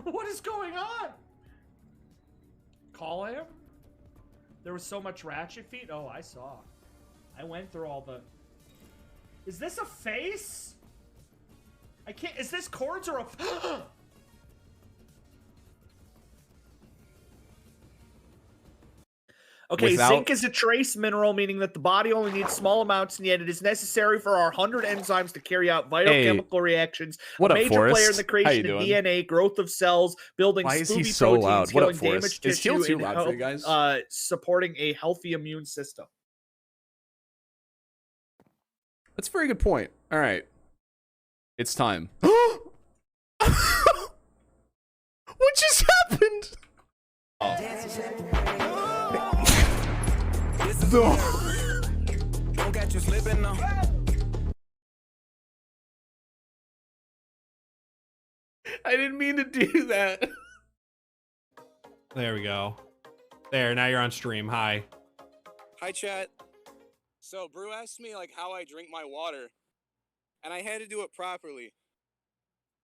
What is going on? Call him? There was so much ratchet feet? Oh, I saw. I went through all the... Is this a face? I can't... Is this cords or a... Okay, zinc is a trace mineral, meaning that the body only needs small amounts, and yet it is necessary for our 100 enzymes to carry out vital chemical reactions. What a up, major Forrest? player in the creation of DNA, growth of cells, building Why is he spooky so proteins, loud? What up, killing Forrest? damaged Is Teal tissue, too and loud for you guys? supporting a healthy immune system. That's a very good point. All right. It's time. What just happened? No. Don't catch you slipping now. I didn't mean to do that. There we go. There, now you're on stream. Hi. Hi, chat. So, Brew asked me, like, how I drink my water, and I had to do it properly.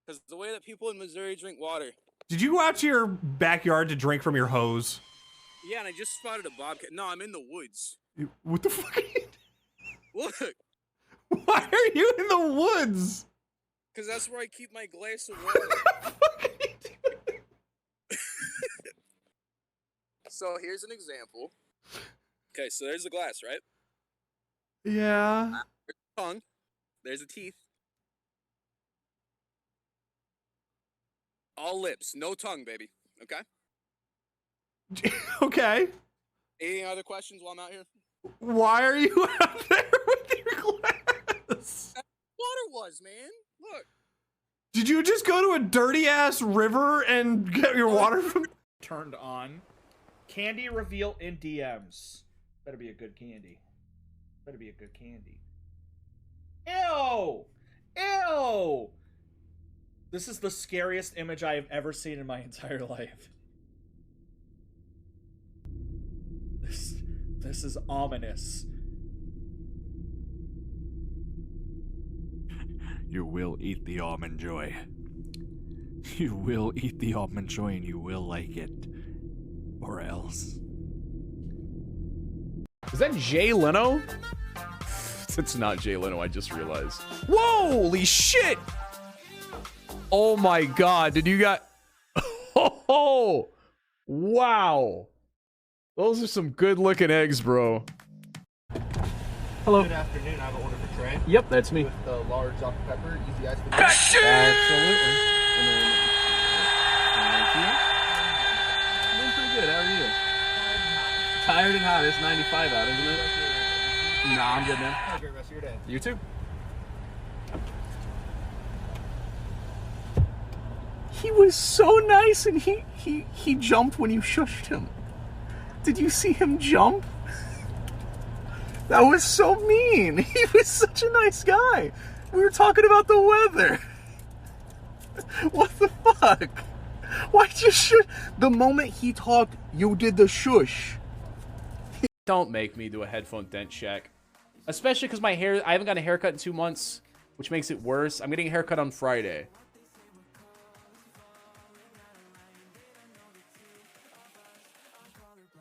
Because the way that people in Missouri drink water. Did you go out to your backyard to drink from your hose? Yeah, and I just spotted a bobcat. No, I'm in the woods. What the fuck are you Look! Why are you in the woods? Because that's where I keep my glass of water. So, here's an example. Okay, so there's the glass, right? Yeah. There's the tongue. There's the teeth. All lips, no tongue, baby. Okay? Okay. Any other questions while I'm out here? Why are you out there with your glass? Water was, man. Look. Did you just go to a dirty ass river and get your water from? Turned on. Candy reveal in DMs. Better be a good candy. Better be a good candy. Ew! Ew! This is the scariest image I have ever seen in my entire life. This is ominous. You will eat the almond joy. You will eat the almond joy and you will like it. Or else. Is that Jay Leno? It's not Jay Leno, I just realized. Holy shit! Oh my god, did you got... Oh! Wow! Those are some good looking eggs, bro. Hello. Good afternoon. I have an order for Trey. Yep, that's me. With the large Dr. Pepper, easy ice. Absolutely. And then, thank you. I'm doing pretty good. How are you? Tired and hot. It's 95 out, isn't it? Nah, I'm good, man. Have a great rest of your day. You too. He was so nice, and he jumped when you shushed him. Did you see him jump? That was so mean. He was such a nice guy. We were talking about the weather. What the fuck? Why'd you shush? The moment he talked, you did the shush. Don't make me do a headphone dent check. Especially because my hair, I haven't got a haircut in 2 months, which makes it worse. I'm getting a haircut on Friday.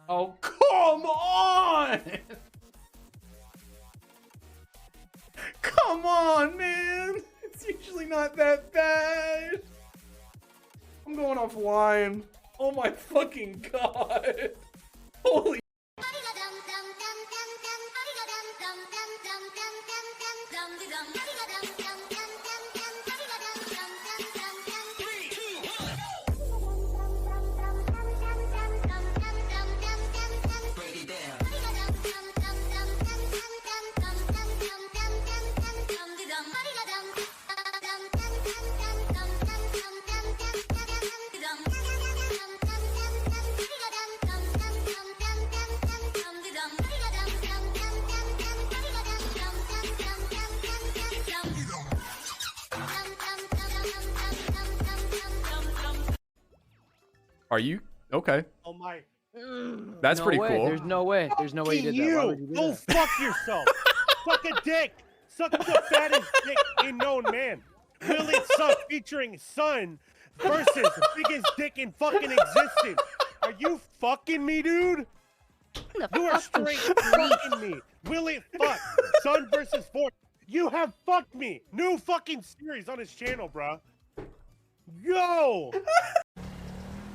Oh, come on! Come on, man! It's usually not that bad. I'm going offline. Oh my fucking god. Holy. Are you okay? Oh my! That's pretty cool. There's no way. There's no way you did that. Why would you do Go that? fuck yourself. Suck a dick. Suck the fattest dick in known man. Lily Suck featuring Sun. versus the biggest dick in fucking existence. Are you fucking me, dude? You are straight fucking me. Will it fuck? Son versus Ford. You have fucked me. New fucking series on his channel, bro. Yo!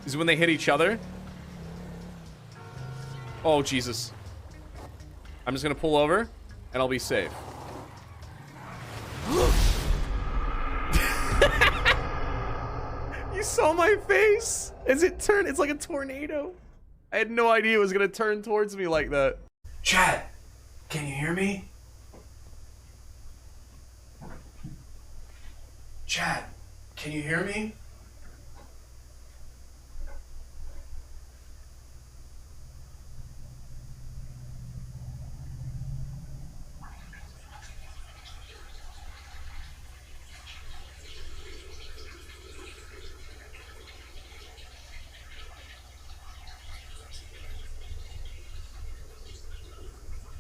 Is when they hit each other. Oh, Jesus. I'm just gonna pull over, and I'll be safe. You saw my face as it turned. It's like a tornado. I had no idea it was gonna turn towards me like that. Chad, can you hear me? Chad, can you hear me?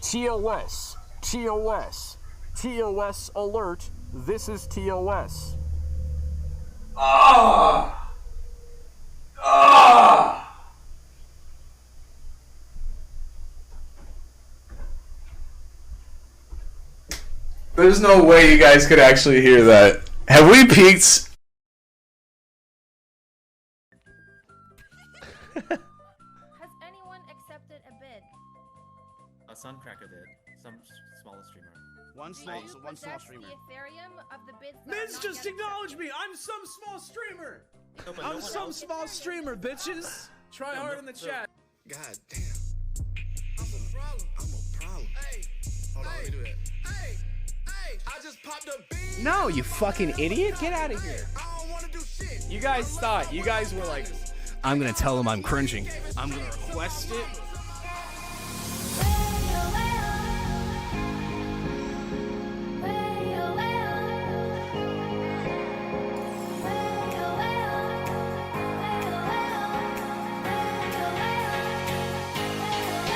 TOS, TOS, TOS alert, this is TOS. Ah! Ah! There's no way you guys could actually hear that. Have we peaked? Has anyone accepted a bid? A Suncracker did. Some smallest streamer. One small streamer. The Ethereum of the bids that Miz, are not just yet acknowledge me. I'm some small streamer. No, but I'm no one some else- small streamer, bitches. Try hard in the chat. God damn. I'm a problem. Hey. Hold on, let me do that. Hey. I just popped a bean. No, you fucking idiot. Get out of here. I don't wanna do shit. You guys thought. You guys were like, I'm gonna tell him I'm cringing. I'm gonna request it.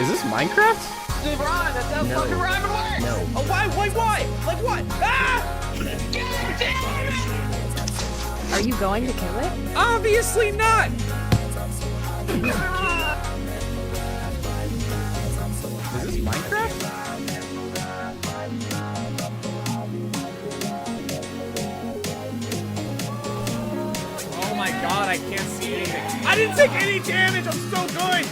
Is this Minecraft? Dude, Ron, that's how No. fucking rhyme works. No. Oh, why? Like what? Ah! Are you going to kill it? Obviously not. Is this Minecraft? Oh my god, I can't see anything. I didn't take any damage. I'm so good.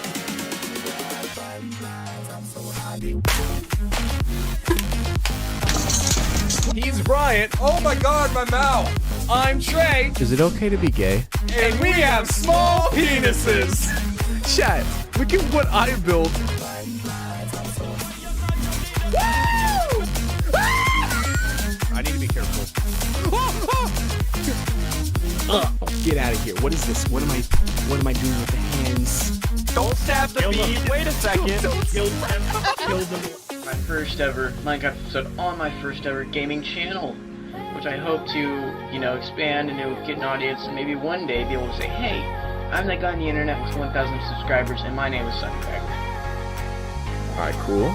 he's Bryant. Oh my God, my mouth. I'm Trey, Is it okay to be gay? and we have small penises. Chat, look at what I built. I need to be careful. Get out of here. What is this? What am I doing with the hands? Don't stab the bead. Wait a second. My first ever Minecraft episode on my first ever gaming channel, which I hope to, expand and get an audience and maybe one day be able to say, hey, I'm that guy on the internet with 1,000 subscribers and my name is Suncracker. Alright, cool.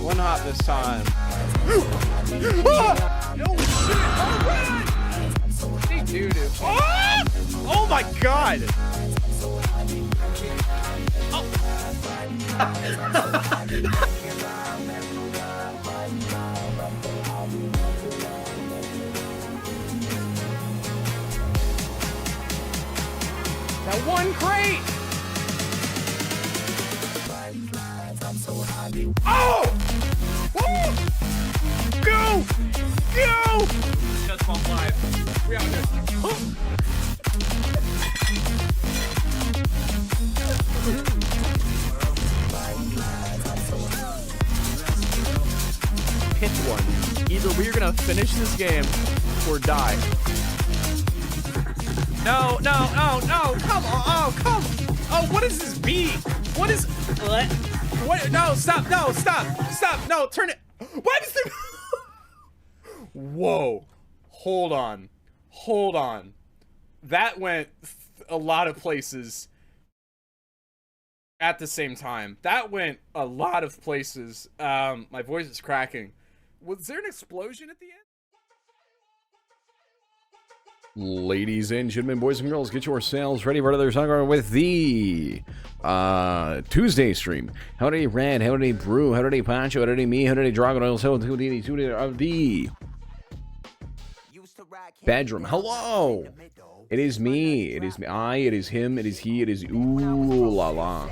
One hop this time. No shit. Alright. Hey, dude. Oh my god. That one crate. Oh! Woo! Go! Go! Just one live. We out here. Pick one. Either we're gonna finish this game or die. No, no, no, no, come on, oh, come, oh, what is this beat? What is, what, no, stop, no, turn it, what is the, whoa, hold on, that went a lot of places at the same time, that went a lot of places, my voice is cracking, was there an explosion at the end? Ladies and gentlemen, boys and girls, get yourselves ready for another song with the Tuesday stream. Howdy Red, howdy Brew, howdy Pancho, howdy me, howdy Dragon Oil, howdy the bedroom. Hello! It is me, it is I, it is him, it is he, it is ooh la la.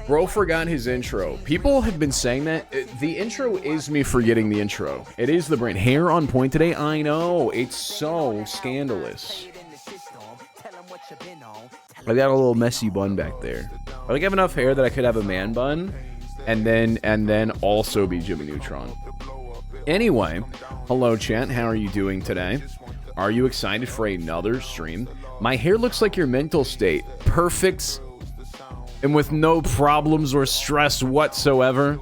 Bro forgot his intro. People have been saying that. The intro is me forgetting the intro. It is the brain. Hair on point today? I know. It's so scandalous. I got a little messy bun back there. I think I have enough hair that I could have a man bun and then also be Jimmy Neutron. Anyway, hello chat. How are you doing today? Are you excited for another stream? My hair looks like your mental state. Perfect. And with no problems or stress whatsoever.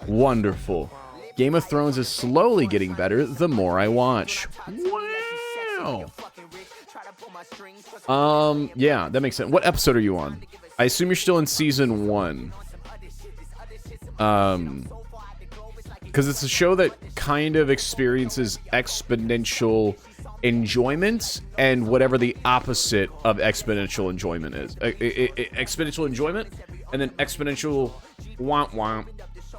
Wonderful. Game of Thrones is slowly getting better the more I watch. Wow. Yeah, that makes sense. What episode are you on? I assume you're still in season 1. Because it's a show that kind of experiences exponential enjoyment and whatever the opposite of exponential enjoyment is. Exponential enjoyment and then exponential womp womp.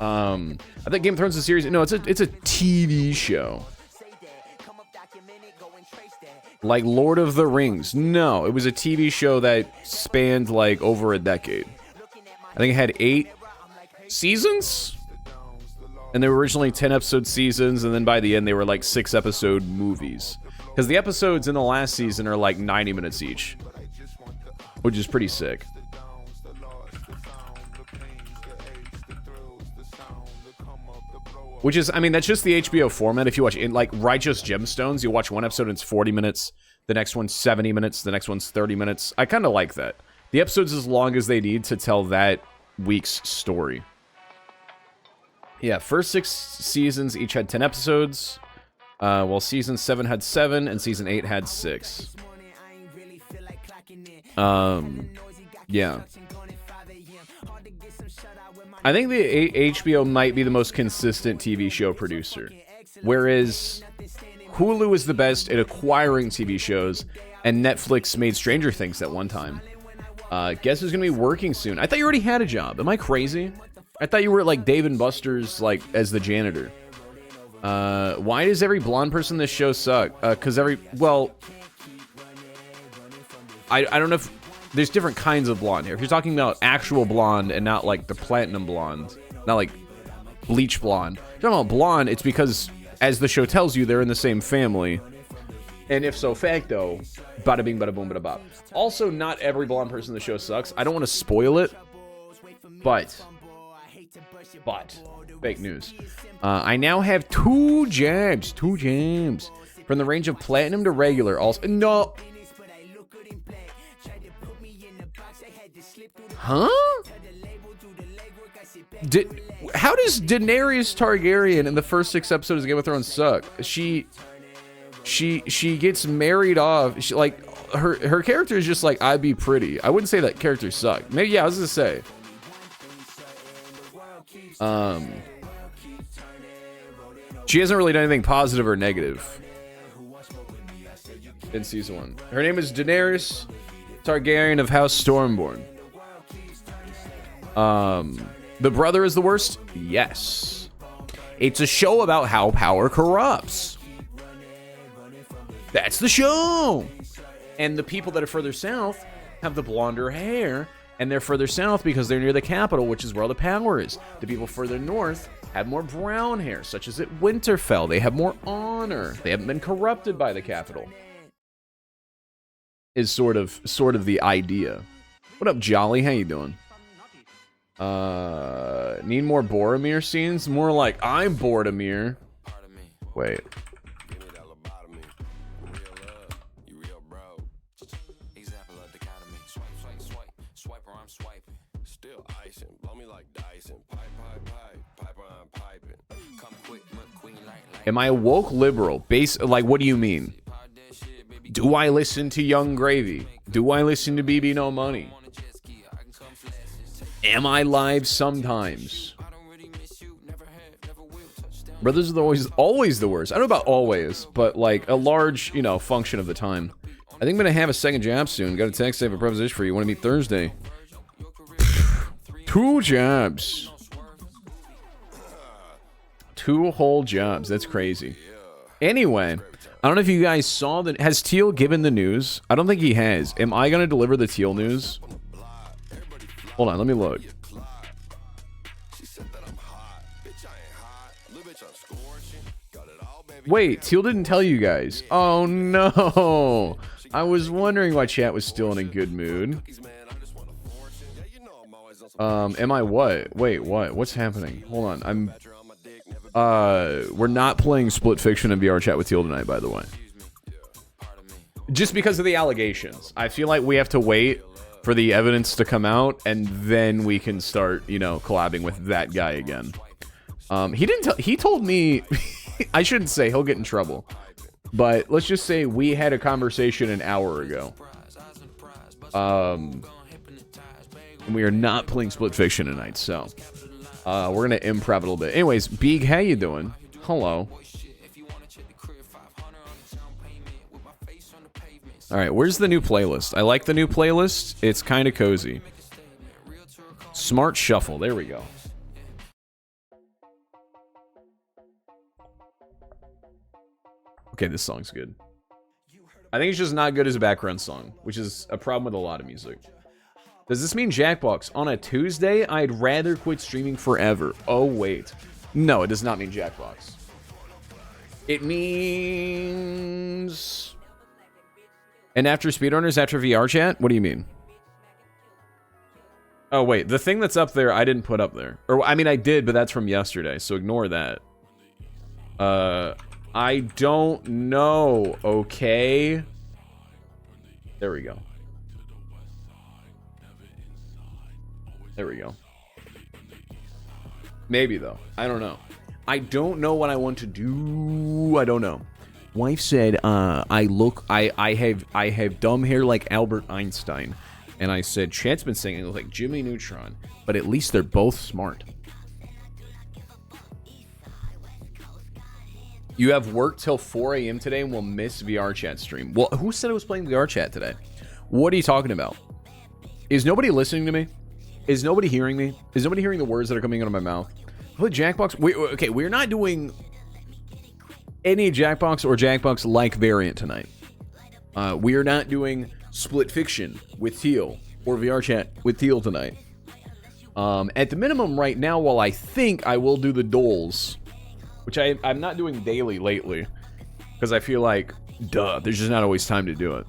I think Game of Thrones is a series. No, it's a TV show. Like Lord of the Rings. No, it was a TV show that spanned like over a decade. I think it had 8 seasons. And they were originally 10-episode seasons, and then by the end they were like 6-episode movies. Because the episodes in the last season are like 90 minutes each. Which is pretty sick. Which is, I mean, that's just the HBO format. If you watch, in like Righteous Gemstones, you watch one episode and it's 40 minutes. The next one's 70 minutes. The next one's 30 minutes. I kind of like that. The episode's as long as they need to tell that week's story. Yeah, first 6 seasons each had 10 episodes, while season 7 had 7 and season 8 had 6. Yeah. I think the HBO might be the most consistent TV show producer, whereas Hulu is the best at acquiring TV shows, and Netflix made Stranger Things at one time. Guess who's gonna be working soon? I thought you already had a job. Am I crazy? I thought you were at like Dave and Buster's, like as the janitor. Why does every blonde person in this show suck? Because well, I don't know if there's different kinds of blonde here. If you're talking about actual blonde and not like the platinum blonde, not like bleach blonde. If you're talking about blonde, it's because as the show tells you, they're in the same family. And if so facto, bada bing, bada boom, bada bop. Also, not every blonde person in the show sucks. I don't want to spoil it, but fake news. I now have 2 jabs from the range of platinum to regular. Also, no. Huh? How does Daenerys Targaryen in the first 6 episodes of Game of Thrones suck? She gets married off. She, like her character is just like, I'd be pretty. I wouldn't say that character sucked. Maybe, yeah, I was gonna say. She hasn't really done anything positive or negative in season 1. Her name is Daenerys Targaryen of House Stormborn. The brother is the worst? Yes. It's a show about how power corrupts. That's the show. And the people that are further south have the blonder hair, and they're further south because they're near the capital, which is where all the power is. The people further north have more brown hair, such as at Winterfell. They have more honor. They haven't been corrupted by the capital. Is sort of the idea. What up, Jolly? How you doing? Need more Boromir scenes? More like I'm Boromir. Wait. Am I a woke liberal? Like, what do you mean? Do I listen to Young Gravy? Do I listen to BB No Money? Am I live sometimes? Brothers are always the worst. I don't know about always, but like a large, you know, function of the time. I think I'm gonna have a second job soon. Got a text, I have a proposition for you. Want to meet Thursday? 2 jobs. 2 whole jobs. That's crazy. Anyway, I don't know if you guys saw that. Has Teal given the news? I don't think he has. Am I gonna deliver the Teal news? Hold on, let me load. Wait, Teal didn't tell you guys. Oh no. I was wondering why chat was still in a good mood. Am I what? Wait, what? What's happening? Hold on. We're not playing Split Fiction and VR chat with Teal tonight, by the way. Just because of the allegations. I feel like we have to wait for the evidence to come out, and then we can start, you know, collabing with that guy again. He didn't tell, he told me, I shouldn't say, he'll get in trouble. But let's just say we had a conversation an hour ago. And we are not playing Split Fiction tonight, so we're gonna improv a little bit. Anyways, Beeg, how you doing? Hello. All right, where's the new playlist? I like the new playlist. It's kind of cozy. Smart Shuffle. There we go. Okay, this song's good. I think it's just not good as a background song, which is a problem with a lot of music. Does this mean Jackbox? On a Tuesday, I'd rather quit streaming forever. Oh, wait. No, it does not mean Jackbox. It means... And after speedrunners, after VR chat? What do you mean? Oh, wait. The thing that's up there, I didn't put up there. Or, I mean, I did, but that's from yesterday, so ignore that. I don't know, okay? There we go. There we go. Maybe, though. I don't know. I don't know what I want to do. I don't know. Wife said, I have dumb hair like Albert Einstein. And I said, chat's been saying I look like Jimmy Neutron. But at least they're both smart. You have work till 4 a.m. today and will miss VR chat stream. Well, who said I was playing VR chat today? What are you talking about? Is nobody listening to me? Is nobody hearing me? Is nobody hearing the words that are coming out of my mouth? Put Jackbox. Okay, we're not doing any Jackbox or Jackbox-like variant tonight. We are not doing Split Fiction with Teal or VR chat with Teal tonight. At the minimum right now, while I think I will do the Doles, which I'm not doing daily lately, because I feel like, duh, there's just not always time to do it.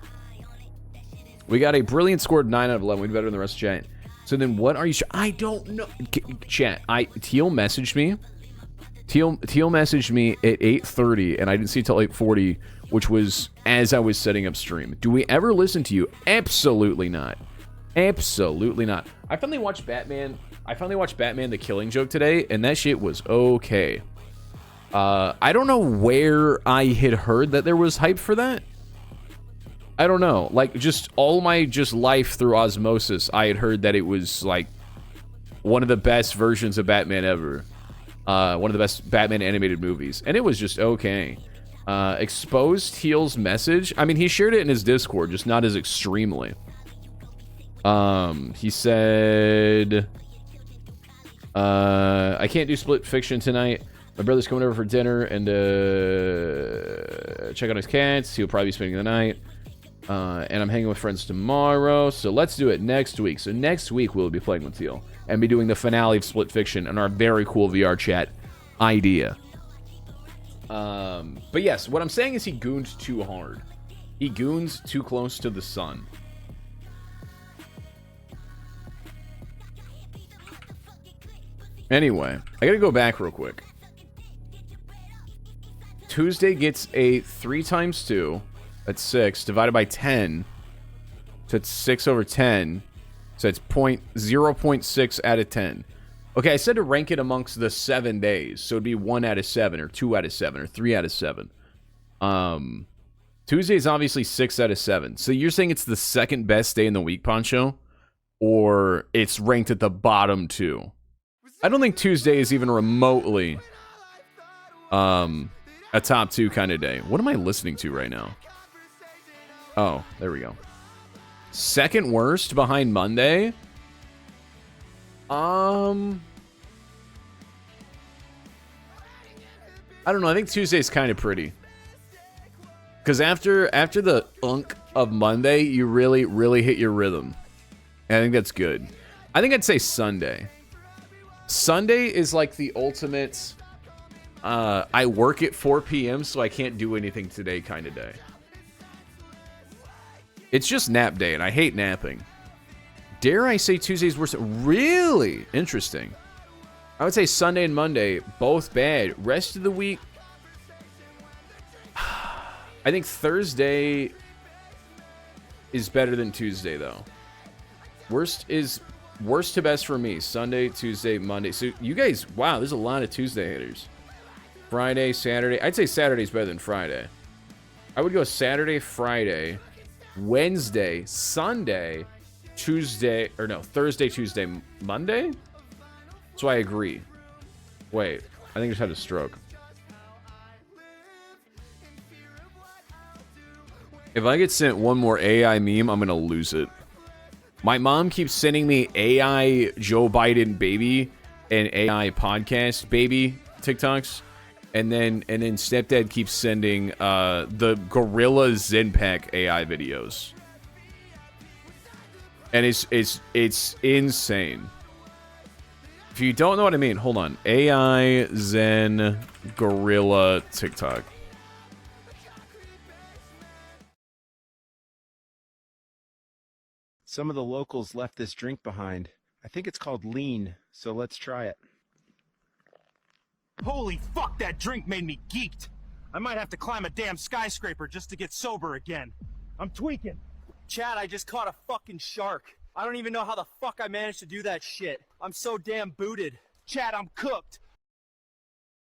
We got a brilliant scored 9 out of 11. We'd be better than the rest of chat. So then what are you... I don't know. Chat, Teal messaged me. Teal messaged me at 8:30, and I didn't see it till 8:40, which was as I was setting up stream. Do we ever listen to you? Absolutely not. Absolutely not. I finally watched Batman The Killing Joke today, and that shit was okay. I don't know where I had heard that there was hype for that. I don't know. Like, just all my life through osmosis, I had heard that it was, like, one of the best versions of Batman ever. One of the best Batman animated movies. And it was just okay. Exposed Teal's message. I mean, he shared it in his Discord, just not as extremely. He said... I can't do Split Fiction tonight. My brother's coming over for dinner and check out his cats. He'll probably be spending the night. And I'm hanging with friends tomorrow. So let's do it next week. So next week we'll be playing with Teal and be doing the finale of Split Fiction and our very cool VR chat idea. But yes, what I'm saying is he goons too hard. He goons too close to the sun. Anyway, I gotta go back real quick. Tuesday gets a 3 times 2. That's 6 divided by 10. So it's 6 over 10. So it's 0.6 out of 10. Okay, I said to rank it amongst the 7 days. So it'd be 1 out of 7 or 2 out of 7 or 3 out of 7. Tuesday is obviously 6 out of 7. So you're saying it's the second best day in the week, Poncho? Or it's ranked at the bottom 2? I don't think Tuesday is even remotely... A top 2 kind of day. What am I listening to right now? Oh, there we go. Second worst behind Monday. I don't know. I think Tuesday's kind of pretty. Because after the unk of Monday, you really hit your rhythm. And I think that's good. I think I'd say Sunday. Sunday is like the ultimate, I work at 4 p.m. so I can't do anything today kind of day. It's just nap day, and I hate napping. Dare I say Tuesday's worse? Really? Interesting. I would say Sunday and Monday, both bad. Rest of the week, I think Thursday is better than Tuesday, though. Worst to best for me. Sunday, Tuesday, Monday. So you guys, wow, there's a lot of Tuesday haters. Friday, Saturday. I'd say Saturday's better than Friday. I would go Saturday, Friday, Wednesday, Sunday, Tuesday, or no, Thursday, Tuesday, Monday? So I agree. Wait, I think I just had a stroke. If I get sent one more AI meme, I'm gonna lose it. My mom keeps sending me AI Joe Biden baby and AI podcast baby TikToks. And then stepdad keeps sending the Gorilla Zenpack AI videos. And it's insane. If you don't know what I mean, hold on. AI Zen Gorilla TikTok. Some of the locals left this drink behind. I think it's called Lean, so let's try it. Holy fuck, that drink made me geeked. I might have to climb a damn skyscraper just to get sober again. I'm tweaking. Chad, I just caught a fucking shark. I don't even know how the fuck I managed to do that shit. I'm so damn booted. Chad, I'm cooked.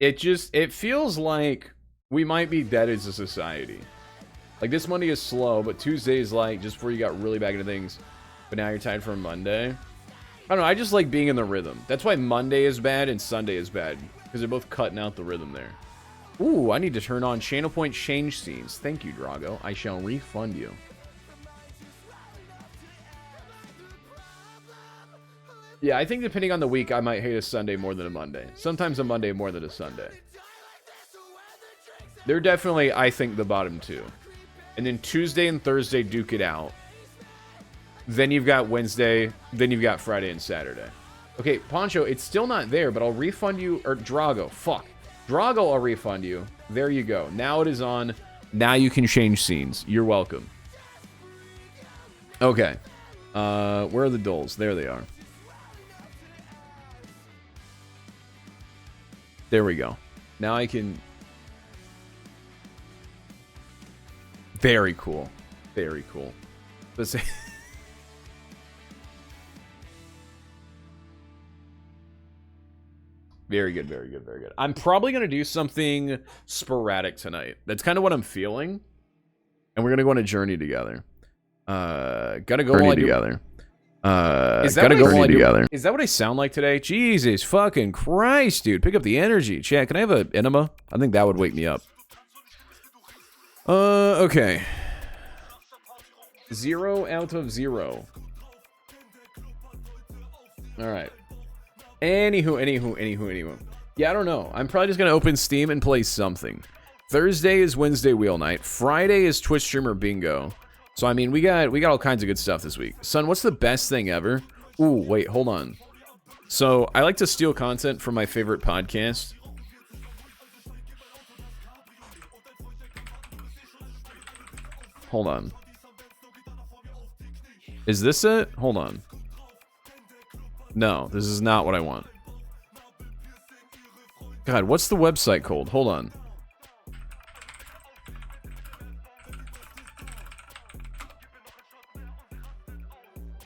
It feels like we might be dead as a society. Like, this Monday is slow, but Tuesday is like just before you got really back into things. But now you're tired for Monday. I don't know, I just like being in the rhythm. That's why Monday is bad and Sunday is bad. Because they're both cutting out the rhythm there. Ooh, I need to turn on channel point change scenes. Thank you, Drago. I shall refund you. Yeah, I think depending on the week, I might hate a Sunday more than a Monday. Sometimes a Monday more than a Sunday. They're definitely, I think, the bottom two. And then Tuesday and Thursday duke it out. Then you've got Wednesday. Then you've got Friday and Saturday. Okay, Poncho, it's still not there, but I'll refund you. Or Drago, fuck. Drago, I'll refund you. There you go. Now it is on. Now you can change scenes. You're welcome. Okay. Where are the dolls? There they are. There we go. Now I can... Very cool. Very cool. Let's see. Very good, very good, very good. I'm probably going to do something sporadic tonight. That's kind of what I'm feeling. And we're going to go on a journey together. Gotta go journey together. Is that what I sound like today? Jesus fucking Christ, dude. Pick up the energy. Chat, can I have an enema? I think that would wake me up. Okay. 0 out of 0. Alright. Anywho. Yeah, I don't know. I'm probably just gonna open Steam and play something. Thursday is Wednesday Wheel Night. Friday is Twitch Streamer Bingo. So I mean, we got all kinds of good stuff this week. Son, what's the best thing ever? Ooh, wait, hold on. So I like to steal content from my favorite podcast. Hold on. Is this it? Hold on. No, this is not what I want. God, what's the website called? Hold on.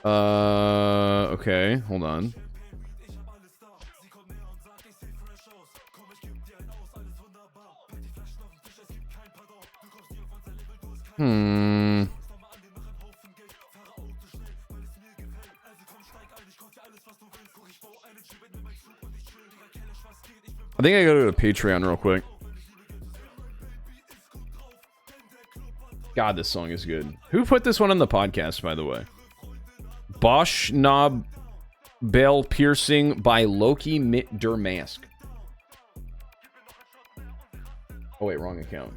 Okay, hold on. I think I gotta go to Patreon real quick. God, this song is good. Who put this one on the podcast, by the way? Bosch Knob Bell Piercing by Loki Mit Der Mask. Oh, wait, wrong account.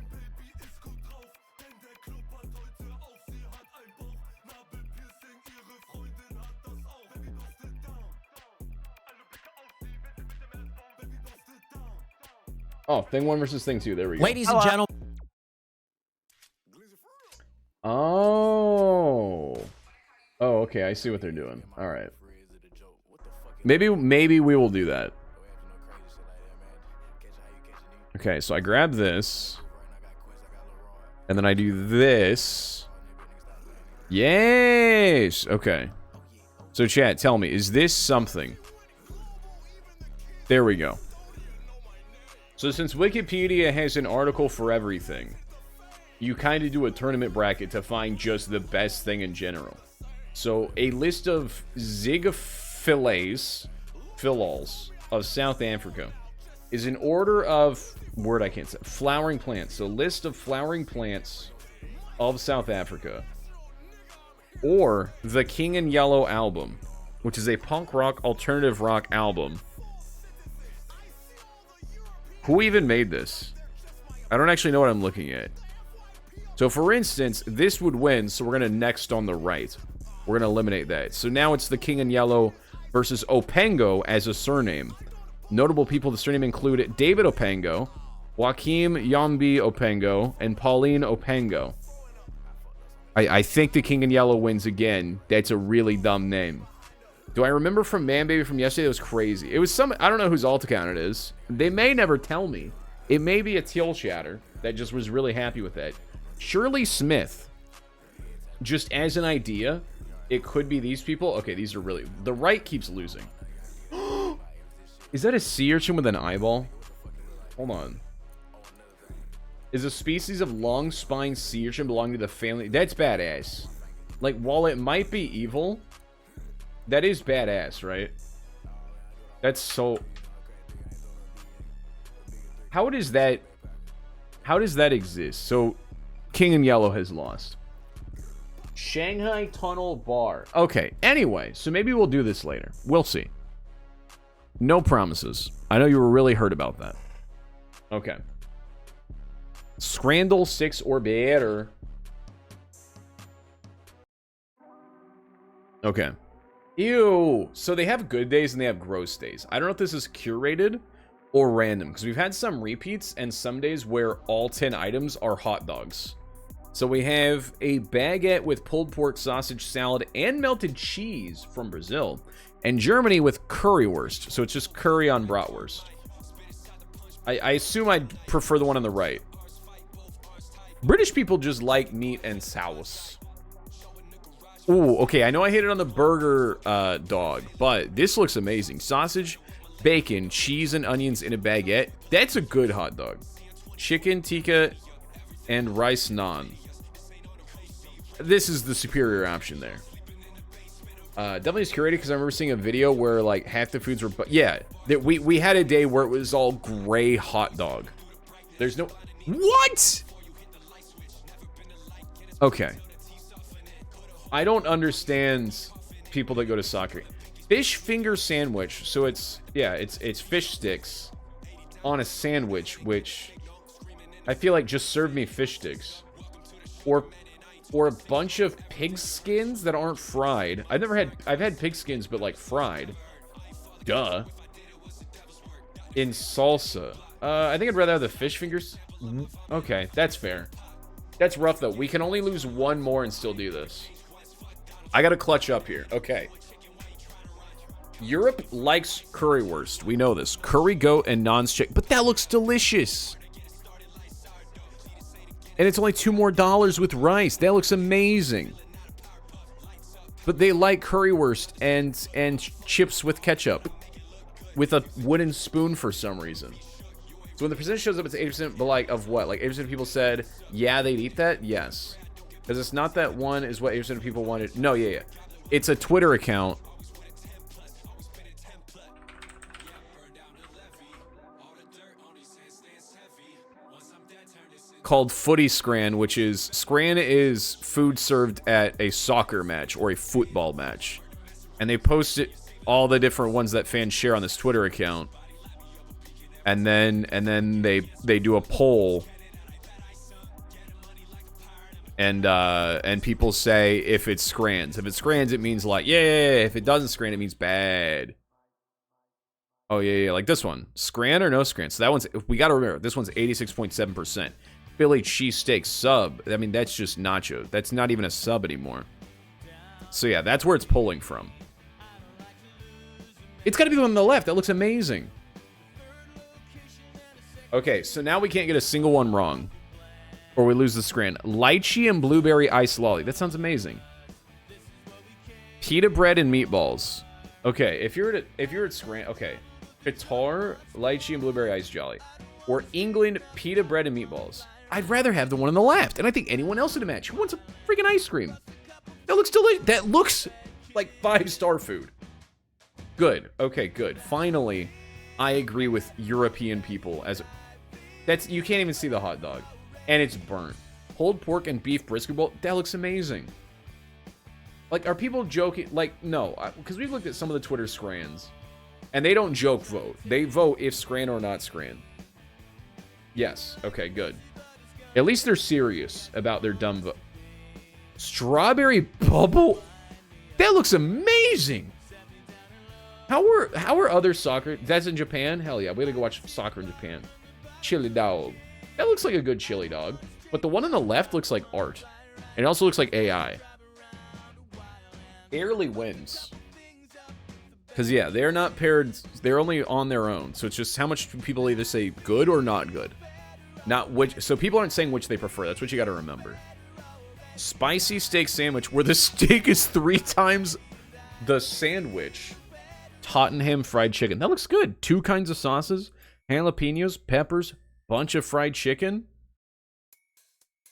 Oh, thing 1 versus thing 2. There we go. Ladies and gentlemen. Oh. Oh, okay. I see what they're doing. All right. Maybe we will do that. Okay, so I grab this. And then I do this. Yes. Okay. So chat, tell me, is this something? There we go. So since Wikipedia has an article for everything, you kind of do a tournament bracket to find just the best thing in general. So a list of Zygophiles of South Africa is an order of I can't say flowering plants. So list of flowering plants of South Africa, or the King in Yellow album, which is a punk rock alternative rock album. Who even made this? I don't actually know what I'm looking at. So for instance, this would win, so we're going to next on the right. We're going to eliminate that. So now it's the King in Yellow versus Opango as a surname. Notable people of the surname include David Opango, Joaquim Yombi Opango, and Pauline Opango. I think the King in Yellow wins again. That's a really dumb name. Do I remember from Man Baby from yesterday? It was crazy. It was some... I don't know whose alt account it is. They may never tell me. It may be a teal chatter that just was really happy with that. Shirley Smith. Just as an idea, it could be these people. Okay, these are really... The right keeps losing. Is that a sea urchin with an eyeball? Hold on. Is a species of long-spined sea urchin belonging to the family... That's badass. Like, while it might be evil... That is badass, right? That's so... How does that exist? So, King in Yellow has lost. Shanghai Tunnel Bar. Okay, anyway, so maybe we'll do this later. We'll see. No promises. I know you were really hurt about that. Okay. Scrandle 6 or better. Okay. Ew. So they have good days and they have gross days. I don't know if this is curated or random, because we've had some repeats and some days where all 10 items are hot dogs. So we have a baguette with pulled pork sausage salad and melted cheese from Brazil, and Germany with currywurst. So it's just curry on bratwurst. I assume I'd prefer the one on the right. British people just like meat and sauce. Ooh, okay, I know I hit it on the burger dog, but this looks amazing. Sausage, bacon, cheese, and onions in a baguette. That's a good hot dog. Chicken tikka and rice naan. This is the superior option there. Definitely is curated because I remember seeing a video where like half the foods were... Yeah, we had a day where it was all gray hot dog. There's no... What? Okay. I don't understand people that go to soccer. Fish finger sandwich. So it's... Yeah, it's fish sticks on a sandwich, which... I feel like just serve me fish sticks. Or a bunch of pig skins that aren't fried. I've had pig skins, but like fried. Duh. In salsa. I think I'd rather have the fish fingers. Okay, that's fair. That's rough though. We can only lose one more and still do this. I gotta clutch up here. Okay. Europe likes currywurst. We know this. Curry goat and non's chicken. But that looks delicious. And it's only $2 more with rice. That looks amazing. But they like currywurst and chips with ketchup. With a wooden spoon for some reason. So when the percentage shows up, it's 80%, but like, of what? Like 80% of people said, yeah, they'd eat that? Yes. Because it's not that one is what 80% of people wanted. No, yeah. It's a Twitter account. called Footy Scran, which is Scran is food served at a soccer match or a football match. And they post it, all the different ones that fans share on this Twitter account. And then they do a poll. And people say if it's Scrans. If it's Scrans, it means like, yeah. If it doesn't Scran, it means bad. Oh, yeah. Like this one. Scran or no Scran? So that one's, we got to remember, this one's 86.7%. Philly cheesesteak sub. I mean, that's just nacho. That's not even a sub anymore. So yeah, that's where it's pulling from. It's got to be the one on the left. That looks amazing. Okay, so now we can't get a single one wrong. Or we lose the Scran. Lychee and blueberry ice lolly. That sounds amazing. Pita bread and meatballs. Okay, if you're at Scran, okay. Qatar, lychee and blueberry ice jolly. Or England, pita bread and meatballs. I'd rather have the one on the left. And I think anyone else in the match who wants a freaking ice cream. That looks delicious. That looks like 5-star food. Good. Okay, good. Finally, I agree with European people as that's you can't even see the hot dog. And it's burnt. Pulled pork and beef brisket bowl. That looks amazing. Like, are people joking? Like, no. Because we've looked at some of the Twitter Scrans. And they don't joke vote. They vote if Scran or not Scran. Yes. Okay, good. At least they're serious about their dumb vote. Strawberry bubble? That looks amazing. How are other soccer? That's in Japan? Hell yeah. We gotta go watch soccer in Japan. Chili dog. That looks like a good chili dog. But the one on the left looks like art. And it also looks like AI. Barely wins. Because, yeah, they're not paired. They're only on their own. So it's just how much people either say good or not good. Not which. So people aren't saying which they prefer. That's what you got to remember. Spicy steak sandwich, where the steak is 3 times the sandwich. Tottenham fried chicken. That looks good. 2 kinds of sauces. Jalapenos, peppers, bunch of fried chicken.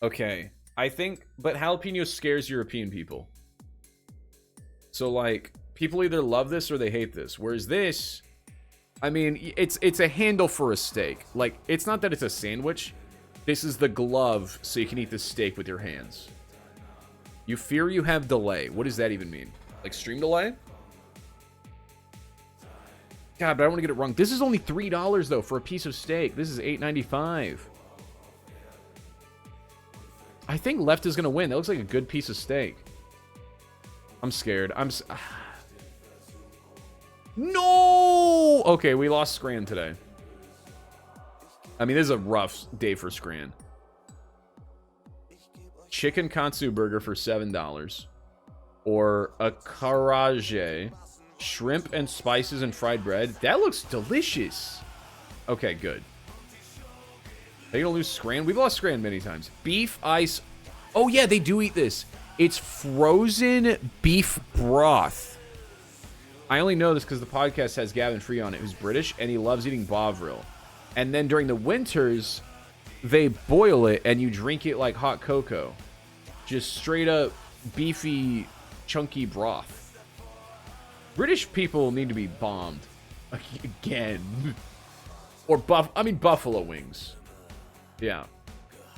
Okay. I think, but jalapeno scares European people. So, like, people either love this or they hate this. Whereas this, I mean, it's a handle for a steak. Like, it's not that it's a sandwich. This is the glove so you can eat the steak with your hands. You fear you have delay. What does that even mean? Like, stream delay? God, but I don't want to get it wrong. This is only $3, though, for a piece of steak. This is $8.95. I think left is going to win. That looks like a good piece of steak. I'm scared. No! Okay, we lost Scran today. I mean, this is a rough day for Scran. Chicken katsu burger for $7. Or a karaage. Shrimp and spices and fried bread. That looks delicious. Okay, good. Are you gonna lose Scran? We've lost Scran many times. Beef ice. Oh, yeah, they do eat this. It's frozen beef broth. I only know this because the podcast has Gavin Free on it, who's British, and he loves eating Bovril. And then during the winters, they boil it, and you drink it like hot cocoa. Just straight up beefy, chunky broth. British people need to be bombed again. Or buffalo wings. Yeah.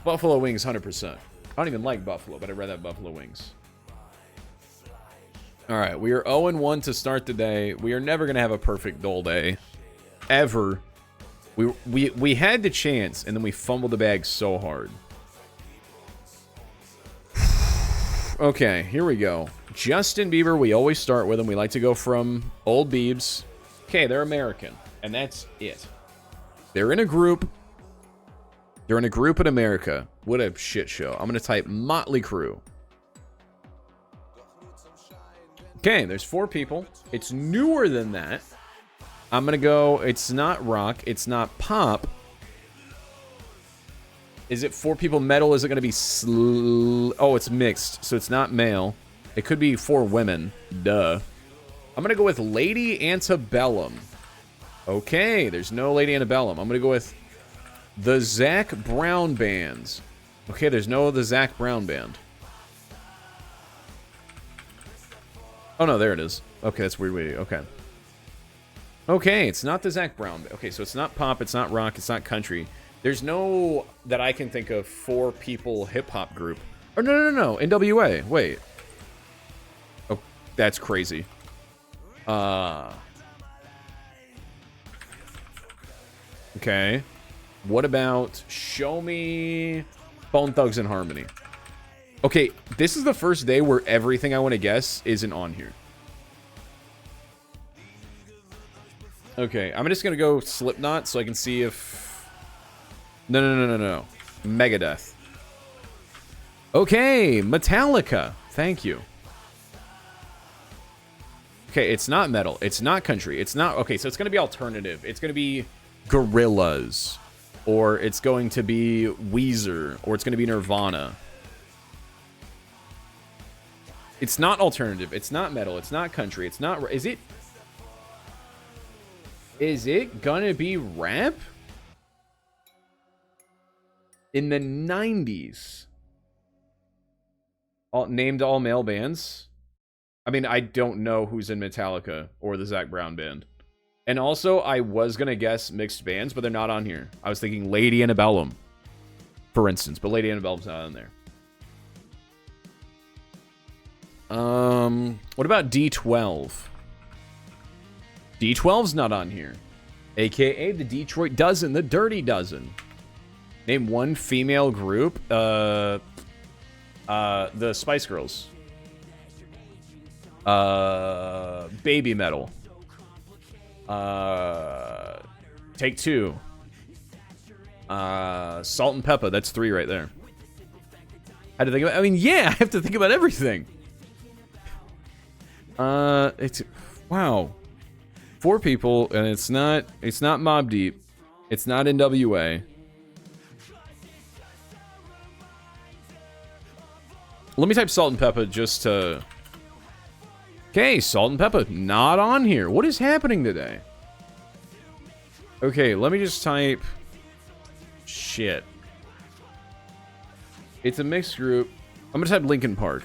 Buffalo wings, 100%. I don't even like buffalo, but I'd rather have buffalo wings. Alright, we are 0-1 to start the day. We are never going to have a perfect Dole day. Ever. We had the chance, and then we fumbled the bag so hard. Okay, here we go. Justin Bieber, we always start with him. We like to go from old Biebs. Okay, they're American, and that's it. They're in a group. They're in a group in America. What a shit show. I'm going to type Motley Crue. Okay, there's 4 people. It's newer than that. I'm going to go, it's not rock. It's not pop. Is it 4 people metal? Is it going to be oh, it's mixed, so it's not male. It could be 4 women. Duh. I'm going to go with Lady Antebellum. Okay, there's no Lady Antebellum. I'm going to go with the Zac Brown Bands. Okay, there's no the Zac Brown Band. Oh, no, there it is. Okay, that's weird. Okay. Okay, it's not the Zac Brown. Okay, so it's not pop, it's not rock, it's not country. There's no that I can think of 4-people hip hop group. Or no, NWA. Wait. Oh, that's crazy. Okay. What about show me Bone Thugs and Harmony? Okay, this is the first day where everything I want to guess isn't on here. Okay, I'm just gonna go Slipknot so I can see if... No. Megadeth. Okay, Metallica. Thank you. Okay, it's not metal. It's not country. It's not... Okay, so it's gonna be alternative. It's gonna be Gorillaz. Or it's going to be Weezer. Or it's gonna be Nirvana. It's not alternative. It's not metal. It's not country. It's not... Is it... Is it gonna be rap? In the 90s. Named all male bands? I mean, I don't know who's in Metallica or the Zac Brown band. And also, I was gonna guess mixed bands, but they're not on here. I was thinking Lady Antebellum, for instance, but Lady Antebellum's not on there. What about D12? D12's not on here. AKA the Detroit Dozen, the Dirty Dozen. Name one female group. The Spice Girls. Baby Metal. Take Two. Salt and Peppa. That's 3 right there. I had to think about. I mean, yeah, I have to think about everything. It's wow. 4 people, and it's not Mobb Deep. It's not NWA. Let me type Salt and Peppa just to... Okay, Salt and Peppa, not on here. What is happening today? Okay, let me just type... Shit. It's a mixed group. I'm gonna type Linkin Park.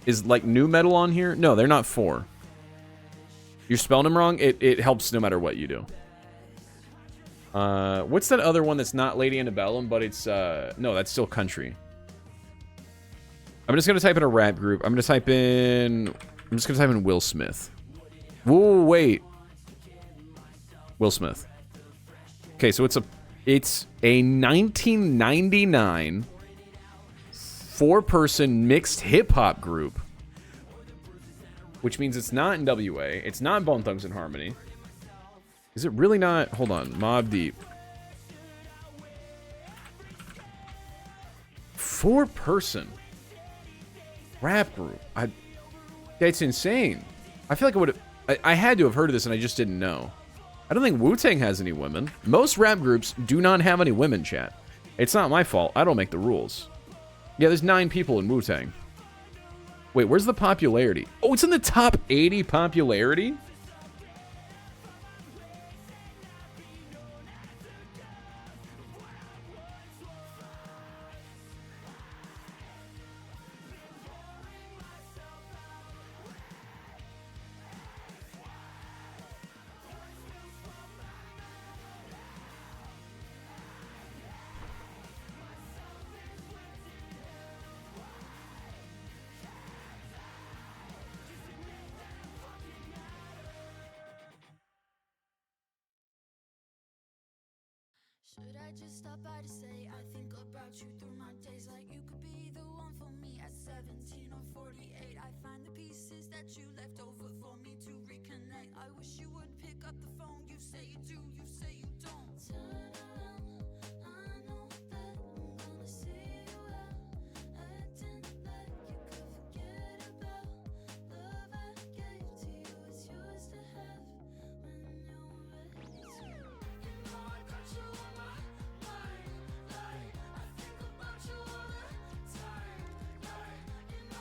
Is, like, new metal on here? No, they're not 4. You're spelling them wrong? It helps no matter what you do. What's that other one that's not Lady Antebellum, but it's... No, that's still country. I'm just gonna type in a rap group. I'm just gonna type in Will Smith. Whoa, wait. Will Smith. Okay, so it's a 1999 4-person mixed hip hop group, which means it's not NWA. It's not Bone Thugs and Harmony. Is it really not? Hold on, Mobb Deep. 4-person rap group. That's insane. I feel like I would have... I had to have heard of this and I just didn't know. I don't think Wu-Tang has any women. Most rap groups do not have any women, chat. It's not my fault. I don't make the rules. Yeah, there's 9 people in Wu-Tang. Wait, where's the popularity? Oh, it's in the top 80 popularity? Should I just stop by to say I think about you through my days, like you could be the one for me at 17 or 48. I find the pieces that you left over for me to reconnect. I wish you would pick up the phone. You say you do, you say you don't. Turn around, I know that I'm gonna see you out, acting like you could forget about love I gave to you. It's yours to have when you're ready to. You know I got you on my mind, like I think about you all the time, like you know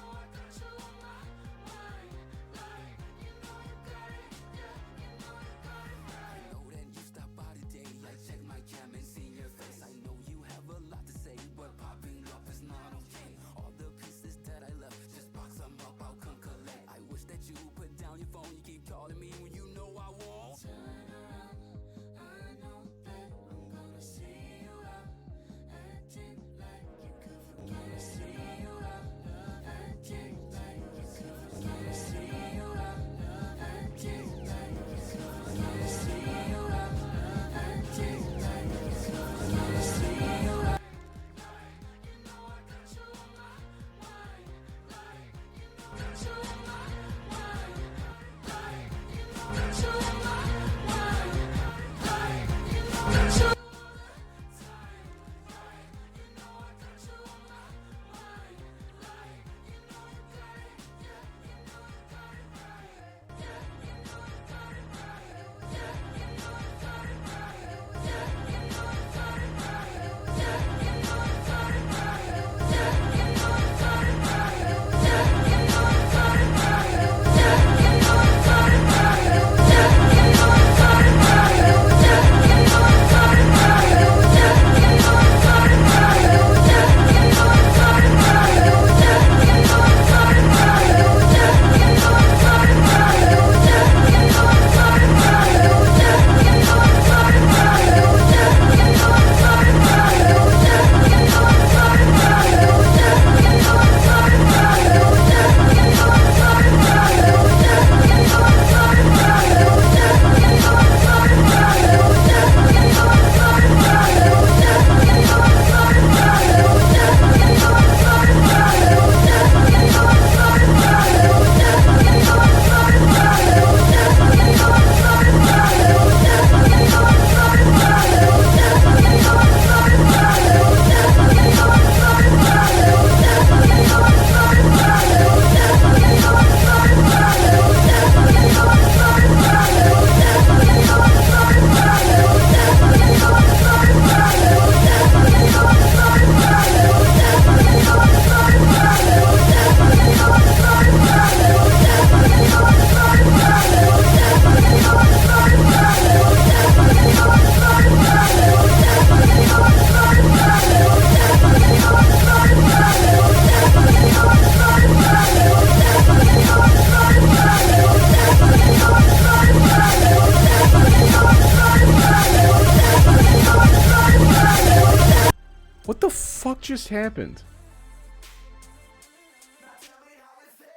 just happened?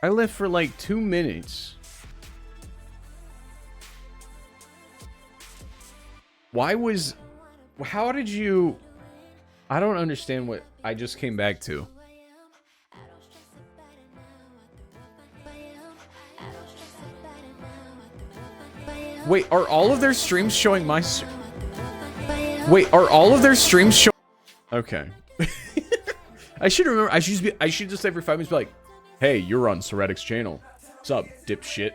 I left for like 2 minutes. Why was... How did you... I don't understand what I just came back to. Wait, are all of their streams showing my... Wait, are all of their streams showing... Okay. I should remember. I should just every 5 minutes be like, "Hey, you're on Seratic's channel. What's up, dipshit?"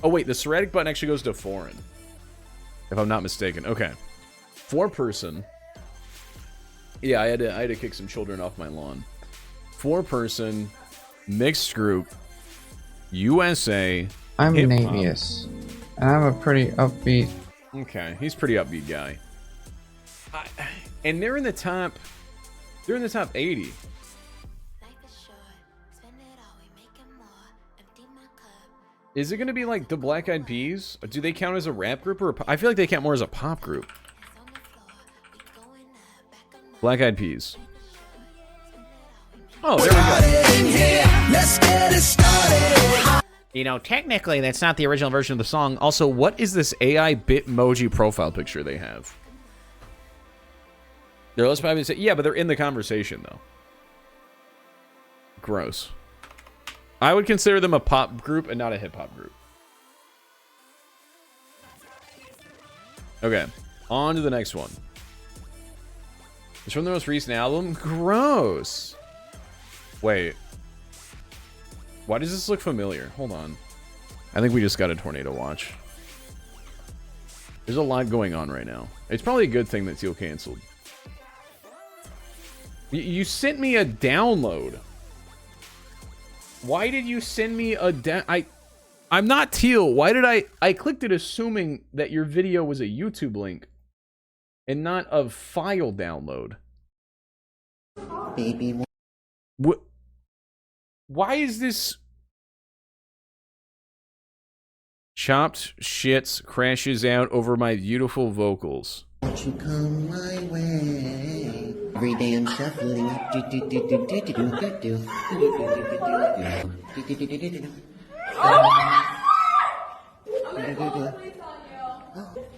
Oh wait, the Seratic button actually goes to foreign, if I'm not mistaken. Okay, 4-person. Yeah, I had to kick some children off my lawn. 4-person, mixed group, USA. I'm hip-hop. Navius, and I'm a pretty upbeat. Okay, he's a pretty upbeat guy. And they're in the top. They're in the top 80. Is it going to be like the Black Eyed Peas? Do they count as a rap group or I feel like they count more as a pop group. Black Eyed Peas. Oh, there we go. Let's get it started. You know, technically that's not the original version of the song. Also, what is this AI Bitmoji profile picture they have? They're less probably say, yeah, but they're in the conversation though. Gross. I would consider them a pop group and not a hip-hop group. Okay, on to the next one. It's from the most recent album. Gross. Wait. Why does this look familiar? Hold on. I think we just got a tornado watch. There's a lot going on right now. It's probably a good thing that Teal canceled. You sent me a download. Why did you send me a I'm not Teal. Why did I clicked it assuming that your video was a YouTube link and not a file download? Baby. What? Why is this? Chopped shits crashes out over my beautiful vocals. Won't you come my way? Every day I'm shuffling.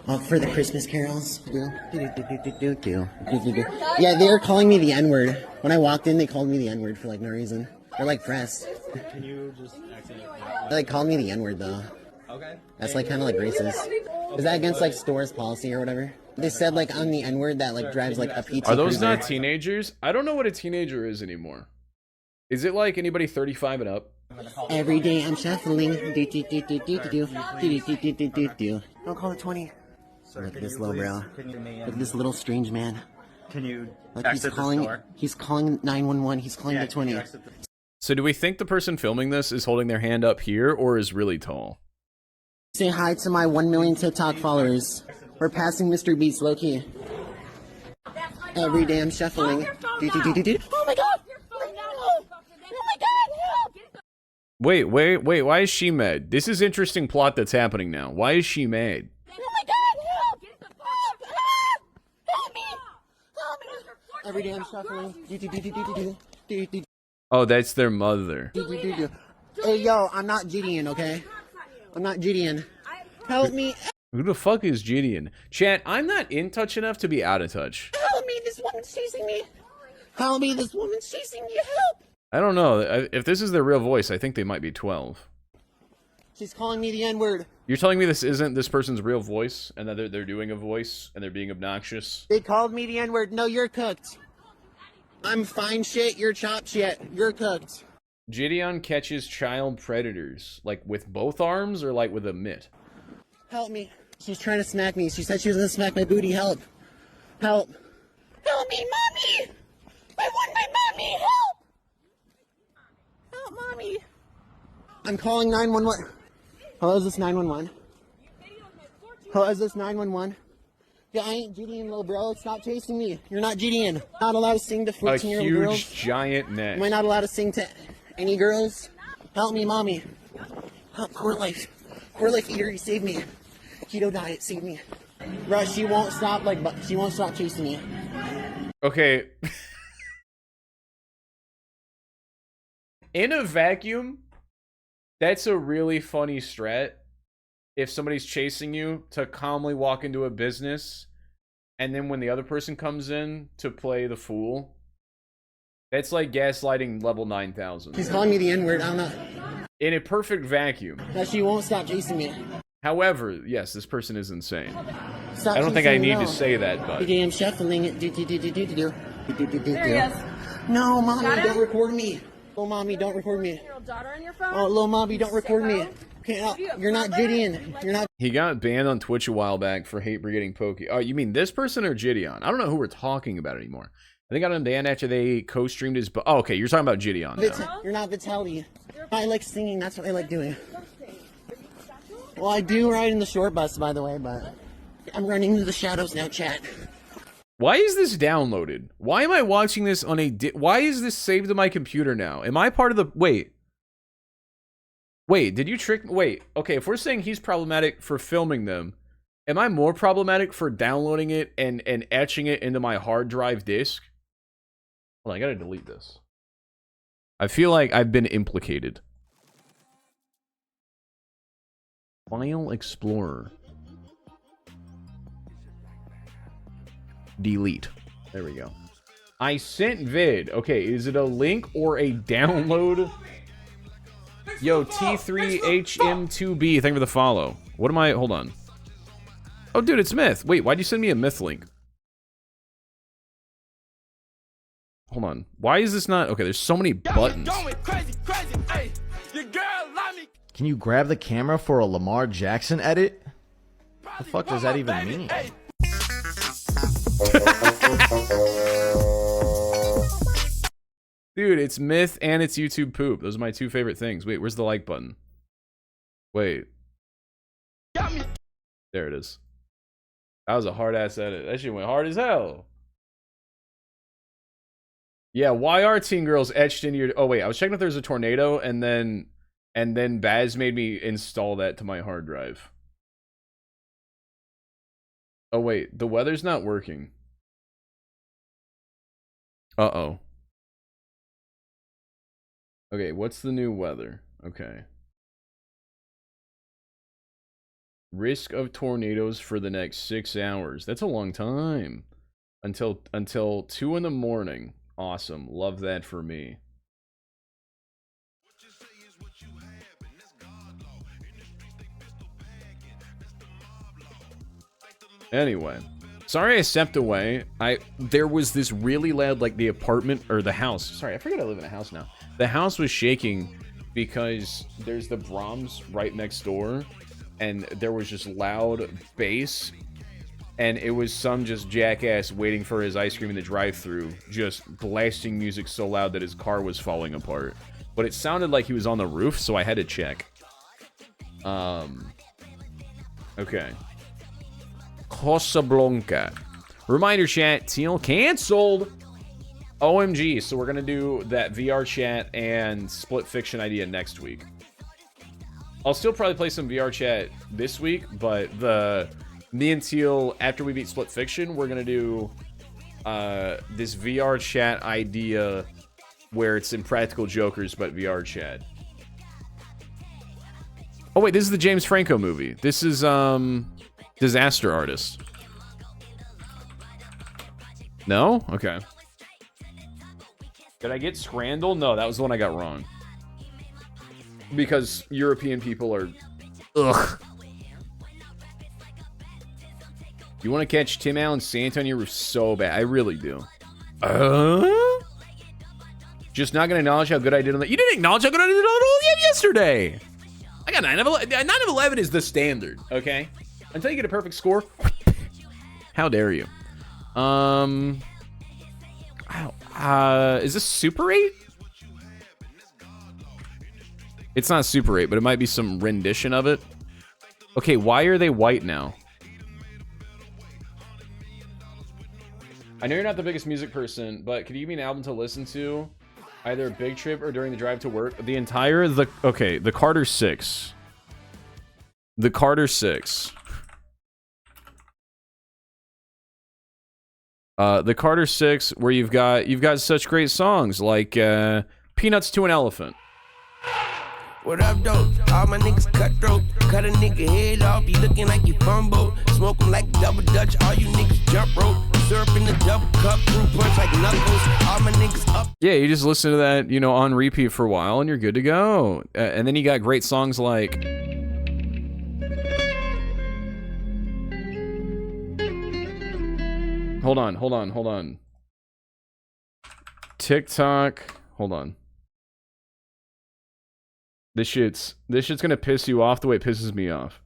Oh, for the Christmas carols. Yeah, they were calling me the N-word. When I walked in, they called me the N-word for like no reason. They're like pressed. Can you just accidentally... They like called me the N-word though. Okay. That's like kind of like racist. Is that against like stores policy or whatever? They said like on the N-word that like drives like a PT Are those cruiser. not teenagers? I don't know what a teenager is anymore. Is it like anybody 35 and up? Every day I'm shuffling. Don't call it 20. Sir, Look at can this you little please bro. continue me Look at this little strange man. Can you Like exit the store? he's calling 911. He's calling Yeah, the can 20. you exit the- So do we think the person filming this is holding their hand up here or is really tall? Say hi to my 1 million TikTok followers. We're passing Mr. Beast low key. Every day I'm shuffling. Oh my god! Oh my god! Wait, why is she mad? This is interesting plot that's happening now. Why is she mad? Oh my god! Help me! Help me! Every day I'm shuffling. Oh, that's their mother. Hey yo, I'm not Gideon, okay? I'm not Gideon. Help me! Who the fuck is Gideon? Chat, I'm not in touch enough to be out of touch. Help me! This woman's chasing me! Help me! This woman's chasing me! Help! I don't know. If this is their real voice, I think they might be 12. She's calling me the N-word. You're telling me this isn't this person's real voice and that they're doing a voice and they're being obnoxious? They called me the N-word. No, you're cooked. I'm fine shit. You're chopped shit. You're cooked. Gideon catches child predators. Like with both arms or like with a mitt? Help me. She's trying to smack me. She said she was gonna smack my booty. Help. Help. Help me, mommy! I want my mommy! Help! Help, mommy! I'm calling 911. Hello, is this 911? Hello, is this 911? Yeah, I ain't Gideon, little bro. Stop chasing me. You're not Gideon. Not allowed to sing to A 14-year-old girls. huge giant net. Am I not allowed to sing to any girls? Help me, mommy. Help, Core Life. Core Life Eatery, save me. Keto diet, save me. Bro, she won't stop, she won't stop chasing me. Okay. In a vacuum, that's a really funny strat. If somebody's chasing you, to calmly walk into a business, and then when the other person comes in to play the fool, that's like gaslighting level 9,000. She's calling me the N-word. I'm not. In a perfect vacuum. That she won't stop chasing me. However, yes, this person is insane. Stop I don't think I chasing me, need no. to say that, but... I'm shuffling it. There he is. No, mommy, Got him? don't record me. Oh, mommy, don't record me. Your daughter on your phone? Oh, little mommy, don't record me. Sicko. Okay, you're not Gideon. You're not. He got banned on Twitch a while back for hate brigading Pokey. Oh, you mean this person or Gideon? I don't know who we're talking about anymore. I think I got him banned after they co-streamed his... Oh, okay, you're talking about Gideon now. You're not Vitaly. I like singing. That's what I like doing. Well, I do ride in the short bus, by the way, but I'm running into the shadows now, chat. Why is this downloaded? Why am I watching this on a... Why is this saved to my computer now? Am I part of the... Wait, did you trick... Wait, okay, if we're saying he's problematic for filming them, am I more problematic for downloading it and etching it into my hard drive disk? Hold on, I gotta delete this. I feel like I've been implicated. File Explorer. Delete. There we go. I sent vid. Okay, is it a link or a download? Yo, T3HM2B, thank you for the follow. What am I... Hold on. Oh, dude, it's Myth. Wait, why'd you send me a Myth link? Hold on. Why is this not... Okay, there's so many buttons. Can you grab the camera for a Lamar Jackson edit? What the fuck does that even mean? Dude, it's Myth and it's YouTube poop. Those are my two favorite things. Wait, where's the like button? Wait. There it is. That was a hard-ass edit. That shit went hard as hell. Yeah, why are teen girls etched into your... Oh, wait, I was checking if there's a tornado, and then Baz made me install that to my hard drive. Oh, wait, the weather's not working. Uh-oh. Okay, what's the new weather? Okay. Risk of tornadoes for the next 6 hours. That's a long time. Until 2 in the morning. Awesome. Love that for me. Anyway. Sorry I stepped away. There was this really loud, like, the apartment, or the house. Sorry, I forget I live in a house now. The house was shaking because there's the Brahms right next door, and there was just loud bass, and it was some just jackass waiting for his ice cream in the drive-thru, just blasting music so loud that his car was falling apart. But it sounded like he was on the roof, so I had to check. Okay. Casablanca. Reminder chat, Teal canceled. OMG, so we're gonna do that VR chat and Split Fiction idea next week. I'll still probably play some VR chat this week, but me and Teal, after we beat Split Fiction, we're gonna do this VR chat idea where it's Impractical Jokers, but VR chat. Oh wait, this is the James Franco movie. This is Disaster Artist. No? Okay. Did I get Scrandal? No, that was the one I got wrong. Because European people are... Ugh. You want to catch Tim Allen Santa on your roof so bad. I really do. Just not going to acknowledge how good I did on that. You didn't acknowledge how good I did on yesterday. I got 9 of 11. 9 of 11 is the standard, okay? Until you get a perfect score. How dare you? Is this Super 8? It's not Super 8, but it might be some rendition of it. Okay, why are they white now? I know you're not the biggest music person, but could you give me an album to listen to? Either Big Trip or during the drive to work? The Carter 6. The Carter 6. The Carter 6, where you've got such great songs like Peanuts to an Elephant. What up, though? All my niggas cutthroat. Cut a nigga head off, you looking like you fumble. Smoke 'em like double dutch, all you niggas jump rope. Syrup in the double cup, fruit punch like knuckles. All my niggas up. Yeah, you just listen to that, you know, on repeat for a while and you're good to go. And then you got great songs like... Hold on. TikTok. Hold on. This shit's gonna piss you off the way it pisses me off.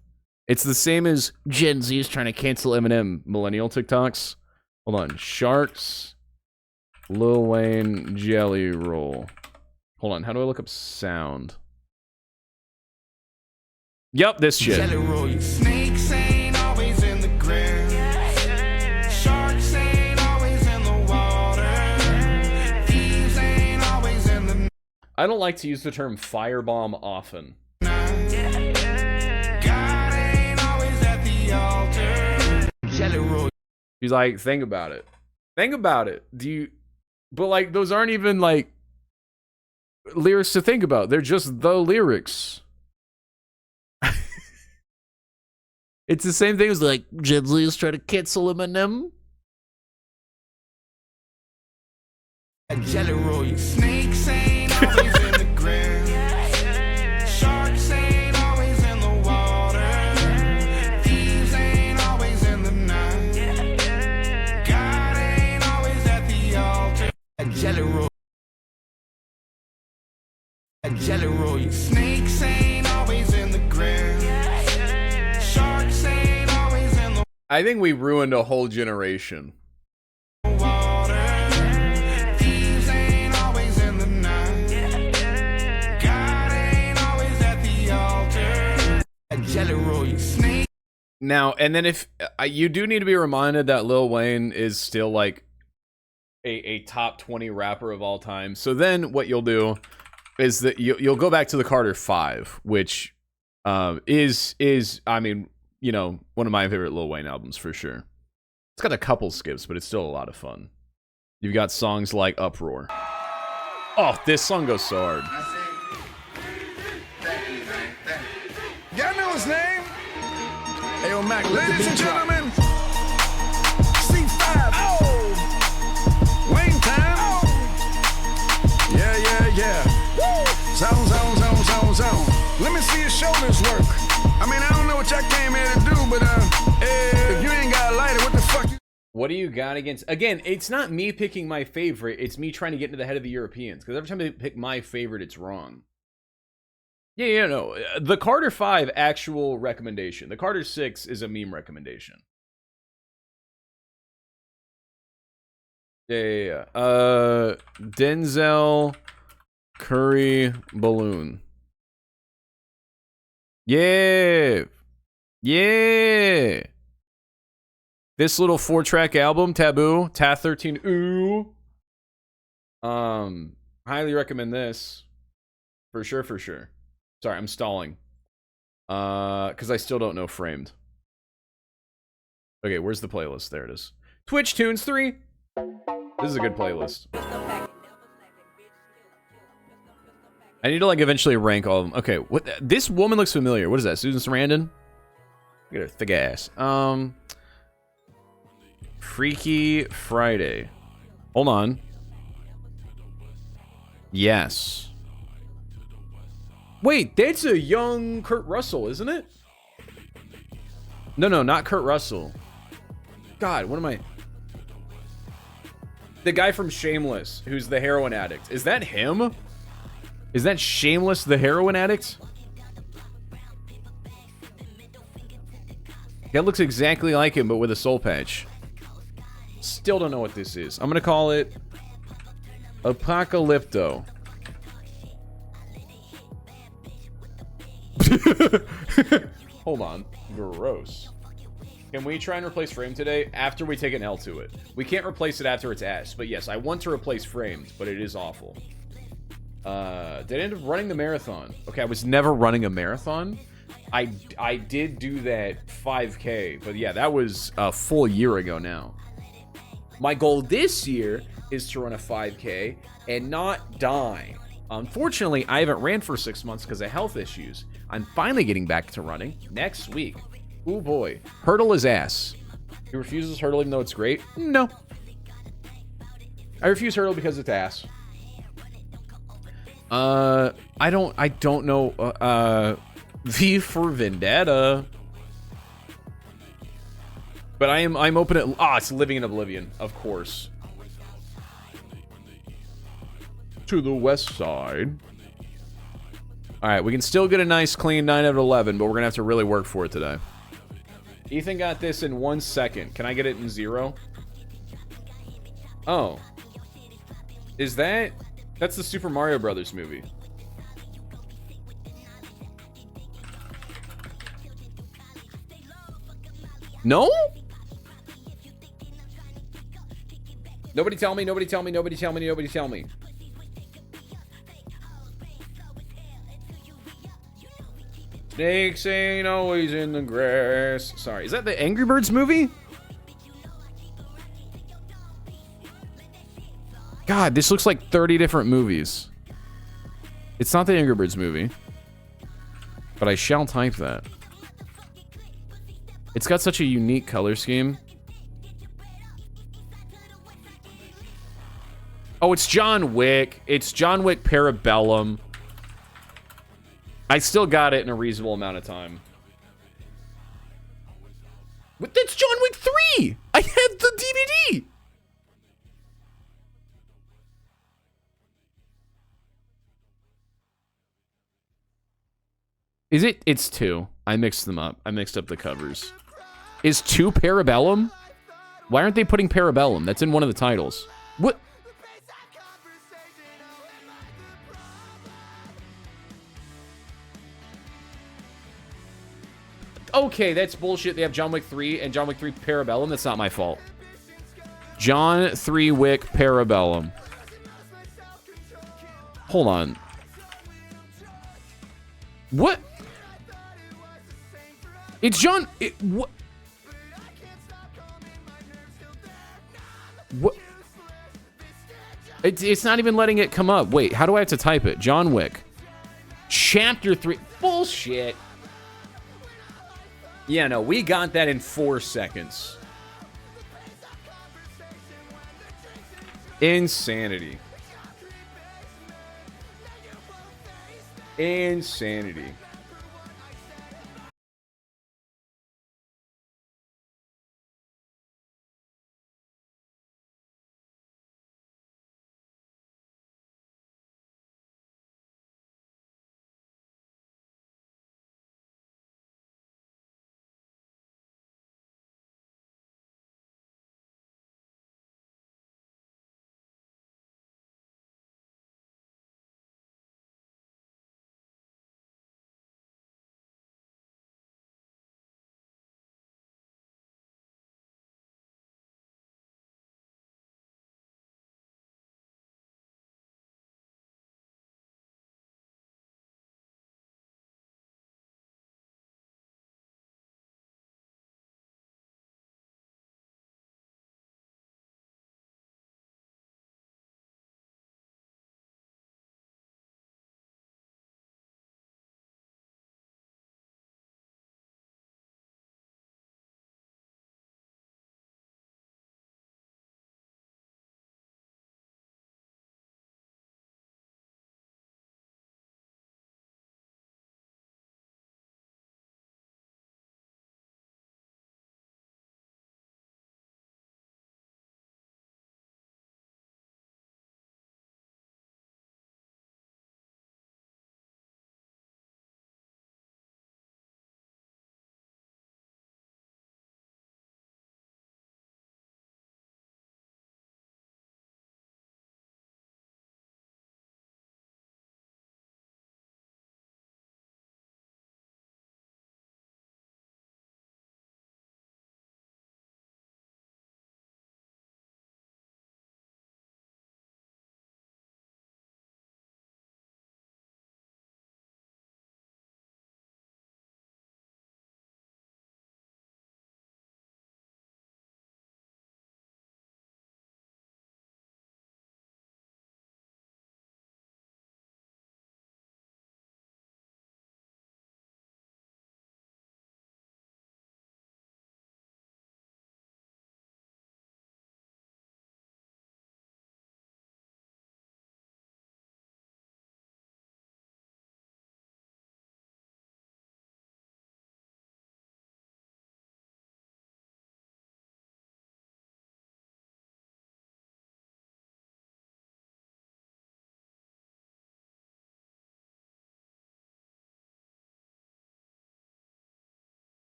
It's the same as Gen Z is trying to cancel Eminem millennial TikToks. Hold on. Sharks. Lil Wayne Jelly Roll. Hold on. How do I look up sound? Yep, this shit. Jelly roll, you snakes ain't always in the ground. Sharks ain't always in the water. Thieves ain't always in the... I don't like to use the term firebomb often. God ain't always at the altar. Jelly roll. He's like, think about it. Think about it. But like, those aren't even like lyrics to think about. They're just the lyrics. It's the same thing as like, Gen Z is trying to cancel Eminem. Jelly roll, you snakes ain't always in the ground. Sharks ain't always in the water. Thieves ain't always in the night. God ain't always at the altar. Jelly roll. Jelly roll, you snakes ain't always in the ground. Sharks ain't always in the I think we ruined a whole generation. water. Thieves ain't always in the night. God ain't always at the altar. Jelly roll, you snake. Now, and then if you do need to be reminded that Lil Wayne is still like a top 20 rapper of all time. So then what you'll do is that you'll go back to the Carter 5, which is I mean, you know, one of my favorite Lil Wayne albums for sure. It's got a couple skips, but it's still a lot of fun. You've got songs like Uproar. Oh, this song goes so hard. Y'all know his name? Hey, yo, Mac, ladies and gentlemen, C5. Oh! Wayne time. Oh! Yeah. Zone. Let me see your shoulders work. I mean, I don't know what y'all came here to do, but if you ain't got a lighter, what the fuck you... What do you got against... Again, it's not me picking my favorite. It's me trying to get into the head of the Europeans. Because every time they pick my favorite, it's wrong. Yeah, no. The Carter 5 actual recommendation. The Carter 6 is a meme recommendation. Yeah. Denzel Curry Balloon. Yeah. This little 4-track album, Taboo, Ta 13 Ooh. Highly recommend this. For sure. Sorry, I'm stalling. Because I still don't know Framed. Okay, where's the playlist? There it is. Twitch Tunes 3. This is a good playlist. I need to like eventually rank all of them. Okay, what? This woman looks familiar. What is that? Susan Sarandon? Look at her thick ass. Freaky Friday. Hold on. Yes. Wait, that's a young Kurt Russell, isn't it? No, not Kurt Russell. God, what am I? The guy from Shameless, who's the heroin addict. Is that him? Is that Shameless the heroin addict? That looks exactly like him, but with a soul patch. Still don't know what this is. I'm gonna call it Apocalypto. Hold on. Gross. Can we try and replace Frame today after we take an L to it? We can't replace it after it's ass, but yes, I want to replace Framed, but it is awful. Did I end up running the marathon? Okay, I was never running a marathon. I did do that 5K, but yeah, that was a full year ago now. My goal this year is to run a 5K and not die Unfortunately, I haven't ran for 6 months because of health issues. I'm finally getting back to running next week. Oh boy. Hurdle is ass. He refuses hurdle even though it's great? No. I refuse hurdle because it's ass. I don't know. V for Vendetta. But I'm open at... Ah, it's Living in Oblivion, of course. To the west side. Alright, we can still get a nice clean 9 out of 11, but we're gonna have to really work for it today. Ethan got this in 1 second. Can I get it in 0? Oh. Is that... That's the Super Mario Brothers movie. No? Nobody tell me, nobody tell me, nobody tell me, nobody tell me. Snakes ain't always in the grass. Sorry, is that the Angry Birds movie? God, this looks like 30 different movies. It's not the Angry Birds movie. But I shall type that. It's got such a unique color scheme. Oh, it's John Wick. It's John Wick Parabellum. I still got it in a reasonable amount of time. But that's John Wick 3! I have the DVD! Is it? It's 2. I mixed them up. I mixed up the covers. Is 2 Parabellum? Why aren't they putting Parabellum? That's in one of the titles. What? Okay, that's bullshit. They have John Wick 3 and John Wick 3 Parabellum. That's not my fault. John 3 Wick Parabellum. Hold on. What? It's John... what? What? It's not even letting it come up. Wait, how do I have to type it? John Wick. Chapter 3. Bullshit. Yeah, no, we got that in 4 seconds. Insanity. Insanity.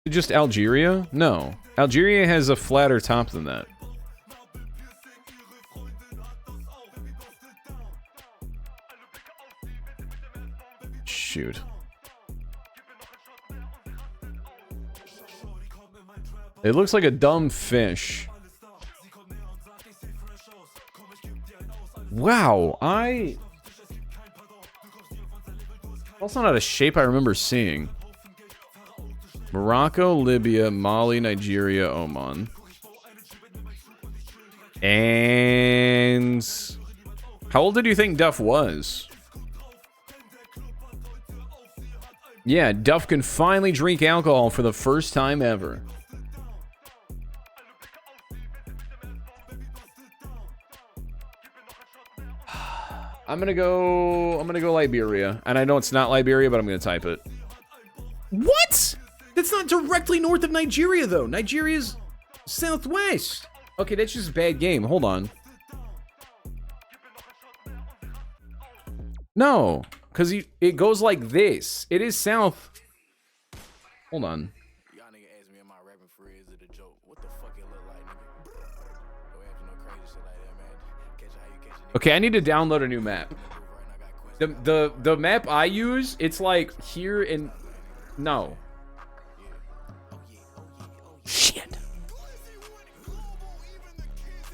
Just Algeria? No. Algeria has a flatter top than that. Shoot. It looks like a dumb fish. Wow, also not a shape I remember seeing. Morocco, Libya, Mali, Nigeria, Oman. And how old did you think Duff was? Yeah, Duff can finally drink alcohol for the first time ever. I'm gonna go Liberia. And I know it's not Liberia, but I'm gonna type it. What? That's not directly north of Nigeria, though. Nigeria's southwest. Okay, that's just a bad game. Hold on. No, because it goes like this. It is south. Hold on. Okay, I need to download a new map. The map I use, it's like here in... No. Shit.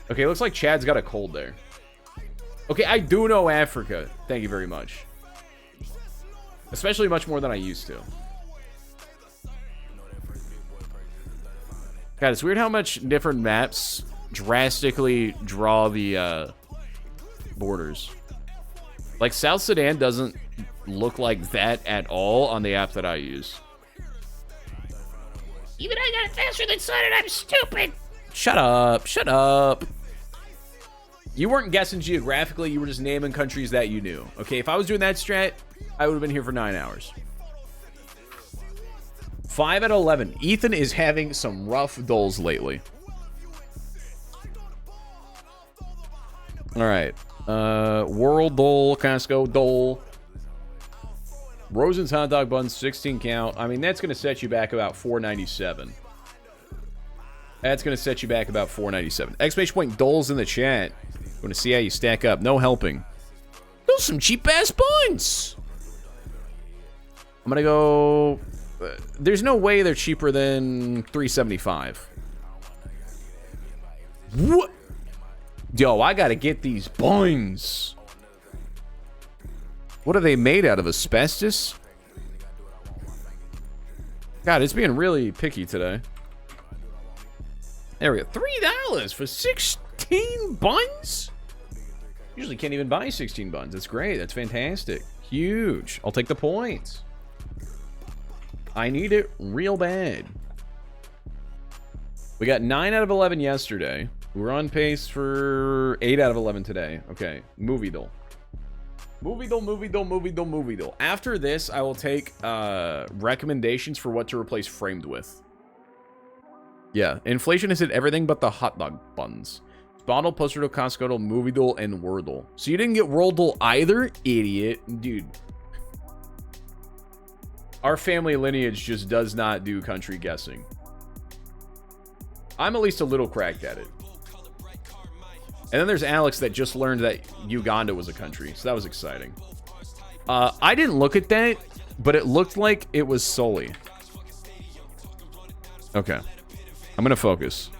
Okay, it looks like Chad's got a cold there. Okay, I do know Africa. Thank you very much. Especially much more than I used to. God, it's weird how much different maps drastically draw the borders. Like, South Sudan doesn't look like that at all on the app that I use. Even I got it faster than Sun and I'm stupid. Shut up. Shut up. You weren't guessing geographically. You were just naming countries that you knew. Okay, if I was doing that strat, I would have been here for 9 hours. 5 out of 11. Ethan is having some rough dulls lately. All right. World Dole, Costco Dole. Rosen's hot dog buns, 16 count. I mean, that's going to set you back about $4.97. That's going to set you back about $4.97. Exclamation point Dole's in the chat. Want to see how you stack up. No helping. Those some cheap-ass buns. I'm going to go... there's no way they're cheaper than $3.75. What? Yo, I got to get these buns. What are they made out of? Asbestos? God, it's being really picky today. There we go. $3 for 16 buns? Usually can't even buy 16 buns. That's great. That's fantastic. Huge. I'll take the points. I need it real bad. We got 9 out of 11 yesterday. We're on pace for 8 out of 11 today. Okay. Movie Doll. Movie Doll, Movie Doll, Movie Doll, Movie Doll. After this, I will take recommendations for what to replace Framed with. Yeah, inflation has hit everything but the hot dog buns. Bottle, Poster Doll, Costco Doll, Movie Doll, and Wordle. So you didn't get World Doll either? Idiot. Dude. Our family lineage just does not do country guessing. I'm at least a little cracked at it. And then there's Alex that just learned that Uganda was a country. So that was exciting. I didn't look at that, but it looked like it was Soli. Okay. I'm going to focus.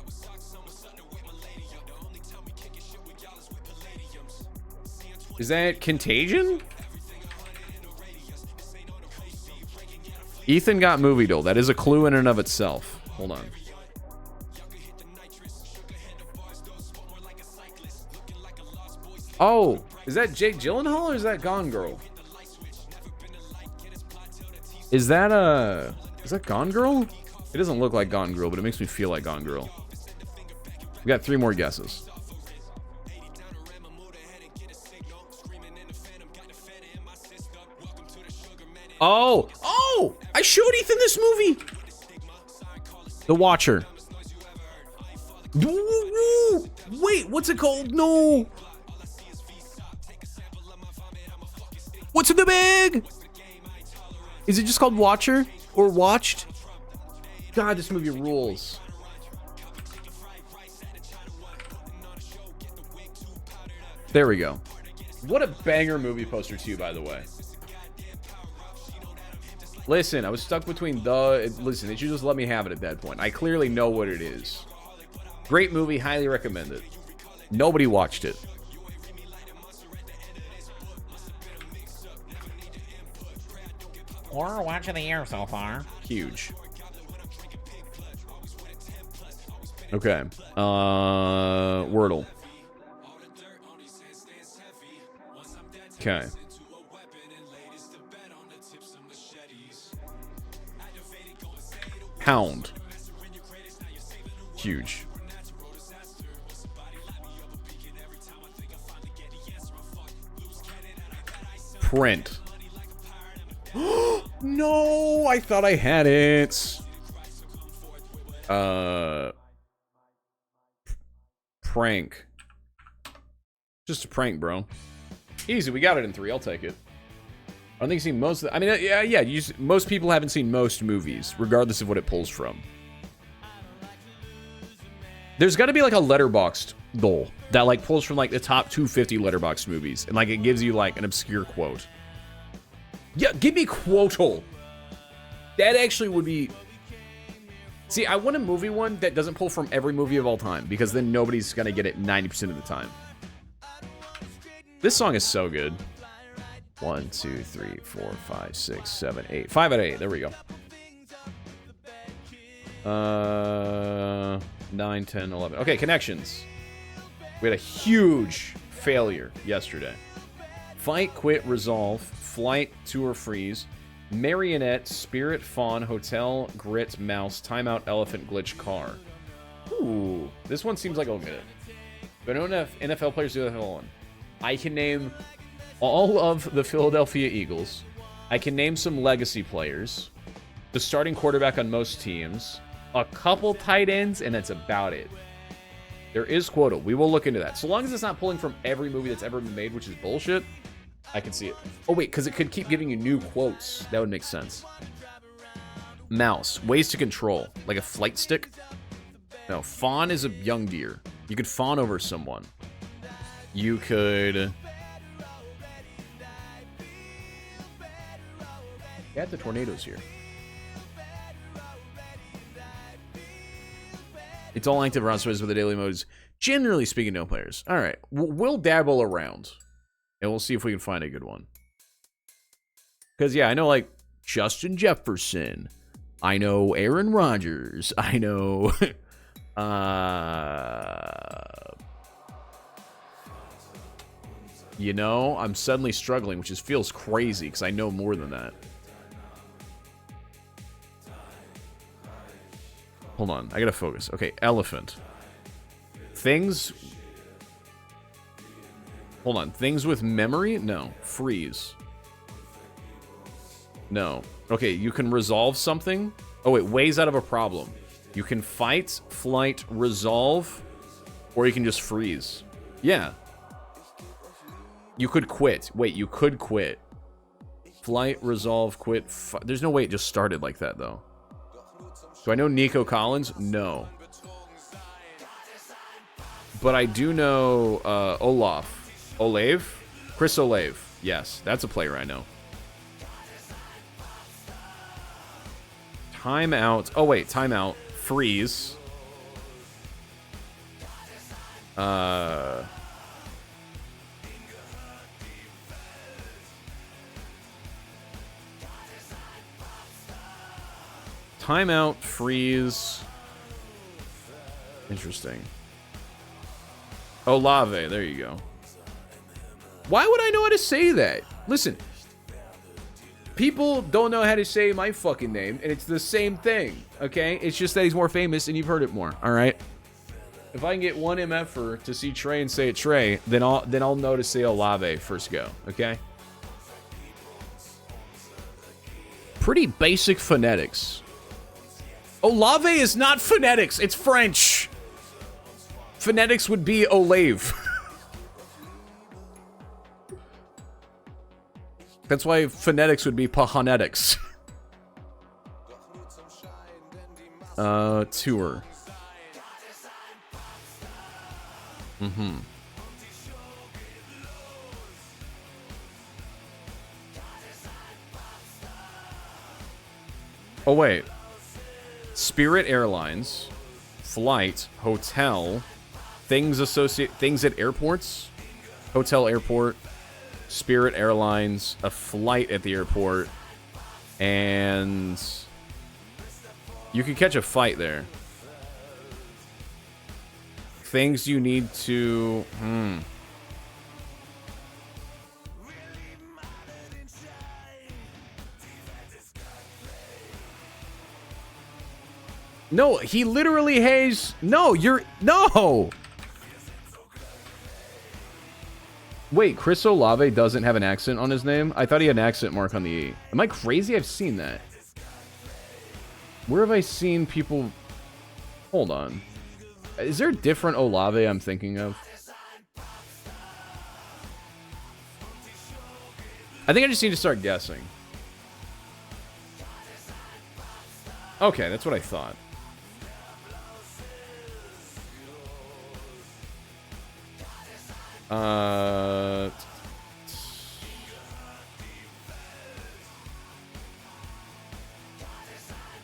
Is that Contagion? Ethan got Movie Doll. That is a clue in and of itself. Hold on. Oh, is that Jake Gyllenhaal or is that Gone Girl? Is that Gone Girl? It doesn't look like Gone Girl, but it makes me feel like Gone Girl. We got 3 more guesses. Oh! Oh! I showed Ethan this movie! The Watcher. Wait, what's it called? No! What's in the bag? Is it just called Watcher? Or Watched? God, this movie rules. There we go. What a banger movie poster too, by the way. Listen, I was stuck between listen, they should just let me have it at that point. I clearly know what it is. Great movie, highly recommend it. Nobody watched it. Or watch of the year so far. Huge. Okay. Wordle. Okay. Pound. Huge. Print. No, I thought I had it. Prank. Just a prank, bro. Easy, we got it in 3. I'll take it. I don't think you've seen most of the, I mean, yeah, most people haven't seen most movies, regardless of what it pulls from. There's got to be like a Letterboxd goal that like pulls from like the top 250 Letterboxd movies, and like it gives you like an obscure quote. Yeah, give me Quotal. That actually would be... See, I want a movie one that doesn't pull from every movie of all time, because then nobody's gonna get it 90% of the time. This song is so good. 1, 2, 3, 4, 5, 6, 7, 8. 5 out of 8. There we go. 9, 10, 11. Okay, connections. We had a huge failure yesterday. Fight, quit, resolve, flight, tour, freeze, marionette, spirit, fawn, hotel, grit, mouse, timeout, elephant, glitch, car. Ooh, this one seems like I'll get it. But I don't know if NFL players do that one. I can name all of the Philadelphia Eagles. I can name some legacy players, the starting quarterback on most teams, a couple tight ends, and that's about it. There is quota. We will look into that. So long as it's not pulling from every movie that's ever been made, which is bullshit, I can see it. Oh, wait, because it could keep giving you new quotes. That would make sense. Mouse. Ways to control. Like a flight stick? No, fawn is a young deer. You could fawn over someone. You could... Got the tornadoes here. It's all active rosters with the daily modes. Generally speaking, no players. All right, we'll dabble around, and we'll see if we can find a good one. Because yeah, I know like Justin Jefferson. I know Aaron Rodgers. I know. You know, I'm suddenly struggling, which just feels crazy because I know more than that. Hold on, I gotta focus. Okay, elephant. Things... Hold on, things with memory? No. Freeze. No. Okay, you can resolve something. Oh wait, ways out of a problem. You can fight, flight, resolve, or you can just freeze. Yeah. You could quit. Wait, you could quit. Flight, resolve, quit. There's no way it just started like that, though. Do I know Nico Collins? No. But I do know Olaf. Olave? Chris Olave. Yes, that's a player I know. Timeout. Oh, wait. Timeout. Freeze. Timeout, freeze. Interesting. Olave, there you go. Why would I know how to say that? Listen, people don't know how to say my fucking name, and it's the same thing, okay? It's just that he's more famous and you've heard it more, all right? If I can get one MFer to see Trey and say it Trey, then I'll know to say Olave first go, okay? Pretty basic phonetics. Olave is not phonetics, it's French. Phonetics would be Olave. That's why phonetics would be Pahonetics. tour. Mm-hmm. Oh, wait. Spirit Airlines, flight, hotel, things at airports, hotel, airport, Spirit Airlines, a flight at the airport, and you can catch a fight there. Things you need to... No, he literally has... No, you're... No! Wait, Chris Olave doesn't have an accent on his name? I thought he had an accent mark on the E. Am I crazy? I've seen that. Where have I seen people... Hold on. Is there a different Olave I'm thinking of? I think I just need to start guessing. Okay, that's what I thought.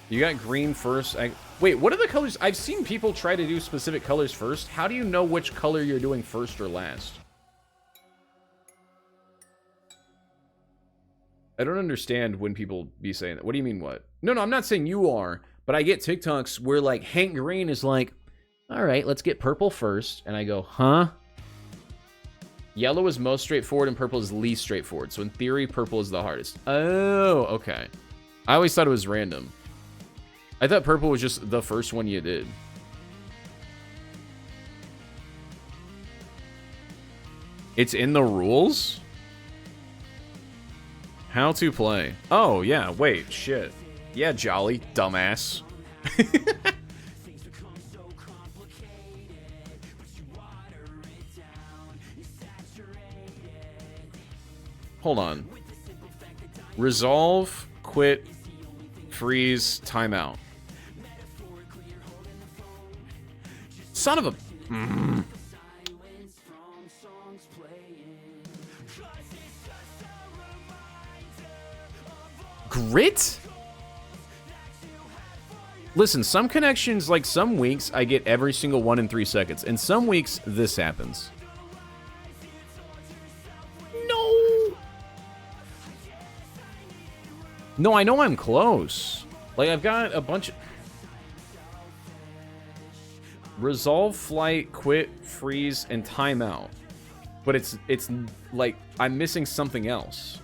You got green first. Wait, what are the colors? I've seen people try to do specific colors first. How do you know which color you're doing first or last? I don't understand when people be saying that. What do you mean what? No, I'm not saying you are, but I get TikToks where like Hank Green is like, all right, let's get purple first. And I go, huh? Yellow is most straightforward and purple is least straightforward. So in theory, purple is the hardest. Oh, okay. I always thought it was random. I thought purple was just the first one you did. It's in the rules? How to play. Oh, yeah, wait, shit. Yeah, Jolly, dumbass. Hold on. Resolve, quit, freeze, timeout. Son of a... Grit? Listen, some connections, like some weeks, I get every single one in 3 seconds. And some weeks, this happens. No, I know I'm close. Like, I've got a bunch of... Resolve, flight, quit, freeze, and timeout. But it's like, I'm missing something else.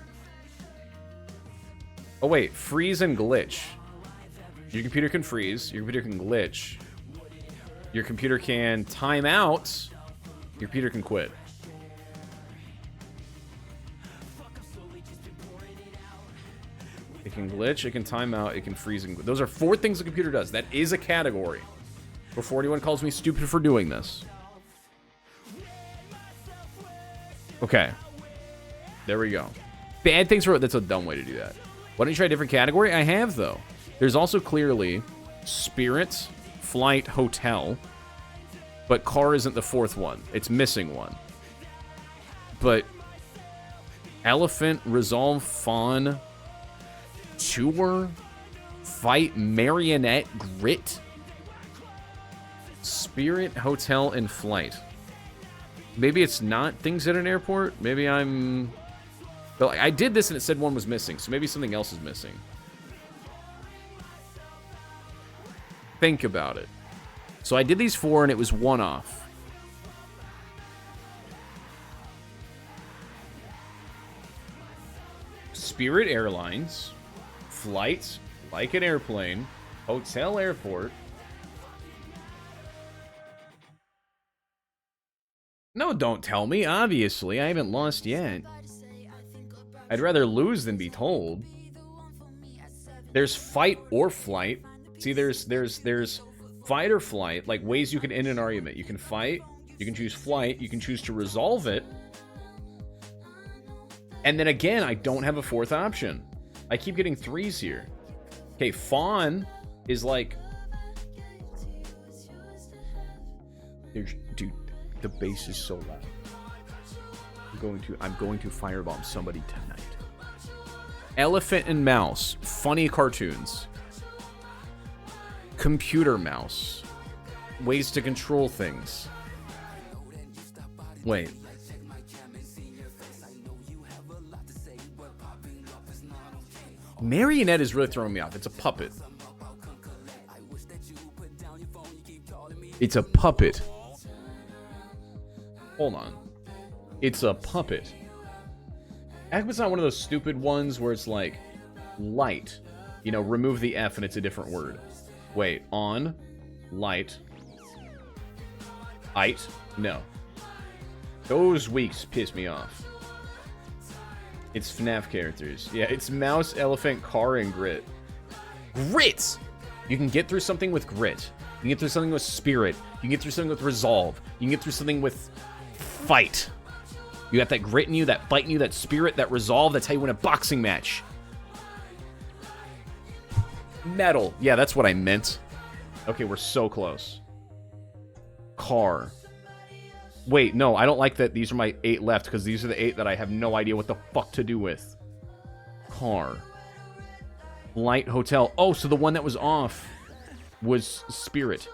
Oh, wait. Freeze and glitch. Your computer can freeze. Your computer can glitch. Your computer can time out. Your computer can quit. It can glitch, it can time out, it can freeze. And those are 4 things the computer does. That is a category. Before anyone calls me stupid for doing this. Okay. There we go. Bad things for... That's a dumb way to do that. Why don't you try a different category? I have, though. There's also clearly Spirit, Flight, Hotel. But car isn't the 4th one. It's missing one. But Elephant, Resolve, Fawn, Tour, Fight, Marionette, Grit, Spirit, Hotel, and Flight. Maybe it's not things at an airport. Maybe I'm... But I did this and it said one was missing, so maybe something else is missing. Think about it. So I did these 4 and it was 1 off. Spirit Airlines, Flight, like an airplane, Hotel, airport. No, don't tell me. Obviously, I haven't lost yet. I'd rather lose than be told. There's fight or flight. See, there's fight or flight, like ways you can end an argument. You can fight, you can choose flight, you can choose to resolve it. And then again, I don't have a 4th option. I keep getting 3s here. Okay, fawn is like Dude, the bass is so loud. I'm going to firebomb somebody tonight. Elephant and Mouse. Funny cartoons. Computer mouse. Ways to control things. Wait. Marionette is really throwing me off. It's a puppet. It's a puppet. Hold on. It's a puppet. I hope it's not one of those stupid ones where it's like light. You know, remove the F and it's a different word. Wait, on, light, it. No. Those weeks piss me off. It's FNAF characters. Yeah, it's mouse, elephant, car, and grit. Grit! You can get through something with grit. You can get through something with spirit. You can get through something with resolve. You can get through something with fight. You got that grit in you, that fight in you, that spirit, that resolve. That's how you win a boxing match. Metal. Yeah, that's what I meant. Okay, we're so close. Car. Wait, no, I don't like that these are my 8 left, because these are the 8 that I have no idea what the fuck to do with. Car. Light, hotel. Oh, so the one that was off was spirit.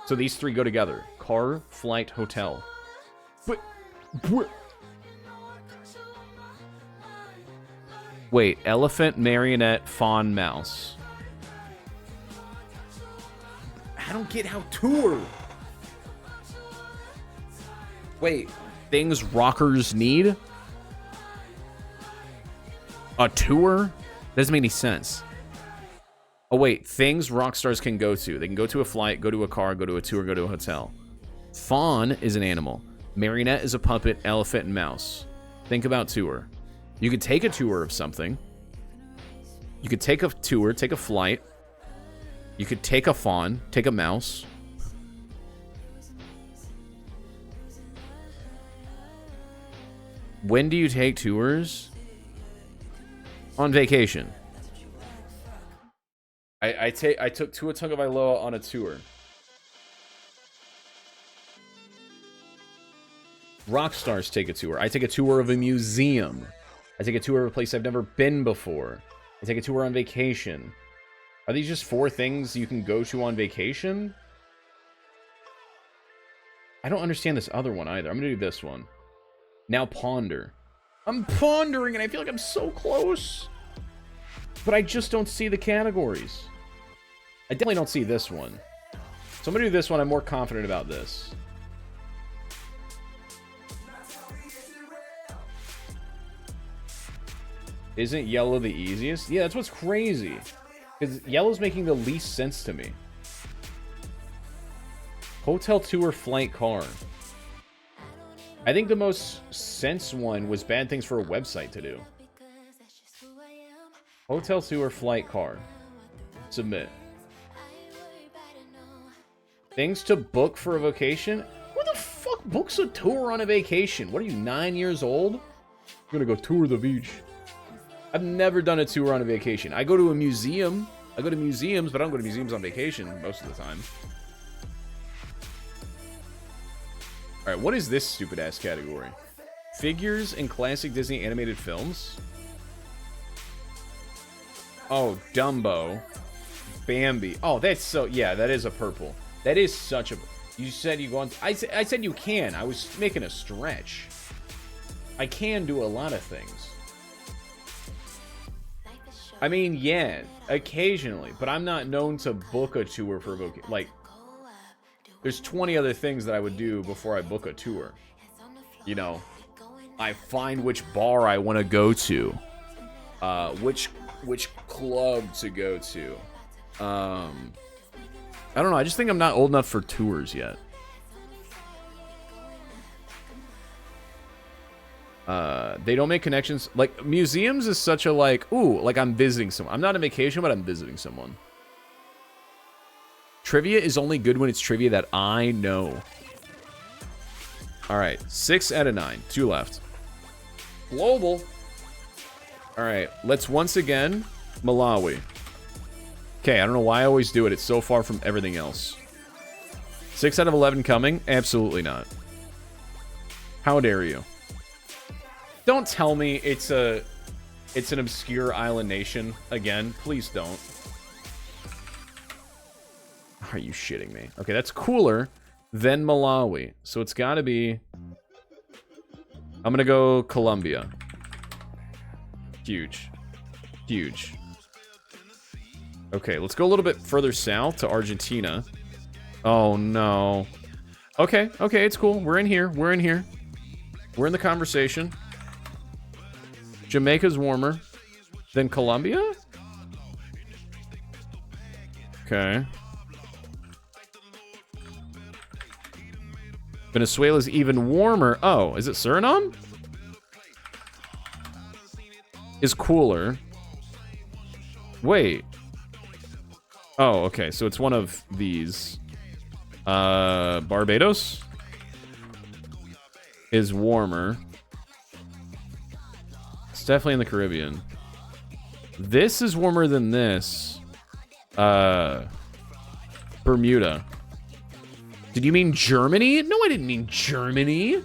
So these 3 go together. Car, flight, hotel. But... Wait, elephant, marionette, fawn, mouse. I don't get how tour. Wait, things rockers need? A tour? Doesn't make any sense. Oh wait, things rock stars can go to. They can go to a flight, go to a car, go to a tour, go to a hotel. Fawn is an animal. Marionette is a puppet, elephant, and mouse. Think about tour. You could take a tour of something. You could take a tour, take a flight. You could take a fawn, take a mouse. When do you take tours? On vacation. I took Tua Tagovailoa on a tour. Rock stars take a tour. I take a tour of a museum. I take a tour of a place I've never been before. I take a tour on vacation. Are these just 4 things you can go to on vacation? I don't understand this other one either. I'm gonna do this one. Now ponder. I'm pondering and I feel like I'm so close. But I just don't see the categories. I definitely don't see this one. So I'm gonna do this one. I'm more confident about this. Isn't yellow the easiest? Yeah, that's what's crazy. Because yellow's making the least sense to me. Hotel tour flight car. I think the most sense one was bad things for a website to do. Hotel tour flight car. Submit. Things to book for a vacation? Who the fuck books a tour on a vacation? What are you, 9 years old? I'm gonna go tour the beach. I've never done a tour on a vacation. I go to a museum. I go to museums, but I don't go to museums on vacation most of the time. Alright, what is this stupid-ass category? Figures in classic Disney animated films? Oh, Dumbo. Bambi. Oh, that's so... Yeah, that is a purple. That is such a... You said you go on... I said you can. I was making a stretch. I can do a lot of things. I mean, yeah, occasionally, but I'm not known to book a tour for a vacation. Like, there's 20 other things that I would do before I book a tour. You know, I find which bar I want to go to, which club to go to. I don't know. I just think I'm not old enough for tours yet. They don't make connections. Like, museums is such a, like, ooh, like I'm visiting someone. I'm not on vacation, but I'm visiting someone. Trivia is only good when it's trivia that I know. Alright, 6 out of 9. 2 left. Global. Alright, let's once again, Malawi. Okay, I don't know why I always do it. It's so far from everything else. 6 out of 11 coming? Absolutely not. How dare you? Don't tell me it's an obscure island nation again. Please don't. Are you shitting me? Okay, that's cooler than Malawi. So it's got to be... I'm going to go Colombia. Huge. Huge. Okay, let's go a little bit further south to Argentina. Oh, no. Okay, okay, it's cool. We're in here. We're in here. We're in the conversation. Jamaica's warmer than Colombia? Okay. Venezuela's even warmer. Oh, is it Suriname? Is cooler. Wait. Oh, okay. So it's one of these. Barbados is warmer. It's definitely in the Caribbean. This is warmer than this. Bermuda. Did you mean Germany? No, I didn't mean Germany.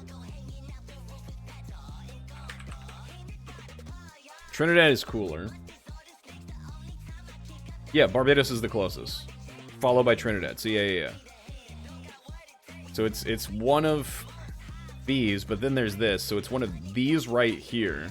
Trinidad is cooler. Yeah, Barbados is the closest. Followed by Trinidad. So yeah. So it's one of these, but then there's this. So it's one of these right here.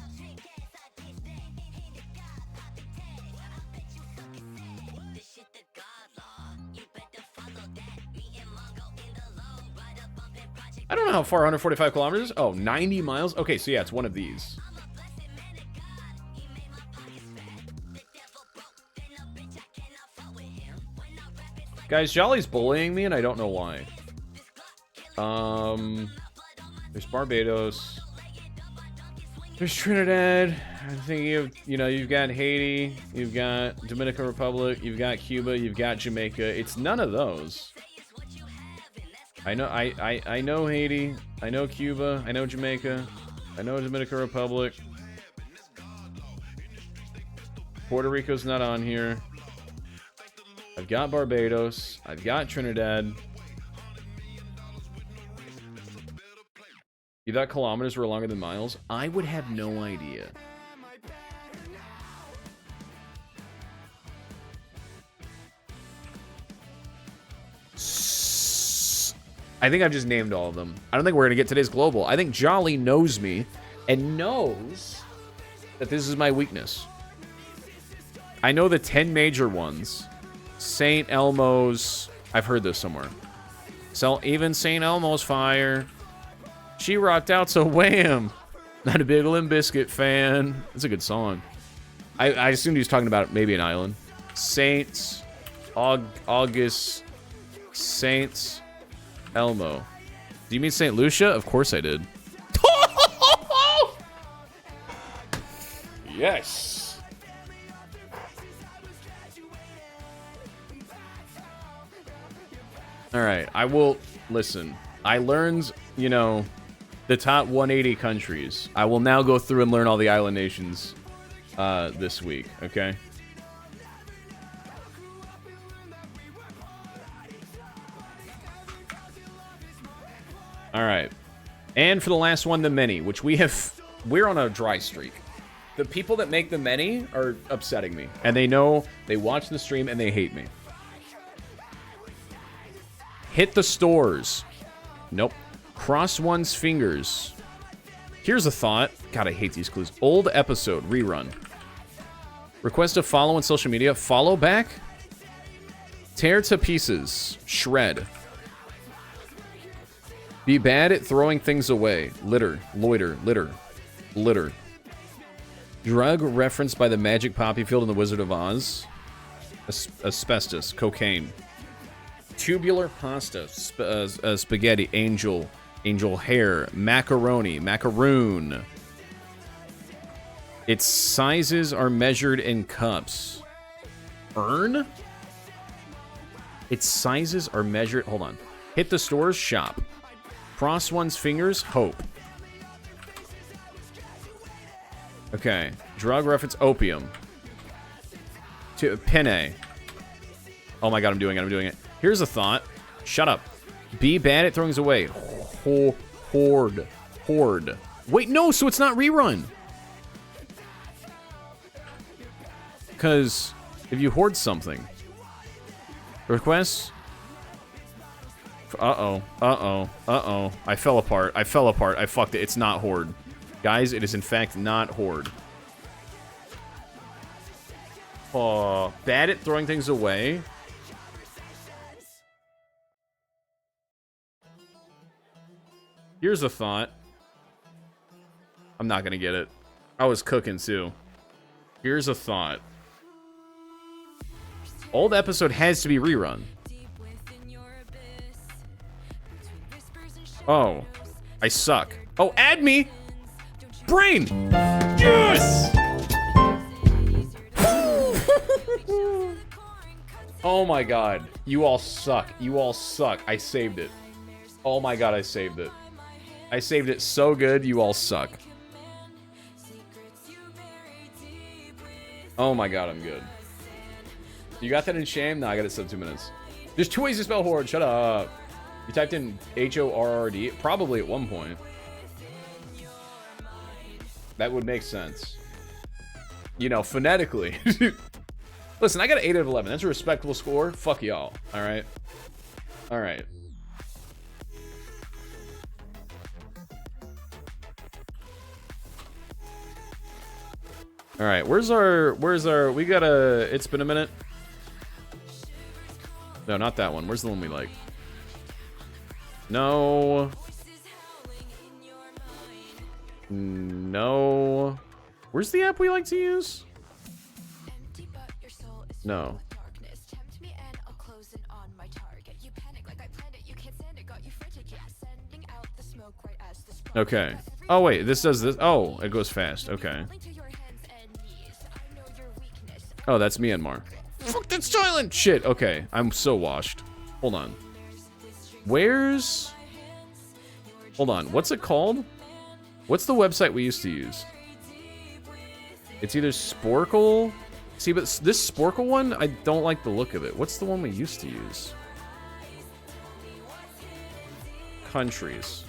I don't know how far 145 kilometers. Oh, 90 miles. Okay, so yeah, it's one of these. Guys, Jolly's bullying me, and I don't know why. There's Barbados. There's Trinidad. I'm thinking of, you've got Haiti, you've got Dominican Republic, you've got Cuba, you've got Jamaica. It's none of those. I know I know Haiti, I know Cuba, I know Jamaica, I know Dominican Republic. Puerto Rico's not on here. I've got Barbados, I've got Trinidad. You thought kilometers were longer than miles? I would have no idea. I think I've just named all of them. I don't think we're going to get today's global. I think Jolly knows me and knows that this is my weakness. I know the 10 major ones. St. Elmo's. I've heard this somewhere. So even St. Elmo's fire. She rocked out, so wham. Not a big Limp Bizkit fan. That's a good song. I assumed he was talking about maybe an island. Saints. August. Saints. Elmo. Do you mean St. Lucia? Of course I did. Yes. All right. I will listen. I learned, the top 180 countries. I will now go through and learn all the island nations this week, okay? All right. And for the last one, the many, which we're on a dry streak. The people that make the many are upsetting me. And they know, they watch the stream and they hate me. Hit the stores. Nope. Cross one's fingers. Here's a thought. God, I hate these clues. Old episode, rerun. Request a follow on social media. Follow back. Tear to pieces. Shred. Be bad at throwing things away. Litter. Loiter. Litter. Litter. Drug referenced by the magic poppy field in The Wizard of Oz. Asbestos. Cocaine. Tubular pasta. Spaghetti. Angel. Angel hair. Macaroni. Macaroon. Its sizes are measured in cups. Urn? Its sizes are measured... Hold on. Hit the stores. Shop. Cross one's fingers. Hope. Okay. Drug reference. Opium. Penne. Oh my god, I'm doing it. Here's a thought. Shut up. Be bad at throwing things away. Hoard. Wait, no, so it's not rerun. Because if you hoard something. Requests? Uh-oh. I fell apart. I fucked it. It's not hoard. Guys, it is in fact not hoard. Bad at throwing things away. Here's a thought. I'm not gonna get it. I was cooking too. Here's a thought. Old episode has to be rerun. Oh. I suck. Oh, add me! Brain! Yes! Oh my god. You all suck. You all suck. I saved it. Oh my god, I saved it. I saved it so good, you all suck. Oh my god, I'm good. You got that in shame? No, I got it sub 2 minutes. There's 2 ways to spell horde. Shut up. You typed in H-O-R-R-D? Probably at one point. That would make sense. You know, phonetically. Listen, I got an 8 out of 11. That's a respectable score. Fuck y'all. Alright? Alright. Alright, where's our, we got a, it's been a minute. No, not that one. Where's the one we like? No. No. Where's the app we like to use? No. Okay. Oh, wait. This does this. Oh, it goes fast. Okay. Oh, that's Myanmar. Fuck, that's Thailand! Shit, okay. I'm so washed. Hold on. Where's... Hold on. What's it called? What's the website we used to use? It's either Sporkle... See, but this Sporkle one, I don't like the look of it. What's the one we used to use? Countries.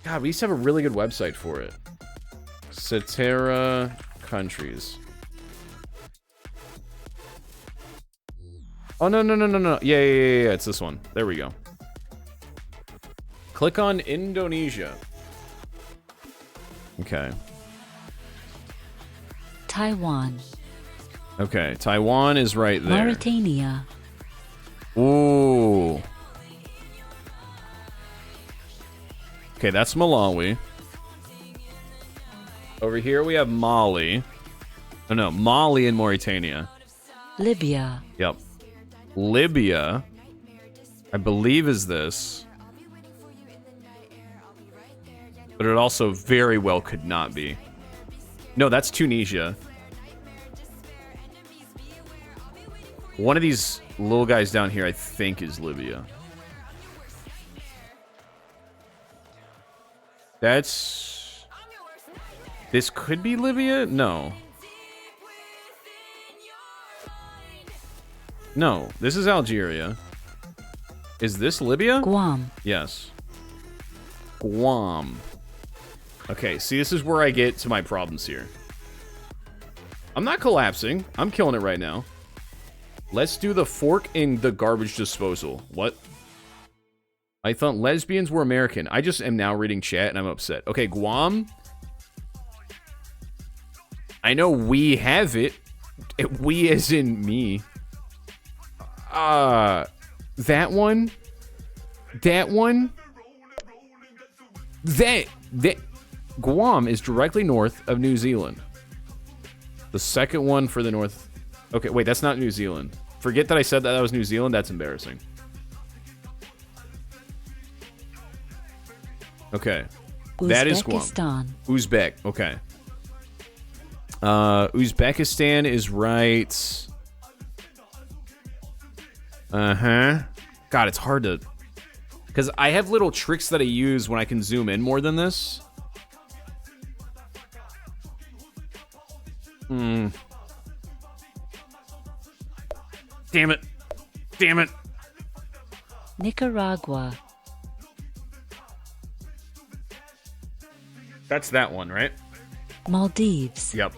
God, we used to have a really good website for it. Cetera countries. Oh, no. Yeah, it's this one. There we go. Click on Indonesia. Okay. Taiwan. Okay, Taiwan is right there. Mauritania. Ooh. Okay, that's Malawi. Over here we have Mali. Oh no, Mali and Mauritania. Libya. Yep. Libya, I believe, is this. But it also very well could not be. No, that's Tunisia. One of these little guys down here, I think, is Libya. That's... This could be Libya? No. No, this is Algeria. Is this Libya? Guam. Yes. Guam. Okay, see, this is where I get to my problems here. I'm not collapsing. I'm killing it right now. Let's do the fork in the garbage disposal. What? I thought lesbians were American. I just am now reading chat and I'm upset. Okay, Guam. I know we have it. We as in me. That one. That one. That Guam is directly north of New Zealand. The second one for the north. Okay, wait, that's not New Zealand. Forget that I said that was New Zealand. That's embarrassing. Okay. That is Guam. Uzbek. Okay. Uzbekistan is right. Uh-huh. God, it's hard to... Because I have little tricks that I use when I can zoom in more than this. Damn it. Damn it. Nicaragua. That's that one, right? Maldives. Yep.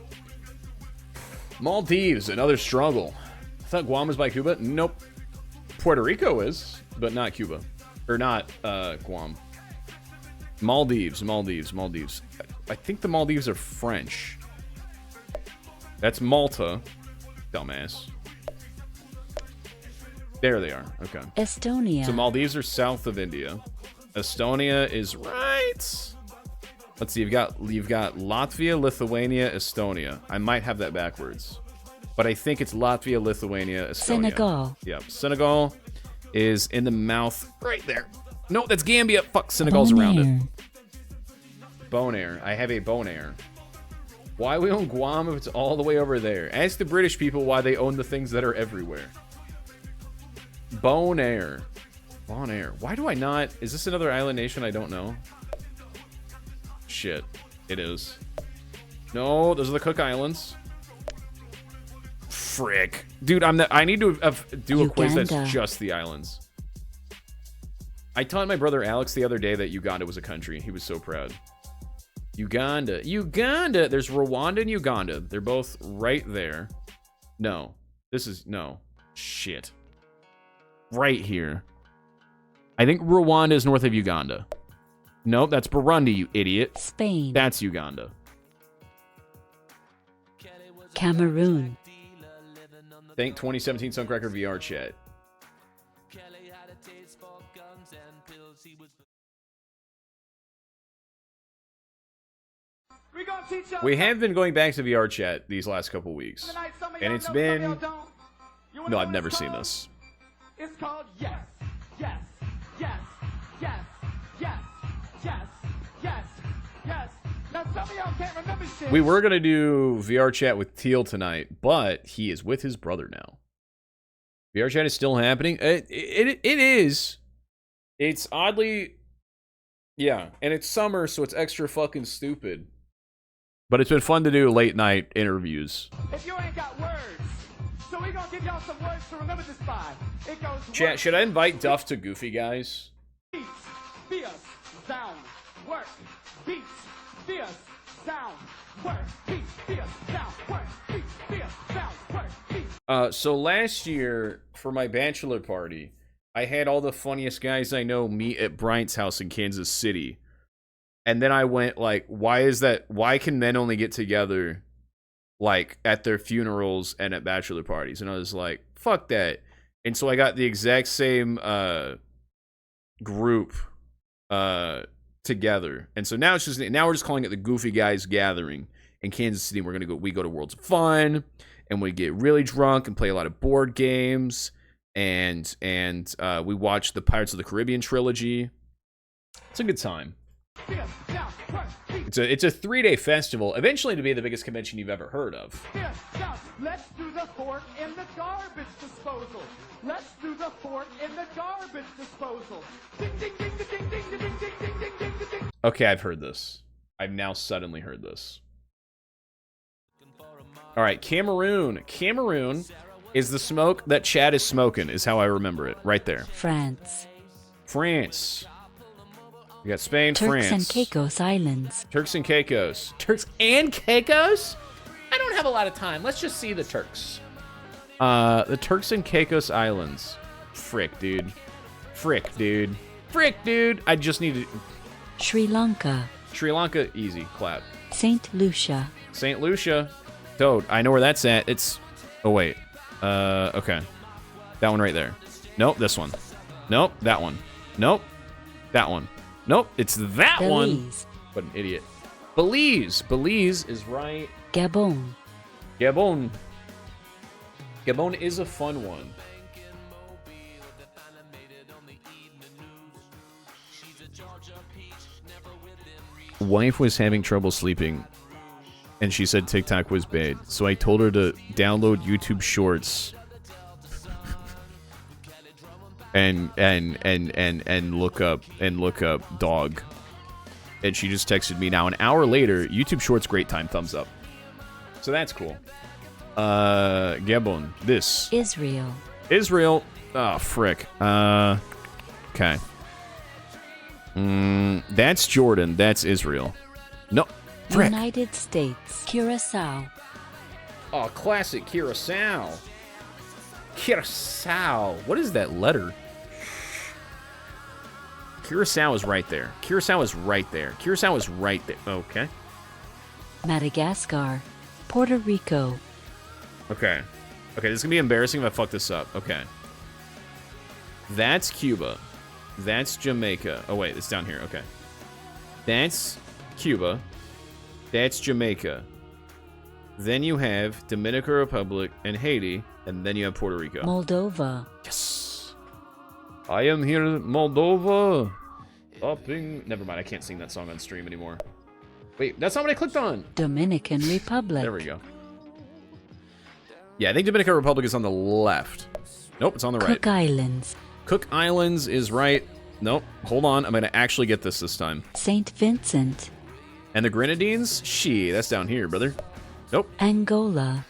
Maldives, another struggle. I thought Guam was by Cuba. Nope. Puerto Rico is, but not Cuba. Or not Guam. Maldives. I think the Maldives are French. That's Malta. Dumbass. There they are. Okay. Estonia. So Maldives are south of India. Estonia is right. Let's see. You've got Latvia, Lithuania, Estonia. I might have that backwards, but I think it's Latvia, Lithuania, Estonia. Senegal. Yep. Senegal is in the mouth right there. No, that's Gambia. Fuck. Senegal's around it. Bonaire. I have a Bonaire. Why we own Guam if it's all the way over there? Ask the British people why they own the things that are everywhere. Bonaire. Bonaire. Why do I not? Is this another island nation I don't know? Shit. It is. No, those are the Cook Islands. Frick. Dude, I need to do a quiz that's just the islands. I taught my brother Alex the other day that Uganda was a country. He was so proud. Uganda. There's Rwanda and Uganda. They're both right there. No. This is... No. Shit. Right here. I think Rwanda is north of Uganda. Nope, that's Burundi, you idiot. Spain. That's Uganda. Cameroon. Thank 2017 Suncracker VR chat. We have been going back to VR chat these last couple weeks. And it's been... No, I've never seen this. It's called Yes, Yes, Yes, Yes, Yes, Yes, Yes, Yes. Now some of y'all can't remember shit. We were going to do VR chat with Teal tonight, but he is with his brother now. VR chat is still happening. It is. It's oddly... Yeah, and it's summer, so it's extra fucking stupid. But it's been fun to do late night interviews. If you ain't got words, so we gonna give y'all some words to remember this by. It goes Chat, should I invite Duff to Goofy Guys? beats, fierce, sound, work, beats, fierce, sound, work, beats, fierce, sound, work, beats, fierce, sound, work, beats. So last year, for my bachelor party, I had all the funniest guys I know meet at Bryant's house in Kansas City. And then I went like, why can men only get together like at their funerals and at bachelor parties? And I was like, fuck that. And so I got the exact same group together. And so now we're just calling it the Goofy Guys Gathering in Kansas City. We go to Worlds of Fun and we get really drunk and play a lot of board games and we watch the Pirates of the Caribbean trilogy. It's a good time. It's a 3-day festival, eventually to be the biggest convention you've ever heard of. Let's do the fork in the garbage disposal. Let's do the fork in the garbage disposal. Ding, ding, ding, ding, ding, ding, ding, ding, ding, ding, ding, ding. Okay, I've heard this. I've now suddenly heard this. All right, Cameroon. Cameroon is the smoke that Chad is smoking, is how I remember it. Right there. France. France. We got Spain, Turks France. and Caicos Islands. Turks and Caicos. Turks and Caicos? I don't have a lot of time. Let's just see the Turks. The Turks and Caicos Islands. Frick, dude. Frick, dude. Frick, dude. I just need to... Sri Lanka. Sri Lanka, easy. Clap. St. Lucia. St. Lucia. Toad. I know where that's at. It's... Oh, wait. Okay. That one right there. Nope, this one. Nope, that one. Nope. That one. Nope, it's that Belize. one. What an idiot. Belize. Belize is right. Gabon. Gabon. Gabon is a fun one. Wife was having trouble sleeping, and she said TikTok was bad. So I told her to download YouTube Shorts and look up dog. And she just texted me now an hour later, YouTube Shorts great time, thumbs up. So that's cool. Gabon. This. Israel. Israel. Oh, frick. Okay. That's Jordan. That's Israel. No. Frick. United States. Curacao. Oh, classic Curacao. Curacao. What is that letter? Curacao is right there. Curacao is right there. Curacao is right there. Okay. Madagascar. Puerto Rico. Okay. Okay, this is going to be embarrassing if I fuck this up. Okay. That's Cuba. That's Jamaica. Oh, wait, it's down here. Okay. That's Cuba. That's Jamaica. Then you have Dominican Republic and Haiti. And then you have Puerto Rico. Moldova. Yes. I am here, Moldova. Upping. Never mind, I can't sing that song on stream anymore. Wait, that's not what I clicked on. Dominican Republic. There we go. Yeah, I think Dominican Republic is on the left. Nope, it's on the right. Cook Islands. Cook Islands is right. Nope, hold on. I'm going to actually get this time. St. Vincent. And the Grenadines? That's down here, brother. Nope. Angola.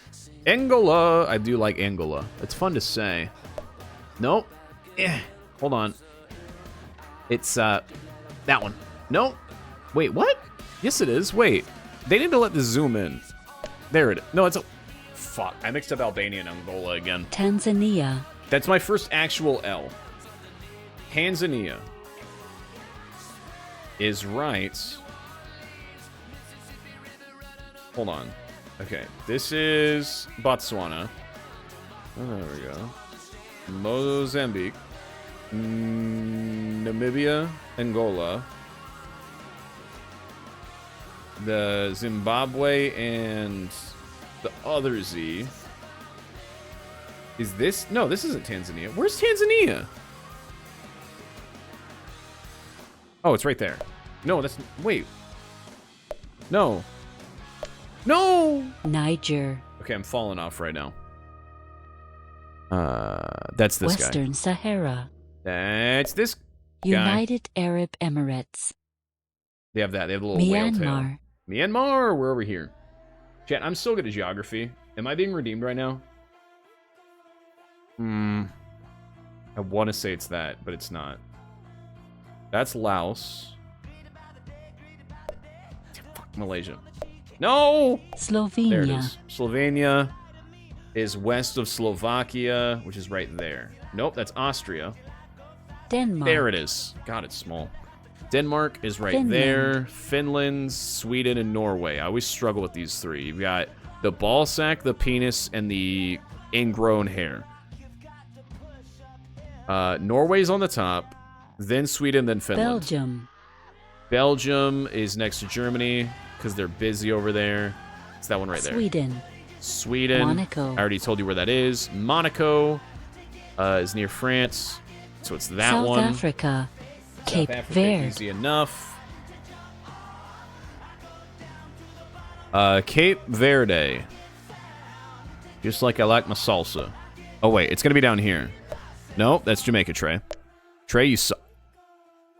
Angola. I do like Angola. It's fun to say. Nope. Hold on. It's, that one. Nope. Wait, what? Yes, it is. Wait. They need to let this zoom in. There it is. No, it's a... Fuck. I mixed up Albania and Angola again. Tanzania. That's my first actual L. Tanzania is right. Hold on. Okay. This is Botswana. Oh, there we go. Mozambique. Namibia. Angola. The Zimbabwe and the other Z. Is this? No, this isn't Tanzania. Where's Tanzania? Oh, it's right there. No, that's... Wait. No. No! Niger. Okay, I'm falling off right now. That's this guy. Western Sahara. That's this guy. United Arab Emirates. They have that. They have the little whale tail. Myanmar. Myanmar, we're over here. Chat, I'm so good at geography. Am I being redeemed right now? I want to say it's that, but it's not. That's Laos. Fuck, Malaysia. No! Slovenia. There it is. Slovenia is west of Slovakia, which is right there. Nope, that's Austria. Denmark. There it is. God, it's small. Denmark is right Finland. there. Finland, Sweden, and Norway. I always struggle with these three. You've got the ball sack, the penis, and the ingrown hair. Norway's on the top, then Sweden, then Finland. Belgium. Belgium is next to Germany because they're busy over there. It's that one right there. Sweden. Sweden. Monaco. I already told you where that is. Monaco is near France, so it's that South one. Africa. Cape South Africa, Verde. easy enough. Cape Verde. Just like I like my salsa. Oh, wait. It's going to be down here. Nope, that's Jamaica, Trey. Trey, you saw...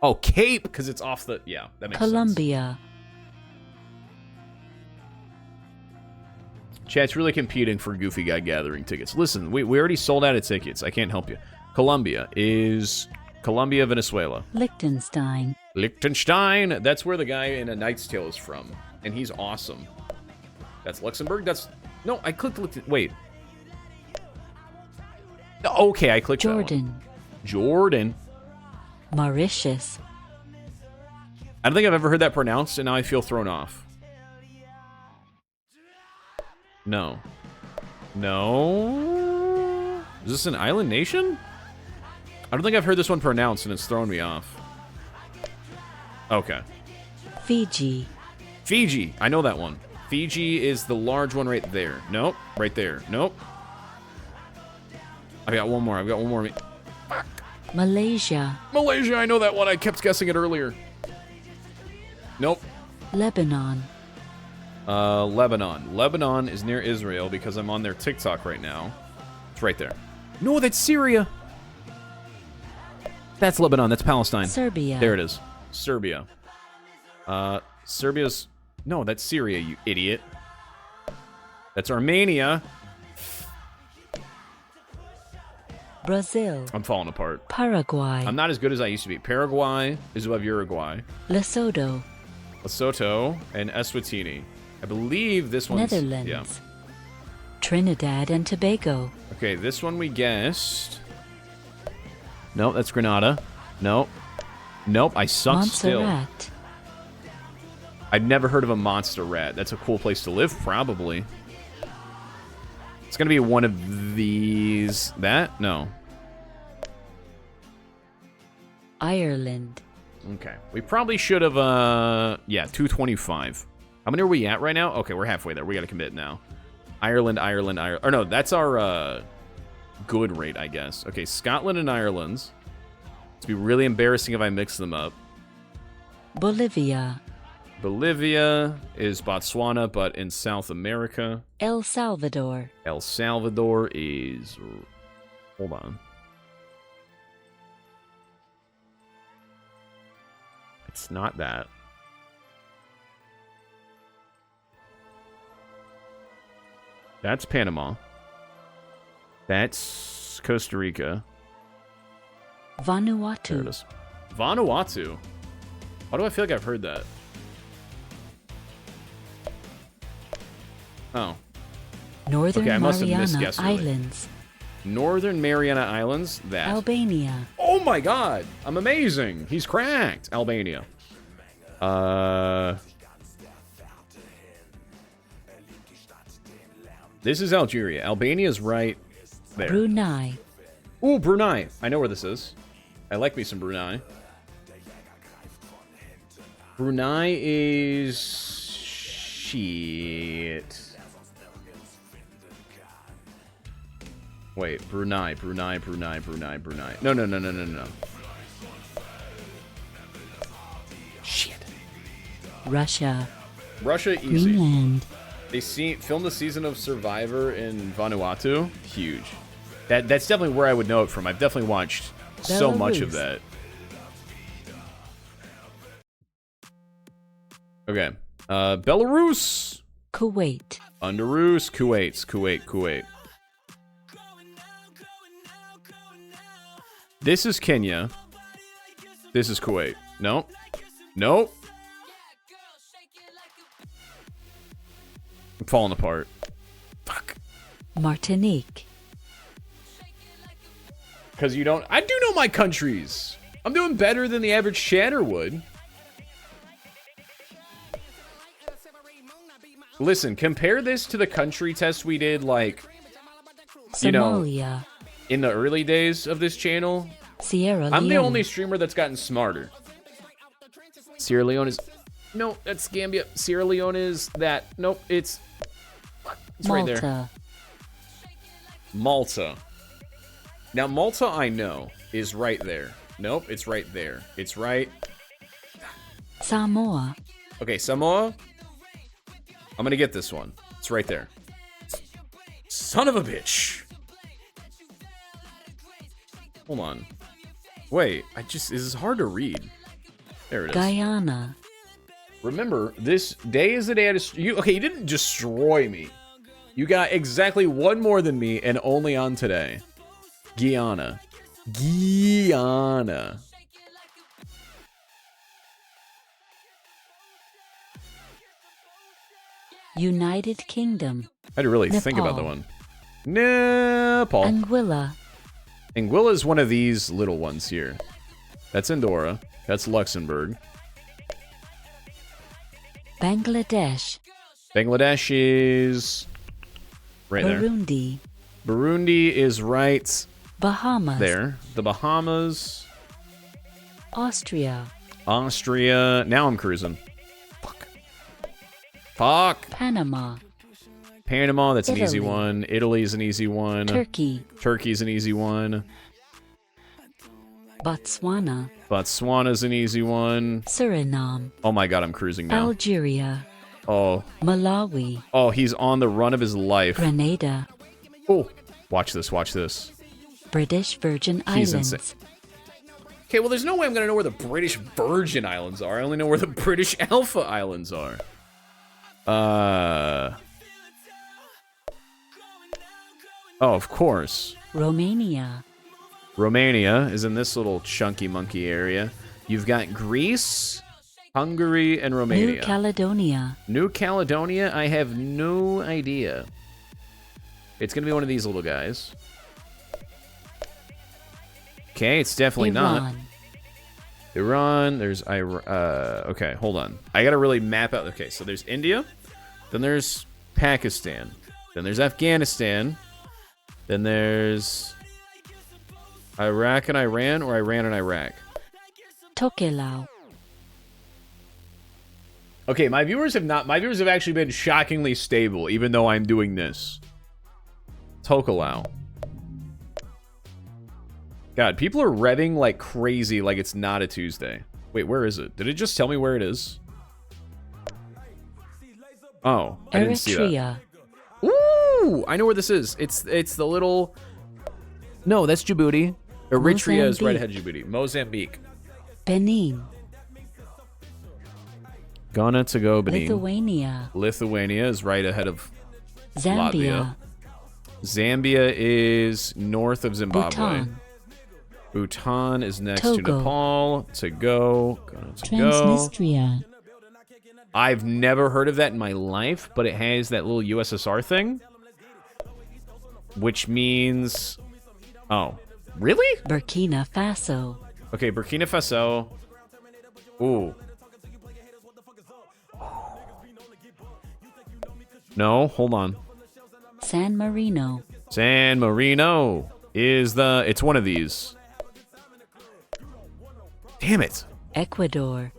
Oh, Cape, because it's off the... Yeah, that makes Colombia. sense. Chat's really competing for Goofy Guy Gathering tickets. Listen, we already sold out of tickets. I can't help you. Colombia is... Colombia, Venezuela. Liechtenstein. Liechtenstein. That's where the guy in A Knight's Tale is from. And he's awesome. That's Luxembourg? That's... No, I clicked... Wait. Okay, I clicked Jordan. Jordan. Mauritius. I don't think I've ever heard that pronounced, and now I feel thrown off. No. No? Is this an island nation? I don't think I've heard this one pronounced, and it's thrown me off. Okay. Fiji. Fiji. I know that one. Fiji is the large one right there. Nope. Right there. Nope. I got one more. I've got one more. Fuck. Malaysia. Malaysia. I know that one. I kept guessing it earlier. Nope. Lebanon. Lebanon. Lebanon is near Israel because I'm on their TikTok right now. It's right there. No, that's Syria. That's Lebanon. That's Palestine. Serbia. There it is. Serbia. Serbia's... No, that's Syria, you idiot. That's Armenia. Brazil. I'm falling apart. Paraguay. I'm not as good as I used to be. Paraguay is above Uruguay. Lesotho. Lesotho and Eswatini. I believe this one's... Netherlands. Yeah. Trinidad and Tobago. Okay, this one we guessed. Nope, that's Grenada. Nope. Nope, I suck still. Montserrat. I've never heard of a monster rat. That's a cool place to live, probably. It's gonna be one of these. That? No. Ireland. Okay. We probably should have, yeah, 225. How many are we at right now? Okay, we're halfway there. We gotta commit now. Ireland. Or no, that's our, good rate, I guess. Okay, Scotland and Ireland. It'd be really embarrassing if I mix them up. Bolivia. Bolivia is Botswana, but in South America. El Salvador. El Salvador is... Hold on. It's not that. That's Panama. That's Costa Rica. Vanuatu. There it is. Vanuatu. Why do I feel like I've heard that? Oh. Northern okay, I must have Mariana misguessed really. Islands. Northern Mariana Islands? That. Albania. Oh my god! I'm amazing! He's cracked! Albania. This is Algeria. Albania's right there. Brunei. Ooh, Brunei. I know where this is. I like me some Brunei. Brunei is... shit. Wait, Brunei. No. Shit. Russia. Russia, easy. Greenland. They filmed the season of Survivor in Vanuatu. Huge. That's definitely where I would know it from. I've definitely watched so much of that. Okay. Belarus. Kuwait. Underoos. Kuwait. This is Kenya. This is Kuwait. Nope. I'm falling apart. Fuck. Martinique. Because you don't... I do know my countries. I'm doing better than the average chatter would. Listen, compare this to the country test we did, like... You know, Somalia. in the early days of this channel. Sierra Leone. I'm the only streamer that's gotten smarter. Sierra Leone is... No, that's Gambia. Sierra Leone is that. Nope, it's right there. Malta. Now, Malta, I know, is right there. Nope, it's right there. It's right... Samoa. Okay, Samoa. I'm gonna get this one. It's right there. Son of a bitch. Hold on. Wait, this is hard to read. There it is. Guyana. Remember, this day is the day you didn't destroy me. You got exactly one more than me, and only on today. Guyana. United Kingdom. I had to really think about that one. Nepal. Anguilla. Anguilla is one of these little ones here. That's Andorra. That's Luxembourg. Bangladesh. Bangladesh is right there. Burundi. Burundi is right Bahamas. there. The Bahamas. Austria. Now I'm cruising. Fuck. Panama. That's an easy one. Italy's an easy one. Turkey's an easy one. Botswana's an easy one. Suriname. Oh my god, I'm cruising now. Algeria. Oh. Malawi. Oh, he's on the run of his life. Grenada. Oh. Watch this. British Virgin He's Islands. insane. Okay, well, there's no way I'm going to know where the British Virgin Islands are. I only know where the British Alpha Islands are. Oh, of course. Romania. Romania is in this little chunky monkey area. You've got Greece, Hungary, and Romania. New Caledonia. New Caledonia? I have no idea. It's going to be one of these little guys. Okay, it's definitely not. Iran, there's okay, hold on. I gotta really map out. Okay, so there's India, then there's Pakistan, then there's Afghanistan, then there's Iraq and Iran, or Iran and Iraq. Tokelau. Okay, my viewers have actually been shockingly stable, even though I'm doing this. Tokelau. God, people are revving like crazy, like it's not a Tuesday. Wait, where is it? Did it just tell me where it is? Oh, I didn't see that. Ooh, I know where this is. It's the little... No, that's Djibouti. Eritrea is right ahead of Djibouti. Mozambique. Benin. Ghana to go, Benin. Lithuania. Lithuania is right ahead of Zambia. Latvia. Zambia is north of Zimbabwe. Bhutan is next to Togo. Nepal. To go. Transnistria. I've never heard of that in my life, but it has that little USSR thing. Which means... Oh. Really? Burkina Faso. Okay, Burkina Faso. Ooh. No, hold on. San Marino. San Marino is the... It's one of these. Damn it. Ecuador.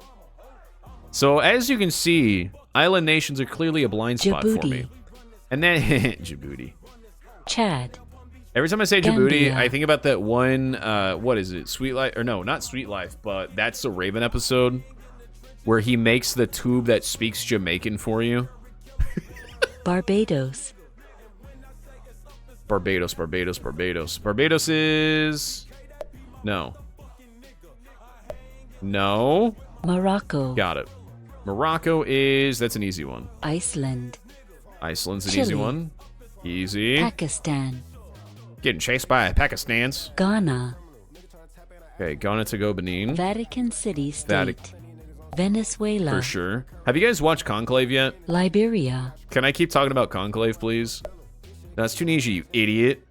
So, as you can see, island nations are clearly a blind spot for me. And then... Djibouti. Chad. Every time I say Djibouti, Gambia. I think about that one... what is it? Sweet Life? Or no, not Sweet Life, but That's the Raven episode. Where he makes the tube that speaks Jamaican for you. Barbados. Barbados. Barbados is... No. No. Morocco. Got it. Morocco is... That's an easy one. Iceland. Iceland's an Chile. easy one. Easy. Pakistan. Getting chased by Pakistans. Ghana. Okay, Ghana to go, Benin. Vatican City State. Venezuela. For sure. Have you guys watched Conclave yet? Liberia. Can I keep talking about Conclave, please? That's Tunisia, you idiot.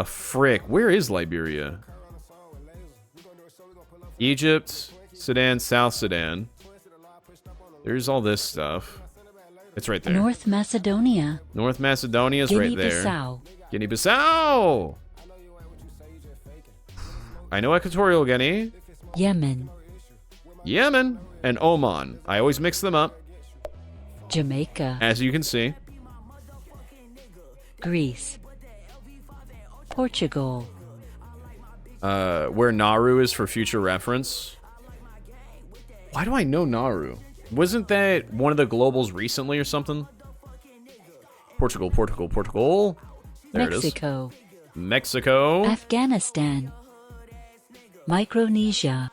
Frick. Where is Liberia? Egypt, Sudan, South Sudan. There's all this stuff. It's right there. North Macedonia. North Macedonia is right there. Guinea-Bissau. Guinea-Bissau! I know Equatorial Guinea. Yemen. Yemen and Oman. I always mix them up, Jamaica. as you can see. Greece. Portugal. Where Nauru is for future reference. Why do I know Nauru? Wasn't that one of the globals recently or something? Portugal. There Mexico. it is. Mexico. Afghanistan. Micronesia.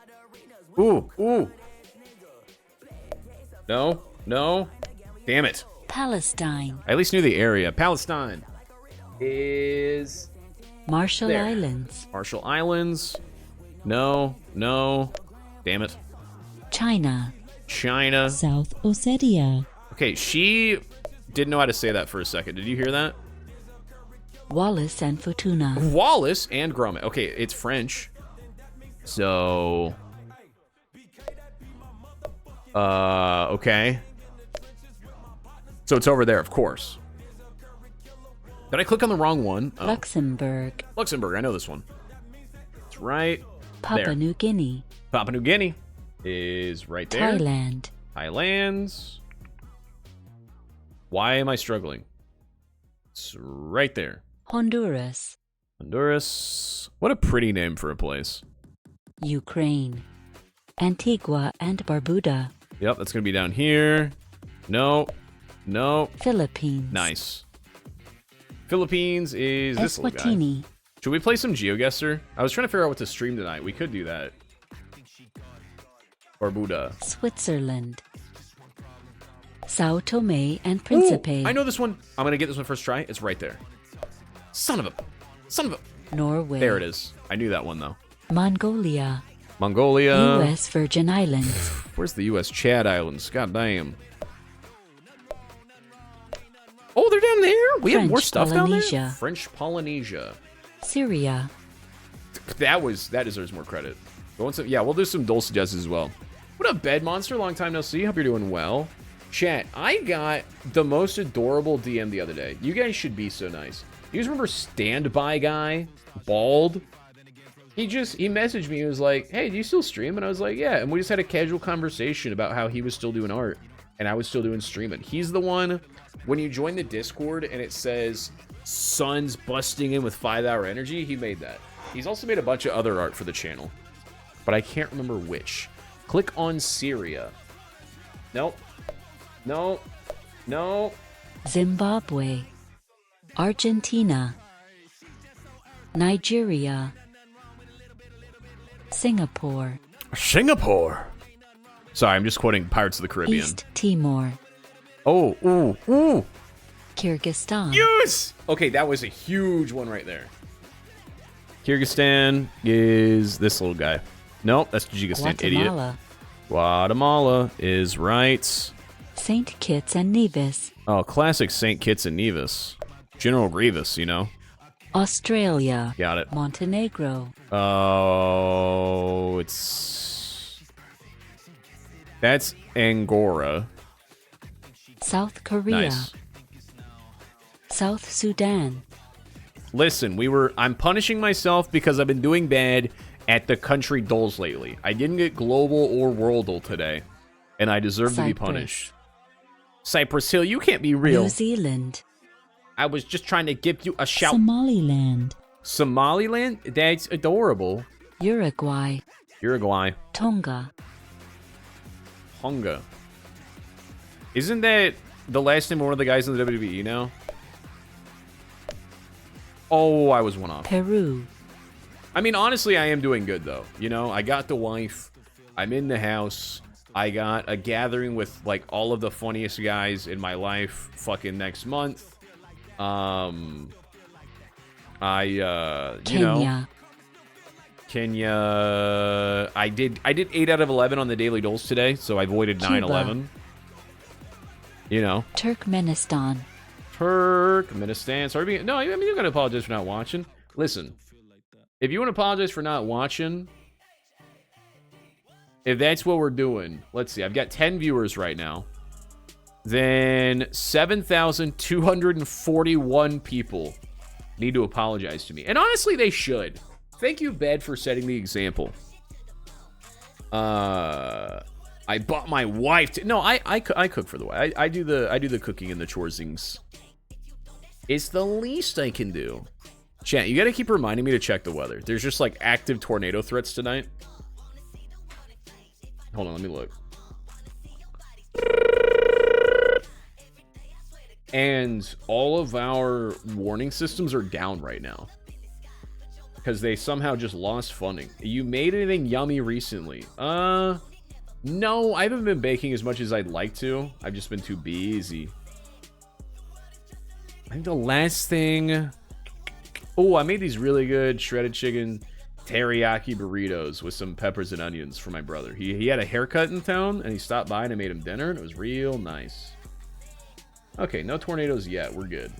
Ooh. No. Damn it. Palestine. I at least knew the area. Palestine is... Marshall there. Islands. Marshall Islands. No. Damn it. China. South Ossetia. Okay, she didn't know how to say that for a second. Did you hear that? Wallace and Futuna. Wallace and Gromit. Okay, it's French. So... okay. So it's over there, of course. Did I click on the wrong one? Oh. Luxembourg. Luxembourg, I know this one. It's right Papua there. New Guinea. Papua New Guinea is right there. Thailand. Thailand's. Why am I struggling? It's right there. Honduras. Honduras. What a pretty name for a place. Ukraine. Antigua and Barbuda. Yep, that's going to be down here. No. Philippines. Nice. Philippines is this little guy. Eswatini. Should we play some GeoGuessr? I was trying to figure out what to stream tonight. We could do that. Barbuda. Switzerland. Sao Tome and Principe. Ooh, I know this one. I'm going to get this one first try. It's right there. Son of a... Norway. There it is. I knew that one, though. Mongolia. Mongolia. U.S. Virgin Islands. Where's the U.S. Chad Islands? God damn. Oh, they're down there? We have more French stuff down there? Polynesia. French Polynesia. Syria. That deserves more credit. Yeah, we'll do some Dulce Jets as well. What up, Bed Monster? Long time no see. Hope you're doing well. Chat, I got the most adorable DM the other day. You guys should be so nice. You guys remember Standby Guy? Bald? He messaged me. He was like, hey, do you still stream? And I was like, yeah. And we just had a casual conversation about how he was still doing art and I was still doing streaming. He's the one, when you join the Discord and it says Sun's busting in with 5 hour energy, he made that. He's also made a bunch of other art for the channel, but I can't remember which. Click on Syria. Nope. No. No. Zimbabwe. Argentina. Nigeria. Singapore. Singapore. Sorry, I'm just quoting Pirates of the Caribbean. East Timor. Oh, ooh. Kyrgyzstan. Yes! Okay, that was a huge one right there. Kyrgyzstan is this little guy. Nope, that's Tajikistan, idiot. Guatemala is right. St. Kitts and Nevis. Oh, classic St. Kitts and Nevis. General Grievous, you know. Australia. Got it. Montenegro. Oh, that's Angora. South Korea. Nice. South Sudan. Listen, I'm punishing myself because I've been doing bad at the country dolls lately. I didn't get global or worldle today, and I deserve to be punished. Cypress Hill, you can't be real. New Zealand. I was just trying to give you a shout. Somaliland. Somaliland? That's adorable. Uruguay. Tonga. Isn't that the last name of one of the guys in the WWE now? Oh, I was one off. Peru. I mean, honestly, I am doing good, though. You know, I got the wife. I'm in the house. I got a gathering with, like, all of the funniest guys in my life fucking next month. You know. Kenya. I did 8 out of 11 on the Daily Doles today, so I avoided 9/11. You know. Turkmenistan. Sorry. No, I mean, you gotta apologize for not watching. Listen, if you want to apologize for not watching, if that's what we're doing, let's see. I've got 10 viewers right now. Then 7,241 people need to apologize to me. And honestly, they should. Thank you, Bed, for setting the example. I bought my wife. No, I cook for the wife. I do the cooking and the choresings. It's the least I can do. Chat, you gotta keep reminding me to check the weather. There's just like active tornado threats tonight. Hold on, let me look. And all of our warning systems are down right now because they somehow just lost funding. You made anything yummy recently? No, I haven't been baking as much as I'd like to. I've just been too busy. I think the last thing... Oh, I made these really good shredded chicken teriyaki burritos with some peppers and onions for my brother. He had a haircut in town, and he stopped by and I made him dinner, and it was real nice. Okay, no tornadoes yet. We're good.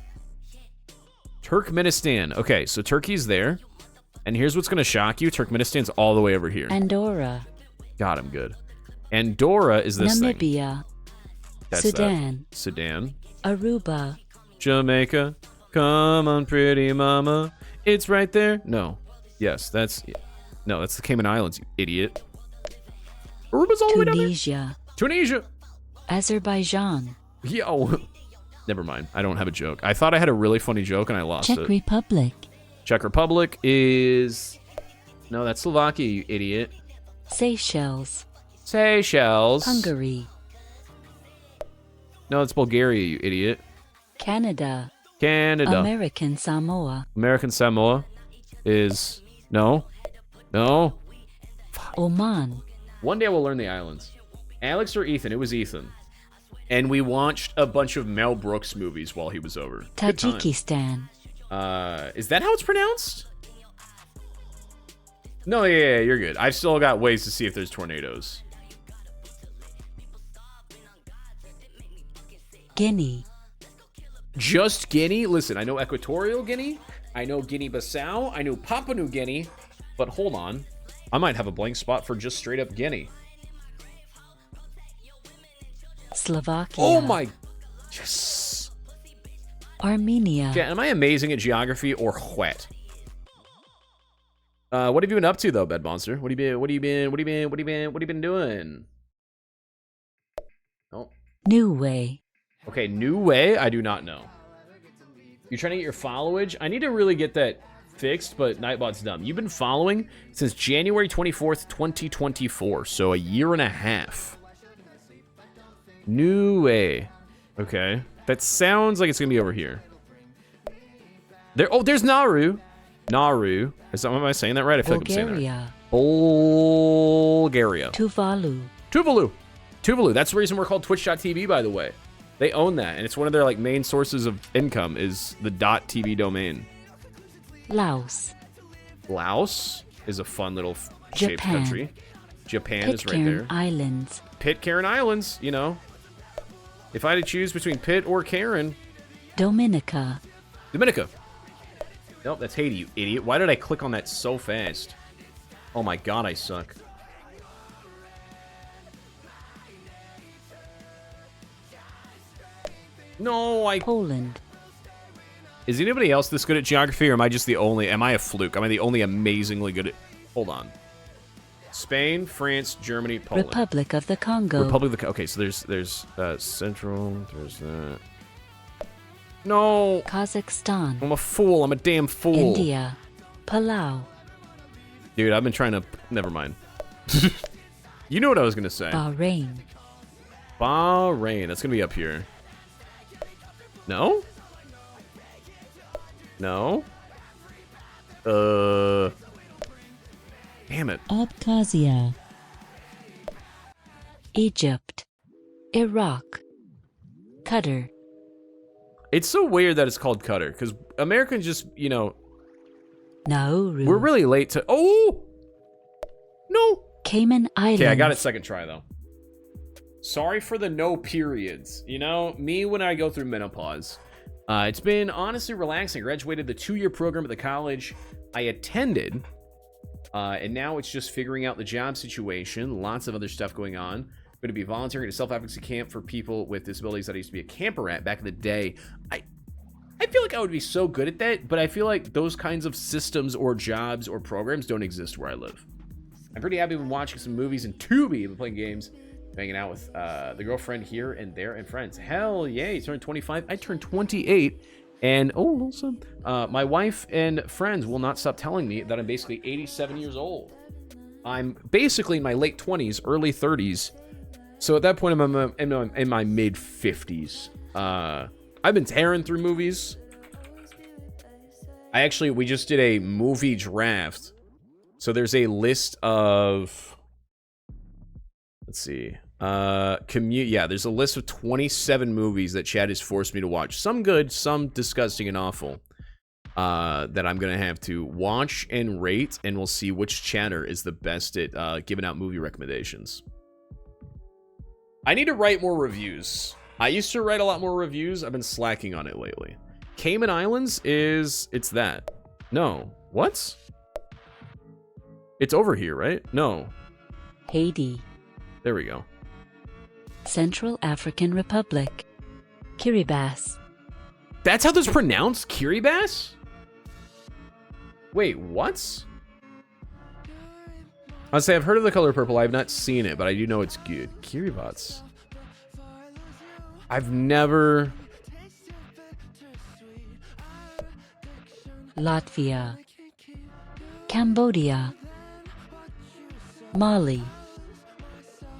Turkmenistan. Okay, so Turkey's there. And here's what's going to shock you. Turkmenistan's all the way over here. Andorra. God, I'm good. Andorra is this Namibia. That's Sudan. That. Sudan. Aruba. Jamaica. Come on, pretty mama. It's right there. No. Yes, that's... No, that's the Cayman Islands, you idiot. Aruba's all the way down there. Tunisia. Azerbaijan. Yo. Never mind. I don't have a joke. I thought I had a really funny joke and I lost Czech it. Republic. Czech Republic is... No, that's Slovakia, you idiot. Seychelles. Hungary. No, it's Bulgaria, you idiot. Canada. American Samoa. American Samoa is... No. Oman. One day we'll learn the islands. Alex or Ethan? It was Ethan. And we watched a bunch of Mel Brooks movies while he was over. Tajikistan. Is that how it's pronounced? No, yeah, you're good. I've still got ways to see if there's tornadoes. Guinea. Just Guinea? Listen, I know Equatorial Guinea. I know Guinea-Bissau. I know Papua New Guinea. But hold on. I might have a blank spot for just straight up Guinea. Slovakia. Oh my... Yes. Armenia. Yeah, am I amazing at geography or what? What have you been up to though, Bed Monster? What have you been doing? Oh. Niue. Okay, Niue, I do not know. You're trying to get your followage? I need to really get that fixed, but Nightbot's dumb. You've been following since January 24th, 2024, so a year and a half. Niue. Okay. That sounds like it's gonna be over here. There's Nauru. Nauru. Am I saying that right? I feel like I'm saying that. Bulgaria. Tuvalu. Tuvalu. That's the reason we're called Twitch.tv, by the way. They own that, and it's one of their like main sources of income is the .tv domain. Laos. Laos is a fun little shaped country. Japan is right there. Islands. Pitcairn Islands, you know. If I had to choose between Pitt or Cairn. Dominica. Nope, that's Haiti, you idiot. Why did I click on that so fast? Oh my god, I suck. No, Poland. Is anybody else this good at geography, or am I just the only... Am I a fluke? Am I the only amazingly good at... Hold on. Spain, France, Germany, Poland. Republic of the Congo. Okay, so there's Central, there's that. No. Kazakhstan. I'm a fool. I'm a damn fool. India. Palau. Dude, I've been trying to... Never mind. You know what I was going to say. Bahrain. Bahrain. That's going to be up here. No? No? Damn it. Abkhazia. Egypt. Iraq. Qatar. It's so weird that it's called Qatar, because Americans just, you know... Nauru. We're really late to... Oh! No! Cayman Islands. Okay, I got it second try, though. Sorry for the no periods. You know, me when I go through menopause. It's been honestly relaxing. I graduated the 2-year program at the college I attended. And now it's just figuring out the job situation. Lots of other stuff going on. I'm going to be volunteering at a self-advocacy camp for people with disabilities that I used to be a camper at back in the day. I feel like I would be so good at that, but I feel like those kinds of systems or jobs or programs don't exist where I live. I'm pretty happy with watching some movies and Tubi and playing games, hanging out with the girlfriend here and there and friends. Hell yeah, you turned 25. I turned 28. And, oh, little son. My wife and friends will not stop telling me that I'm basically 87 years old. I'm basically in my late 20s, early 30s. So at that point, I'm in my mid-50s. I've been tearing through movies. We just did a movie draft. So there's a list of... Let's see. There's a list of 27 movies that Chad has forced me to watch. Some good, some disgusting and awful. That I'm gonna have to watch and rate, and we'll see which chatter is the best at giving out movie recommendations. I need to write more reviews. I used to write a lot more reviews. I've been slacking on it lately. Cayman Islands it's that. No. What? It's over here, right? No. Haiti. There we go. Central African Republic. Kiribati. That's how this is pronounced? Kiribati? Wait, what? I'll say I've heard of The Color Purple. I have not seen it, but I do know it's good. Kiribati. I've never... Latvia. Cambodia. Mali.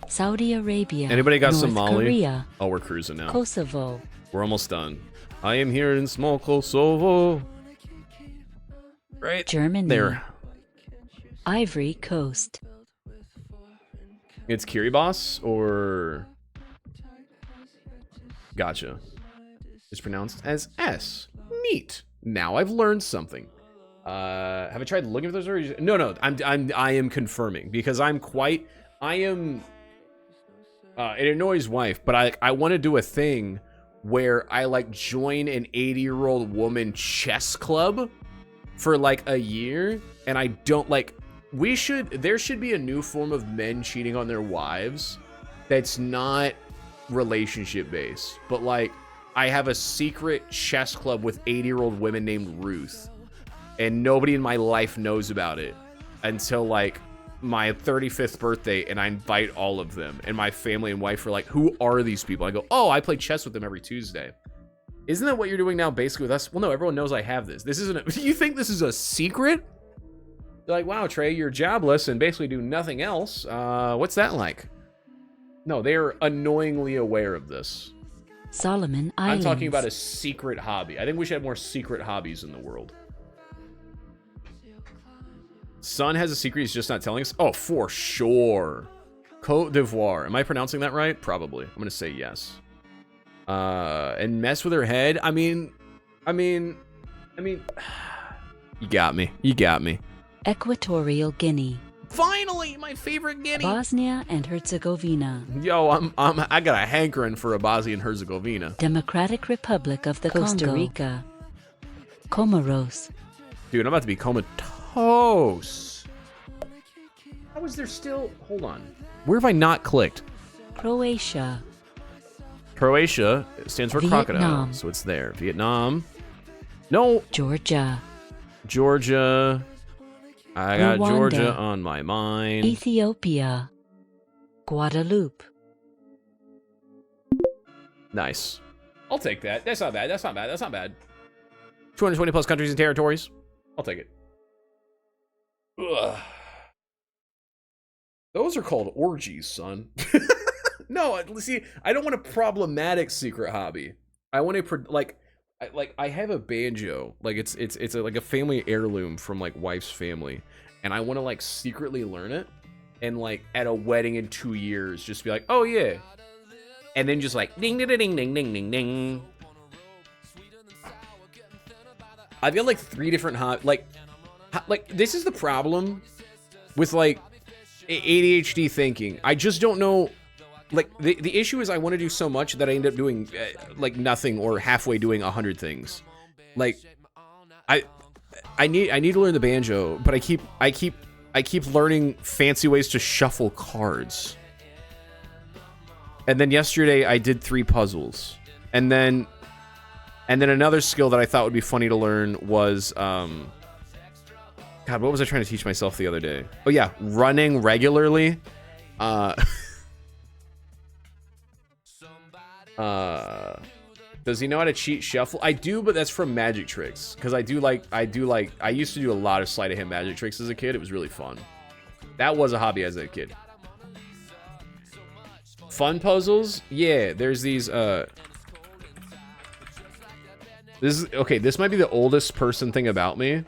Saudi Arabia. Anybody got North some Mali? Korea. Oh, we're cruising now. Kosovo. We're almost done. I am here in small Kosovo. Right Germany. there. Ivory Coast. It's Kiribati or... Gotcha. It's pronounced as S. Neat. Now I've learned something. Have I tried looking for those? Or no. I am confirming because it annoys wife, but I want to do a thing where I like join an 80-year-old woman chess club for like a year, and I don't like. There should be a new form of men cheating on their wives that's not relationship based, but like I have a secret chess club with 80-year-old women named Ruth, and nobody in my life knows about it until like my 35th birthday, and I invite all of them, and my family and wife are like, who are these people? I go, oh, I play chess with them every Tuesday. Isn't that what you're doing now basically with us? Well, no, everyone knows I have this. This isn't you think this is a secret? They're like, wow, Trey, you're jobless and basically do nothing else. What's that like? No, they're annoyingly aware of this. Solomon Islands. I'm talking about a secret hobby. I think we should have more secret hobbies in the world. Son has a secret he's just not telling us. Oh, for sure. Côte d'Ivoire. Am I pronouncing that right? Probably. I'm gonna say yes. And mess with her head. I mean, you got me. You got me. Equatorial Guinea. Finally, my favorite Guinea. Bosnia and Herzegovina. Yo, I got a hankering for a Bosnia and Herzegovina. Democratic Republic of the Costa Congo. Rica. Comoros. Dude, I'm about to be comatose. How is there still? Hold on. Where have I not clicked? Croatia. Croatia stands for Vietnam. crocodile, so it's there. Vietnam. No. Georgia. Georgia. I got Rwanda. Georgia on my mind. Ethiopia. Guadeloupe. Nice. I'll take that. That's not bad. That's not bad. That's not bad. 220 plus countries and territories. I'll take it. Ugh. Those are called orgies, son. No, see, I don't want a problematic secret hobby. I want a I have a banjo. Like it's like a family heirloom from like wife's family, and I want to like secretly learn it, and like at a wedding in 2 years, just be like, oh yeah, and then just like ding ding ding ding ding ding ding. I've got like 3 different like this is the problem with like ADHD thinking. I just don't know. Like the issue is I want to do so much that I end up doing like nothing or halfway doing 100 things. Like I need to learn the banjo, but I keep learning fancy ways to shuffle cards. And then yesterday I did 3 puzzles. And then another skill that I thought would be funny to learn was God, what was I trying to teach myself the other day? Oh yeah, running regularly. Does he know how to cheat shuffle? I do, but that's from magic tricks. Because I used to do a lot of sleight of hand magic tricks as a kid. It was really fun. That was a hobby as a kid. Fun puzzles? Yeah, there's these, this might be the oldest person thing about me.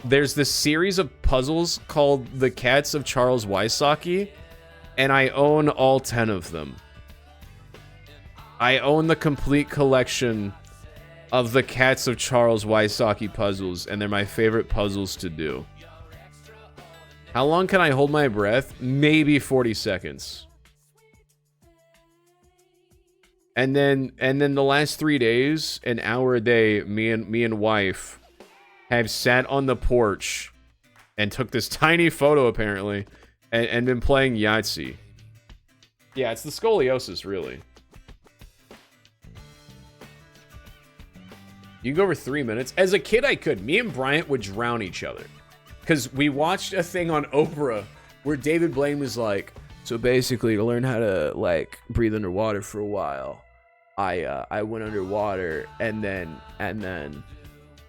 There's this series of puzzles called The Cats of Charles Wysocki, and I own all 10 of them. I own the complete collection of The Cats of Charles Wysocki puzzles, and they're my favorite puzzles to do. How long can I hold my breath? Maybe 40 seconds. And then the last 3 days, an hour a day, me and wife have sat on the porch and took this tiny photo apparently and been playing Yahtzee. Yeah, it's the scoliosis, really. You can go over 3 minutes. As a kid, I could. Me and Bryant would drown each other. Because we watched a thing on Oprah where David Blaine was like, so basically to learn how to like breathe underwater for a while, I went underwater and then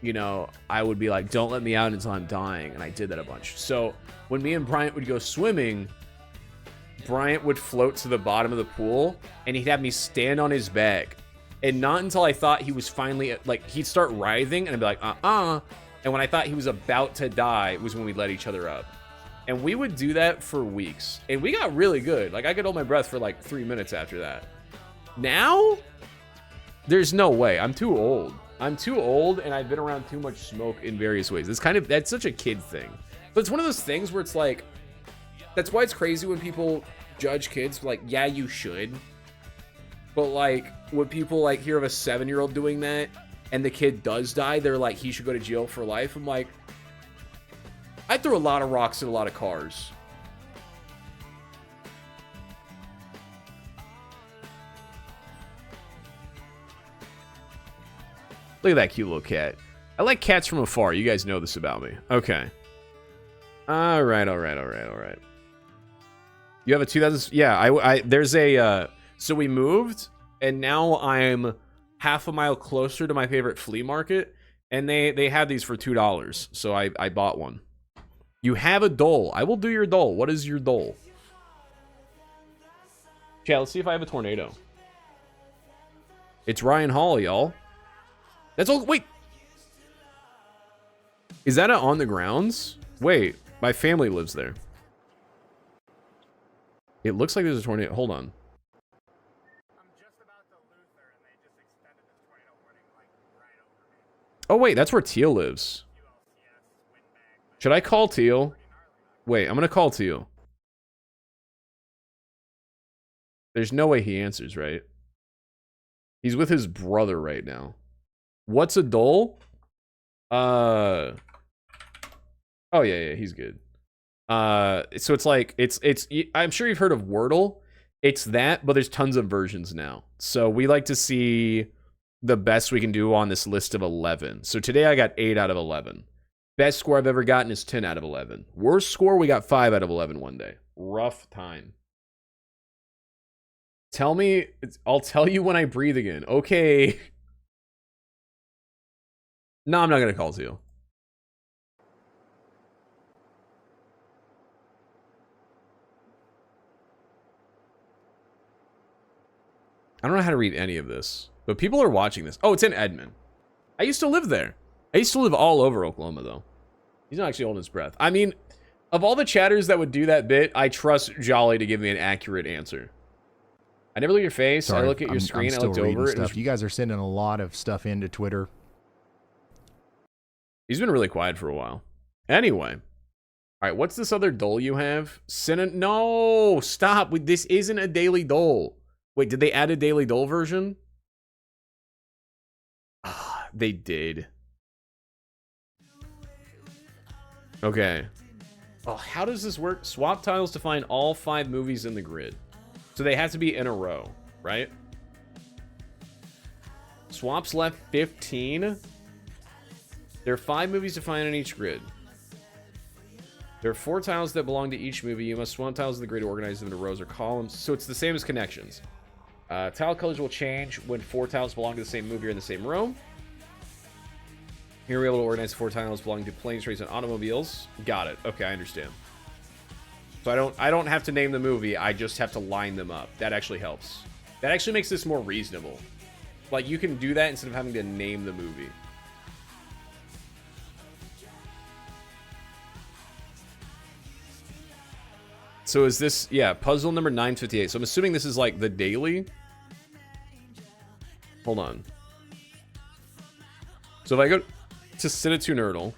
you know, I would be like, don't let me out until I'm dying. And I did that a bunch. So when me and Bryant would go swimming, Bryant would float to the bottom of the pool and he'd have me stand on his back. And not until I thought he was finally, like, he'd start writhing and I'd be like, And when I thought he was about to die was when we'd let each other up. And we would do that for weeks. And we got really good. Like, I could hold my breath for like 3 minutes after that. Now, there's no way. I'm too old. I'm too old and I've been around too much smoke in various ways. That's such a kid thing. But it's one of those things where it's like, that's why it's crazy when people judge kids. Like, yeah, you should. But like, when people like hear of a 7-year-old doing that and the kid does die, they're like, he should go to jail for life. I'm like, I threw a lot of rocks at a lot of cars. Look at that cute little cat. I like cats from afar. You guys know this about me. Okay. All right. You have a 2000. Yeah, there's a, so we moved and now I'm half a mile closer to my favorite flea market and they had these for $2. So I bought one. You have a dole. I will do your dole. What is your dole? Yeah, let's see if I have a tornado. It's Ryan Hall, y'all. That's all. Wait. Is that on the grounds? Wait, my family lives there. It looks like there's a tornado. Hold on. Oh, wait, that's where Teal lives. Should I call Teal? Wait, I'm going to call Teal. There's no way he answers, right? He's with his brother right now. What's a dole? Oh yeah, he's good. So it's like I'm sure you've heard of Wordle. It's that, but there's tons of versions now. So we like to see the best we can do on this list of 11. So today I got 8 out of 11. Best score I've ever gotten is 10 out of 11. Worst score, we got 5 out of 11 one day. Rough time. Tell me, I'll tell you when I breathe again. Okay. No, I'm not going to call Teal. I don't know how to read any of this, but people are watching this. Oh, it's in Edmond. I used to live there. I used to live all over Oklahoma, though. He's not actually holding his breath. I mean, of all the chatters that would do that bit, I trust Jolly to give me an accurate answer. I never look at your face. Sorry, I look at your screen. I looked over. Stuff. You guys are sending a lot of stuff into Twitter. He's been really quiet for a while. Anyway. All right, what's this other dole you have? No, stop. This isn't a daily dole. Wait, did they add a daily dole version? Ah, they did. Okay. Oh, how does this work? Swap tiles to find all 5 movies in the grid. So they have to be in a row, right? Swaps left 15. There are 5 movies to find in each grid. There are 4 tiles that belong to each movie. You must swap tiles in the grid to organize them into rows or columns. So it's the same as connections. Tile colors will change when 4 tiles belong to the same movie or in the same row. Here we're able to organize 4 tiles belonging to planes, trains, and automobiles. Got it. Okay, I understand. So I don't have to name the movie. I just have to line them up. That actually helps. That actually makes this more reasonable. Like, you can do that instead of having to name the movie. So is this, yeah, puzzle number 958. So I'm assuming this is like the daily. Hold on. So if I go to Sinatu Nerdle,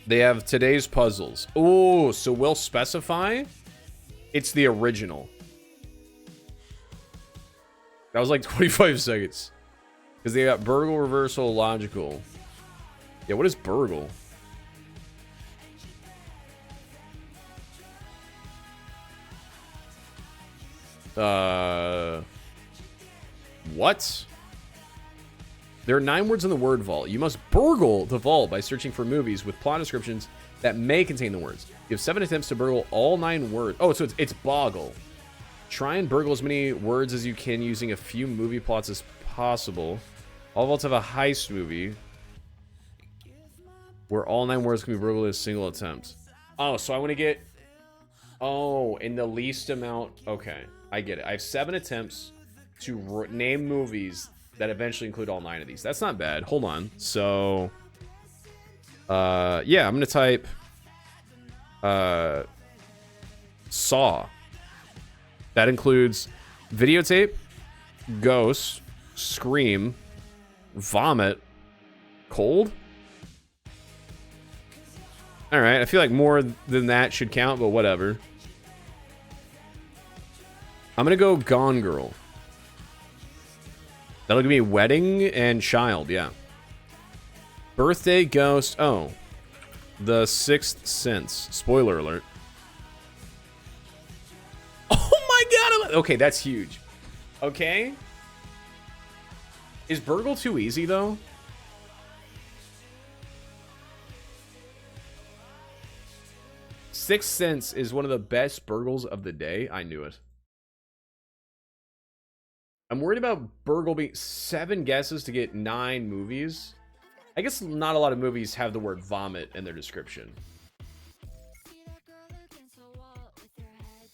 they have today's puzzles. Oh, so we'll specify it's the original. That was like 25 seconds. Because they got Burgle, Reversal, Logical. Yeah, what is Burgle? What? There are 9 words in the word vault. You must burgle the vault by searching for movies with plot descriptions that may contain the words. You have 7 attempts to burgle all 9 words. Oh, so it's boggle. Try and burgle as many words as you can using a few movie plots as possible. All vaults have a heist movie where all 9 words can be burgled in a single attempt. Oh, so I want to get... Oh, in the least amount... Okay, I get it. I have 7 attempts to name movies that eventually include all 9 of these. That's not bad. Hold on. So, yeah, I'm going to type Saw. That includes videotape, ghost, scream, vomit, cold. All right, I feel like more than that should count, but whatever. I'm gonna go Gone Girl. That'll give me wedding and child, yeah. Birthday, ghost, oh. The Sixth Sense. Spoiler alert. Oh my god! Okay, that's huge. Okay. Is Burgle too easy, though? Sixth Sense is one of the best Burgles of the day. I knew it. I'm worried about Burgle being 7 guesses to get 9 movies. I guess not a lot of movies have the word vomit in their description.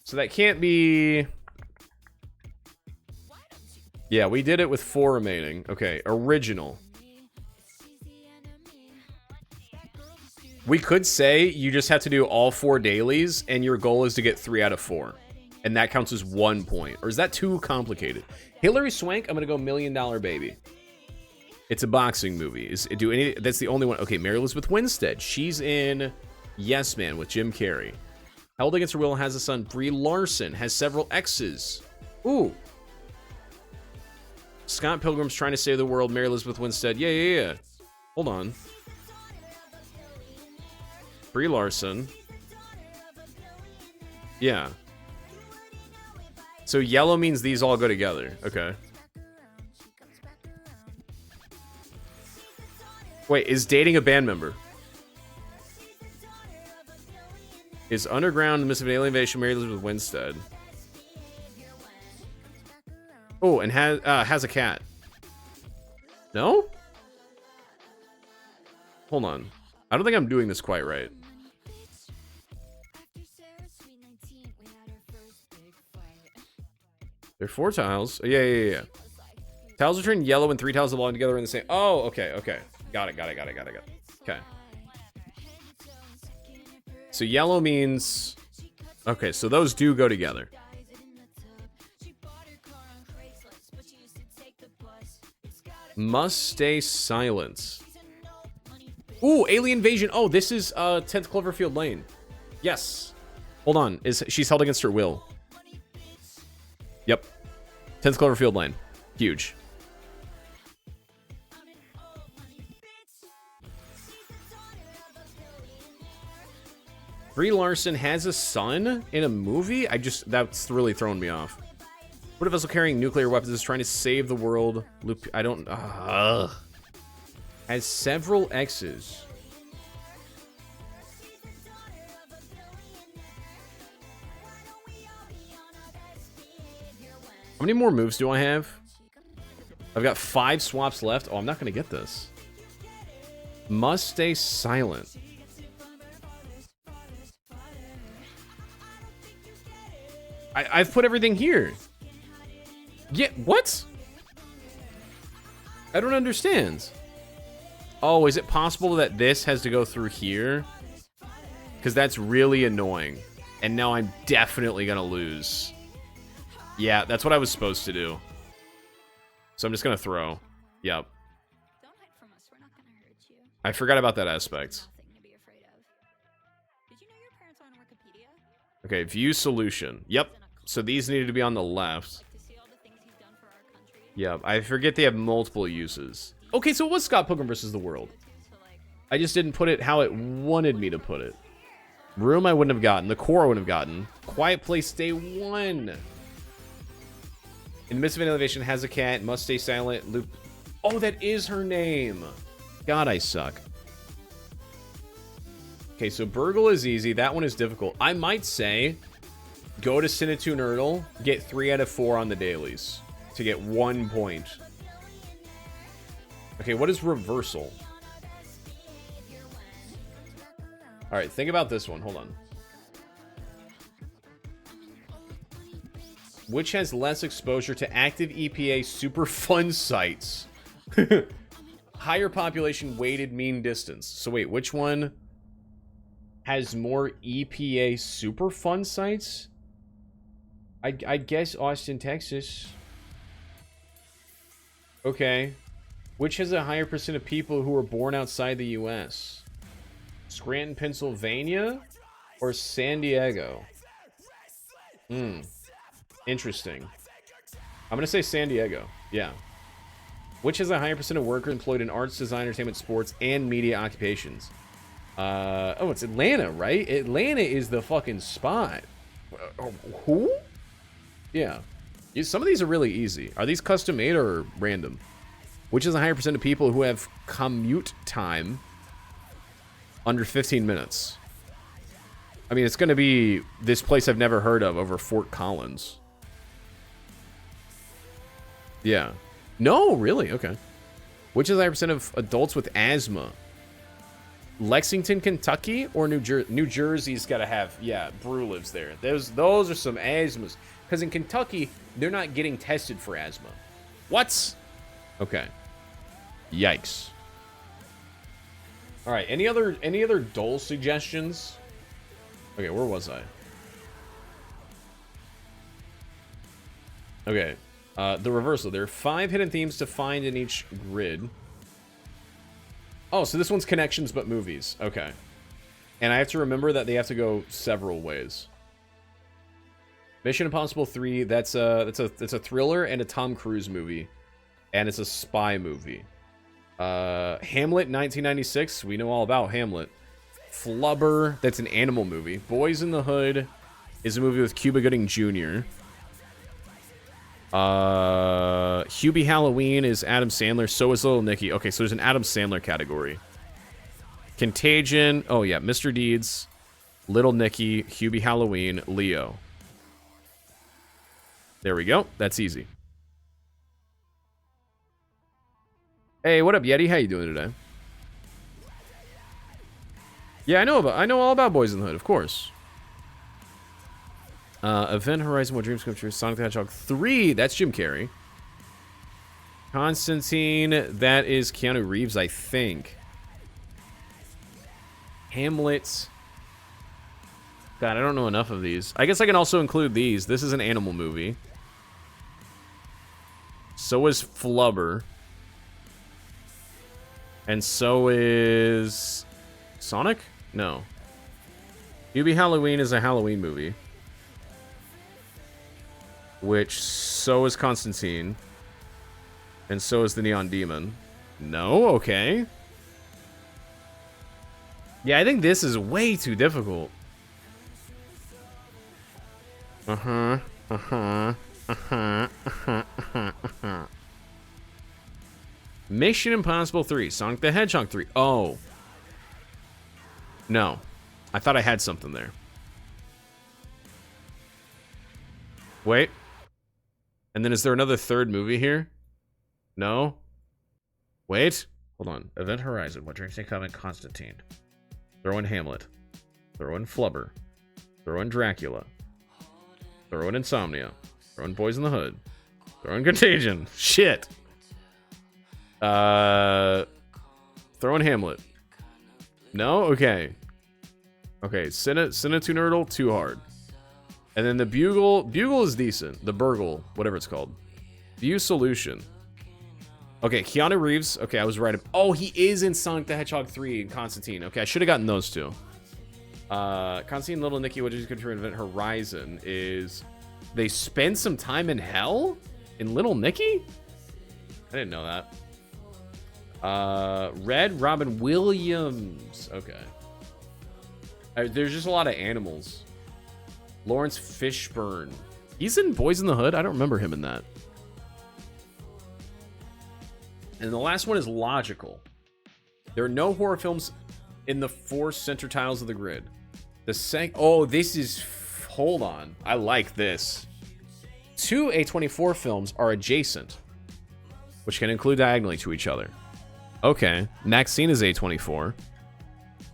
So that can't be... Yeah, we did it with 4 remaining. Okay, original. We could say you just have to do all 4 dailies and your goal is to get 3 out of 4. And that counts as 1 point. Or is that too complicated? Hilary Swank, I'm going to go $1 Million Baby. It's a boxing movie. That's the only one. Okay, Mary Elizabeth Winstead. She's in Yes Man with Jim Carrey. Held Against Her Will has a son. Brie Larson has several exes. Ooh. Scott Pilgrim's Trying to Save the World. Mary Elizabeth Winstead. Yeah. Hold on. Brie Larson. Yeah. So yellow means these all go together. Okay. Wait, is dating a band member? Is Underground, the Miss of an Alien Invasion, Mary Elizabeth Winstead? Oh, and has a cat. No? Hold on. I don't think I'm doing this quite right. There are 4 tiles. Oh, yeah. Tiles are turned yellow and 3 tiles belong together in the same... Oh, okay. Got it. Okay. So yellow means... Okay, so those do go together. Must stay silent. Ooh, Alien Invasion. Oh, this is 10th Cloverfield Lane. Yes. Hold on. She's held against her will. Yep. 10th Cloverfield Lane. Huge. Brie Larson has a son in a movie? That's really throwing me off. What a vessel carrying nuclear weapons is trying to save the world? I don't... Has several exes. How many more moves do I have? I've got 5 swaps left. Oh, I'm not going to get this. Must stay silent. I've put everything here. Yeah, what? I don't understand. Oh, is it possible that this has to go through here? Because that's really annoying. And now I'm definitely going to lose. Yeah, that's what I was supposed to do. So I'm just going to throw. Yep. I forgot about that aspect. Okay, view solution. Yep. So these needed to be on the left. Yep, I forget they have multiple uses. Okay, so it was Scott Pilgrim vs. the World. I just didn't put it how it wanted me to put it. Room I wouldn't have gotten. The core I wouldn't have gotten. Quiet Place Day 1. In the midst of an elevation has a cat. Must stay silent. Loop. Oh, that is her name. God, I suck. Okay, so Burgle is easy. That one is difficult. I might say go to Sinatune Erdl, get 3 out of 4 on the dailies to get 1 point. Okay, what is reversal? All right, think about this one. Hold on. Which has less exposure to active EPA super fun sites? Higher population weighted mean distance. So wait, which one has more EPA super fun sites? I guess Austin, Texas. Okay. Which has a higher percent of people who were born outside the U.S.? Scranton, Pennsylvania, or San Diego? Interesting. I'm gonna say San Diego. Yeah. Which has a higher percent of workers employed in arts, design, entertainment, sports, and media occupations? Oh, it's Atlanta, right? Atlanta is the fucking spot. Who? Yeah. Some of these are really easy. Are these custom made or random? Which is a higher percent of people who have commute time under 15 minutes? I mean, it's going to be this place I've never heard of over Fort Collins. Yeah. No, really? Okay. Which is a higher percent of adults with asthma? Lexington, Kentucky, or New Jersey? New Jersey's got to have, yeah, Brew lives there. Those are some asthmas. Because in Kentucky, they're not getting tested for asthma. What? Okay. Yikes. All right, any other dull suggestions? Okay, where was I? Okay. The reversal. There are 5 hidden themes to find in each grid. Oh, so this one's connections but movies. Okay. And I have to remember that they have to go several ways. Mission Impossible 3, that's a thriller and a Tom Cruise movie. And it's a spy movie. Hamlet 1996, we know all about Hamlet. Flubber, that's an animal movie. Boys in the Hood is a movie with Cuba Gooding Jr. Hubie Halloween is Adam Sandler. So is Little Nicky. Okay, so there's an Adam Sandler category. Contagion. Oh, yeah. Mr. Deeds. Little Nicky. Hubie Halloween. Leo. There we go. That's easy. Hey, what up, Yeti? How you doing today? Yeah, I know all about Boys in the Hood, of course. Event Horizon, What Dreams Come True, Sonic the Hedgehog 3, that's Jim Carrey. Constantine, that is Keanu Reeves, I think. Hamlet. God, I don't know enough of these. I guess I can also include these. This is an animal movie. So is Flubber. And so is Sonic? No. Hubie Halloween is a Halloween movie. Which, so is Constantine. And so is the Neon Demon. No? Okay. Yeah, I think this is way too difficult. Mission Impossible 3. Sonic the Hedgehog 3. Oh. No. I thought I had something there. Wait. And then is there another third movie here? No? Wait. Hold on. Event Horizon. What Dreams May Come in Constantine. Throw in Hamlet. Throw in Flubber. Throw in Dracula. Throw in Insomnia. Throw in Boys in the Hood. Throw in Contagion. Shit. Throw in Hamlet. No? Okay. Okay. Cinetunerdle, too hard. And then the Bugle is decent. The Burgle, whatever it's called. View Solution. Okay, Keanu Reeves. Okay, I was right. Oh, he is in Sonic the Hedgehog 3 and Constantine. Okay, I should have gotten those two. Constantine, Little Nicky, What Did You Come to Event Horizon is... They spend some time in hell? In Little Nicky? I didn't know that. Red Robin Williams. Okay. There's just a lot of animals. Lawrence Fishburne. He's in Boys in the Hood? I don't remember him in that. And the last one is logical. There are no horror films in the 4 center tiles of the grid. Oh, this is... Hold on. I like this. 2 A24 films are adjacent, which can include diagonally to each other. Okay. Maxine is A24.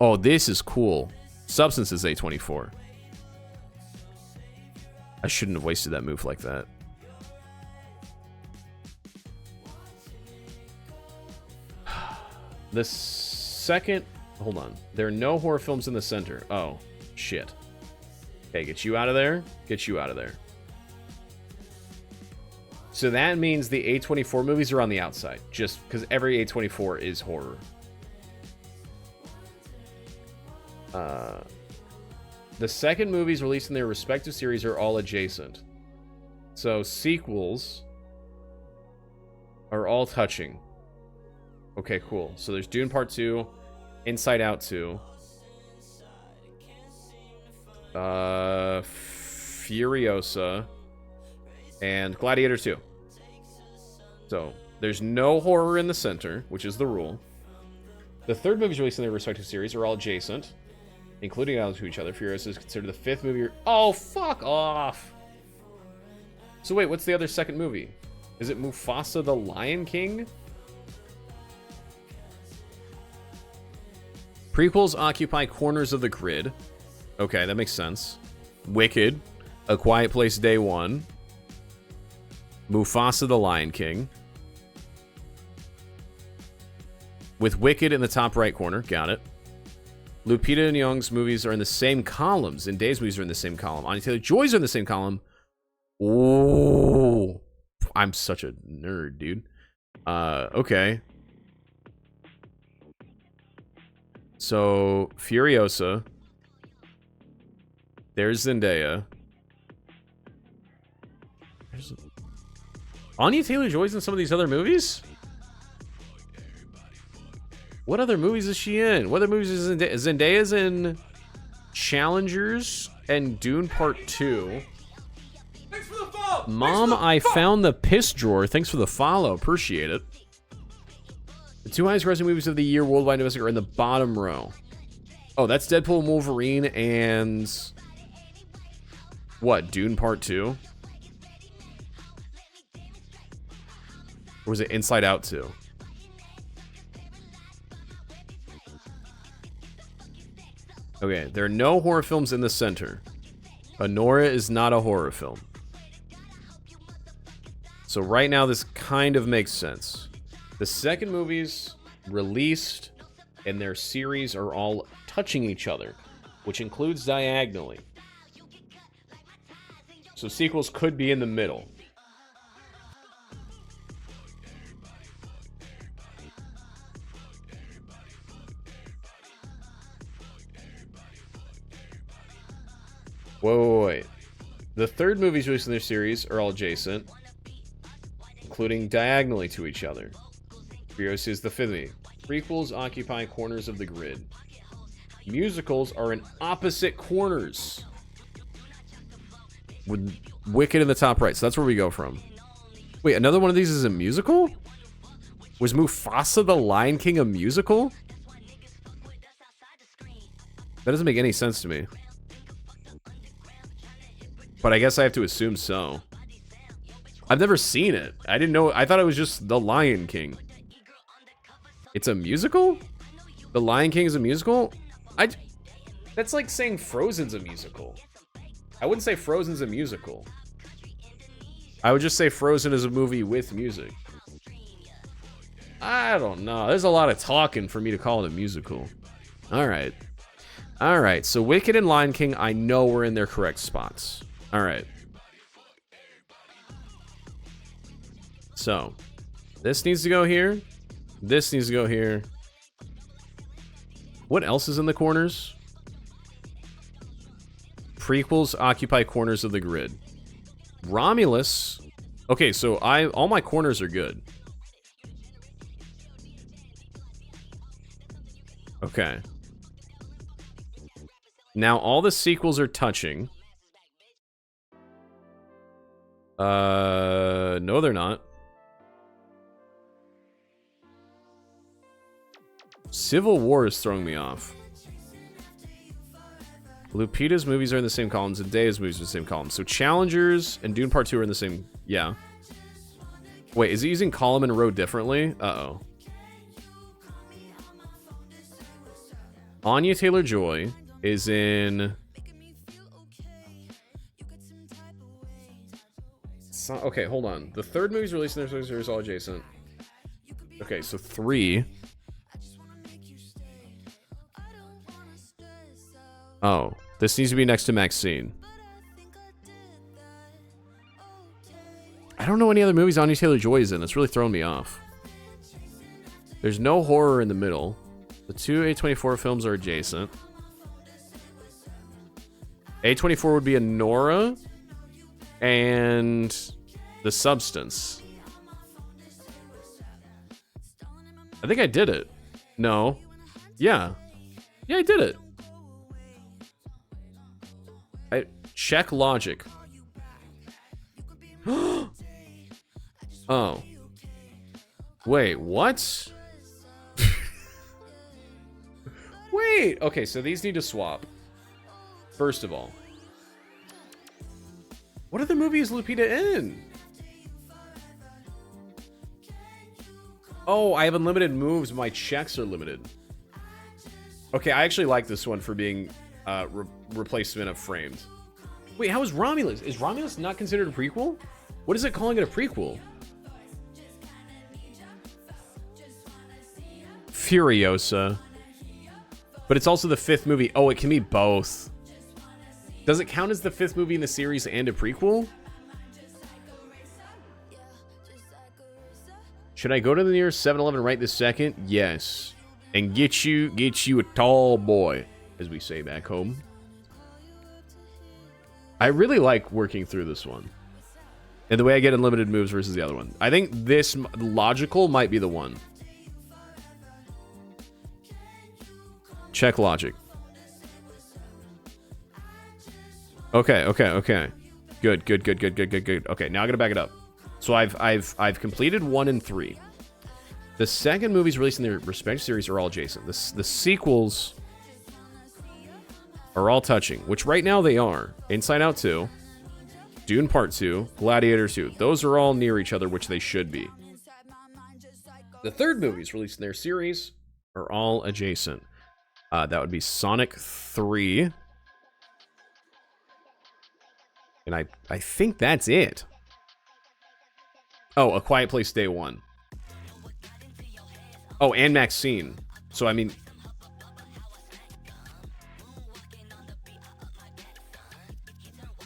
Oh, this is cool. Substance is A24. I shouldn't have wasted that move like that. The second... Hold on. There are no horror films in the center. Oh, shit. Okay, get you out of there. Get you out of there. So that means the A24 movies are on the outside, just because every A24 is horror. The second movies released in their respective series are all adjacent. So sequels are all touching. Okay, cool. So there's Dune Part 2, Inside Out 2, Furiosa, and Gladiator 2. So there's no horror in the center, which is the rule. The third movies released in their respective series are all adjacent, including out to each other. Furiosa is considered the fifth movie. Oh, fuck off! So wait, what's the other second movie? Is it Mufasa the Lion King? Prequels occupy corners of the grid. Okay, that makes sense. Wicked, A Quiet Place Day 1, Mufasa the Lion King. With Wicked in the top right corner, got it. Lupita Nyong'o's movies are in the same columns. Zendaya's movies are in the same column. Anya Taylor-Joy's are in the same column. Oh, I'm such a nerd, dude. Okay. So, Furiosa. There's Zendaya. Anya Taylor-Joy's in some of these other movies? What other movies is she in? What other movies is Zendaya? Zendaya's in Challengers and Dune Part 2. Thanks for the follow! Mom, I found the piss drawer. Thanks for the follow. Appreciate it. The two highest grossing movies of the year worldwide domestic are in the bottom row. Oh, that's Deadpool and Wolverine and... what, Dune Part 2? Or was it Inside Out 2? Okay, there are no horror films in the center. Anora is not a horror film. So right now, this kind of makes sense. The second movies released and their series are all touching each other, which includes diagonally. So sequels could be in the middle. Wait. The third movies released in their series are all adjacent, including diagonally to each other. Furiosa is the fifth movie. Prequels occupy corners of the grid. Musicals are in opposite corners. With Wicked in the top right, so that's where we go from. Wait, another one of these is a musical? Was Mufasa the Lion King a musical? That doesn't make any sense to me. But I guess I have to assume so. I've never seen it. I didn't know. I thought it was just The Lion King. It's a musical? The Lion King is a musical? That's like saying Frozen's a musical. I wouldn't say Frozen's a musical. I would just say Frozen is a movie with music. I don't know. There's a lot of talking for me to call it a musical. Alright. Alright, so Wicked and Lion King, I know we're in their correct spots. Alright. So, this needs to go here. This needs to go here. What else is in the corners? Prequels occupy corners of the grid. Romulus. Okay, so all my corners are good. Okay. Now all the sequels are touching. No, they're not. Civil War is throwing me off. Lupita's movies are in the same column. Zendaya's movies are in the same column. So Challengers and Dune Part 2 are in the same... yeah. Wait, is he using column and row differently? Uh-oh. Anya Taylor-Joy is in... okay, hold on. The third movie's released in their series all adjacent. Okay, so 3... oh, this needs to be next to Maxine. I I don't know any other movies Anya Taylor-Joy is in. That's really throwing me off. There's no horror in the middle. The two A24 films are adjacent. A24 would be a Nora and The Substance. I think I did it. No. Yeah. Yeah, I did it. Check logic. Oh. Wait, what? Wait. Okay, so these need to swap. First of all. What other movie is Lupita in? Oh, I have unlimited moves. My checks are limited. Okay, I actually like this one for being replacement of Framed. Wait, how is Romulus? Is Romulus not considered a prequel? What is it calling it a prequel? Furiosa. But it's also the 5th movie. Oh, it can be both. Does it count as the 5th movie in the series and a prequel? Should I go to the nearest 7-Eleven right this second? Yes. And get you a tall boy, as we say back home. I really like working through this one. And the way I get unlimited moves versus the other one. I think this logical might be the one. Check logic. Okay. Good. Okay, now I gotta back it up. So I've completed 1 and 3. The second movies released in their respective series are all adjacent. The sequels are all touching, which right now they are. Inside Out 2, Dune Part 2, Gladiator 2. Those are all near each other, which they should be. The third movies released in their series are all adjacent. That would be Sonic 3. And I think that's it. Oh, A Quiet Place Day 1. Oh, and Maxine. So, I mean...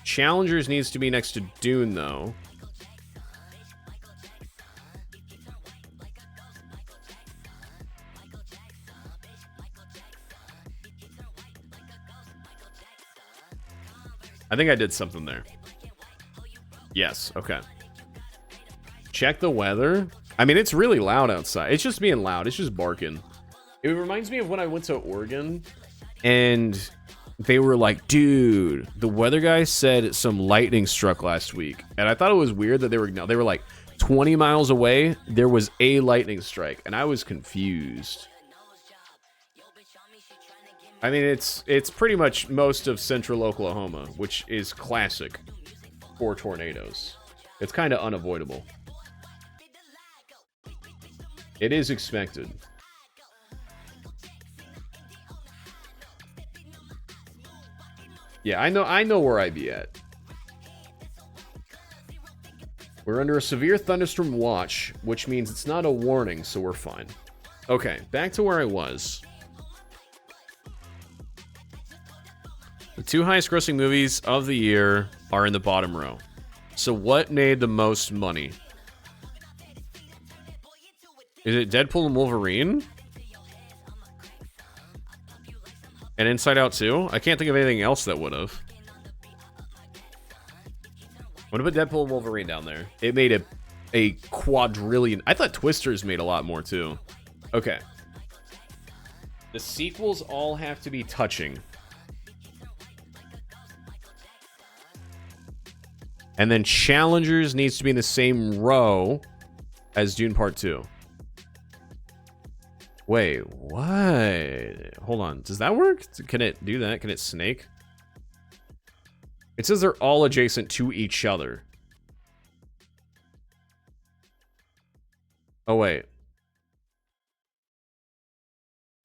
Challengers needs to be next to Dune, though. I think I did something there. Yes, okay. Check the weather. I mean, it's really loud outside. It's just being loud. It's just barking. It reminds me of when I went to Oregon and they were like, dude, the weather guy said some lightning struck last week. And I thought it was weird that they were like 20 miles away. There was a lightning strike and I was confused. I mean, it's pretty much most of central Oklahoma, which is classic for tornadoes. It's kind of unavoidable. It is expected. Yeah, I know where I'd be at. We're under a severe thunderstorm watch, which means it's not a warning, so we're fine. Okay, back to where I was. The 2 highest grossing movies of the year are in the bottom row. So what made the most money? Is it Deadpool and Wolverine? And Inside Out 2? I can't think of anything else that would have. What about Deadpool and Wolverine down there? It made a quadrillion. I thought Twisters made a lot more too. Okay. The sequels all have to be touching. And then Challengers needs to be in the same row as Dune Part 2. Wait, what? Hold on. Does that work? Can it do that? Can it snake? It says they're all adjacent to each other. Oh, wait.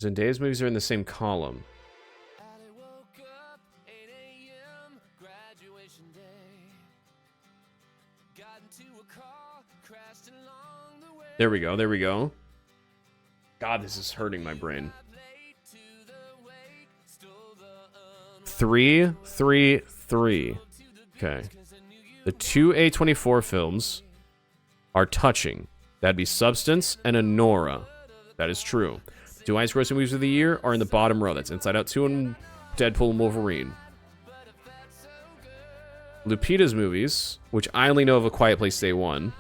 Zendaya's movies are in the same column. There we go. There we go. God, this is hurting my brain. 3, 3, 3. Okay. The 2 A24 films are touching. That'd be Substance and Anora. That is true. Two highest grossing movies of the year are in the bottom row. That's Inside Out 2 and Deadpool and Wolverine. Lupita's movies, which I only know of A Quiet Place Day 1.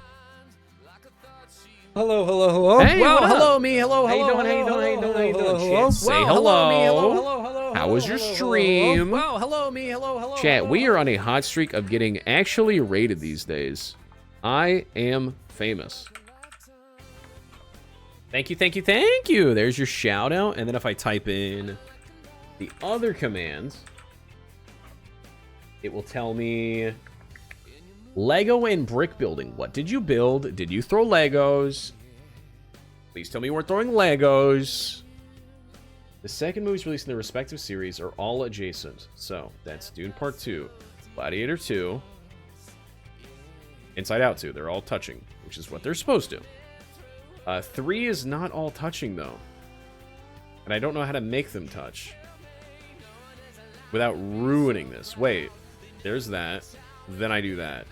Hello. Hey, well, what up? hello, me. Hello. How you doing? Chat, say hello. How was your stream? Well, hello, me. Hello. Chat, we are on a hot streak of getting actually rated these days. I am famous. Thank you. There's your shout out. And then if I type in the other commands, it will tell me Lego and brick building. What did you build? Did you throw Legos? Please tell me you weren't throwing Legos. The second movies released in their respective series are all adjacent. So that's Dune Part 2, Gladiator 2, Inside Out 2. They're all touching, which is what they're supposed to. 3 is not all touching, though. And I don't know how to make them touch without ruining this. Wait, there's that. Then I do that.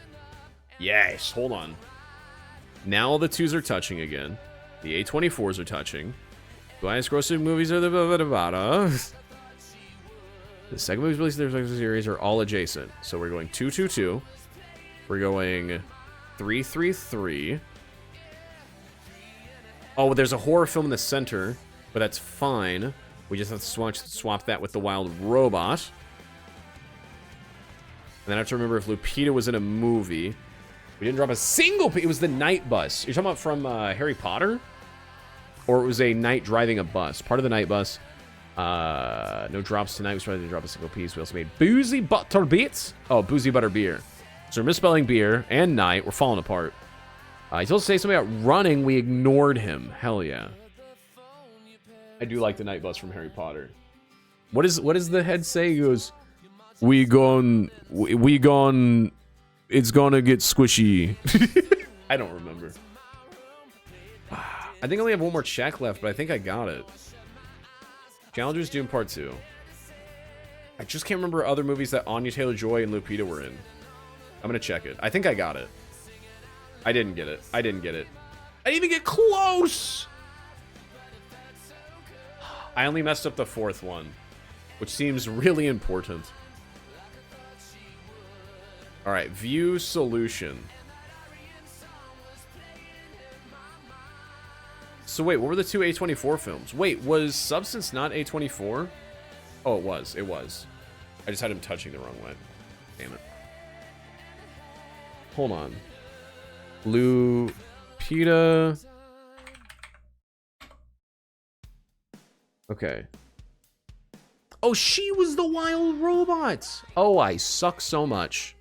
Yes, hold on. Now all the 2s are touching again. The A24s are touching. The highest grossing movies are the The second movies released in their series are all adjacent. So we're going 2-2-2. We're going 3-3-3. Oh, there's a horror film in the center, but that's fine. We just have to swap that with the wild robot. And then I have to remember if Lupita was in a movie. We didn't drop a single... It was the night bus. You're talking about from Harry Potter? Or it was a knight driving a bus. Part of the night bus. No drops tonight. We started to drop a single piece. We also made Boozy Butter Beats. Oh, Boozy Butter Beer. So we're misspelling beer and night. We're falling apart. He told us to say something about running. We ignored him. Hell yeah. I do like the night bus from Harry Potter. What does the head say? He goes, we gone, it's gonna get squishy. I don't remember. I think I only have one more check left, but I think I got it. Challengers Dune Part 2. I just can't remember other movies that Anya Taylor-Joy and Lupita were in. I'm gonna check it. I think I got it. I didn't get it. I didn't even get close! I only messed up the 4th one, which seems really important. Alright, view solution. So wait, what were the 2 A24 films? Wait, was Substance not A24? Oh, it was. It was. I just had him touching the wrong way. Damn it. Hold on. Lupita. Okay. Oh, she was the wild robot. Oh, I suck so much.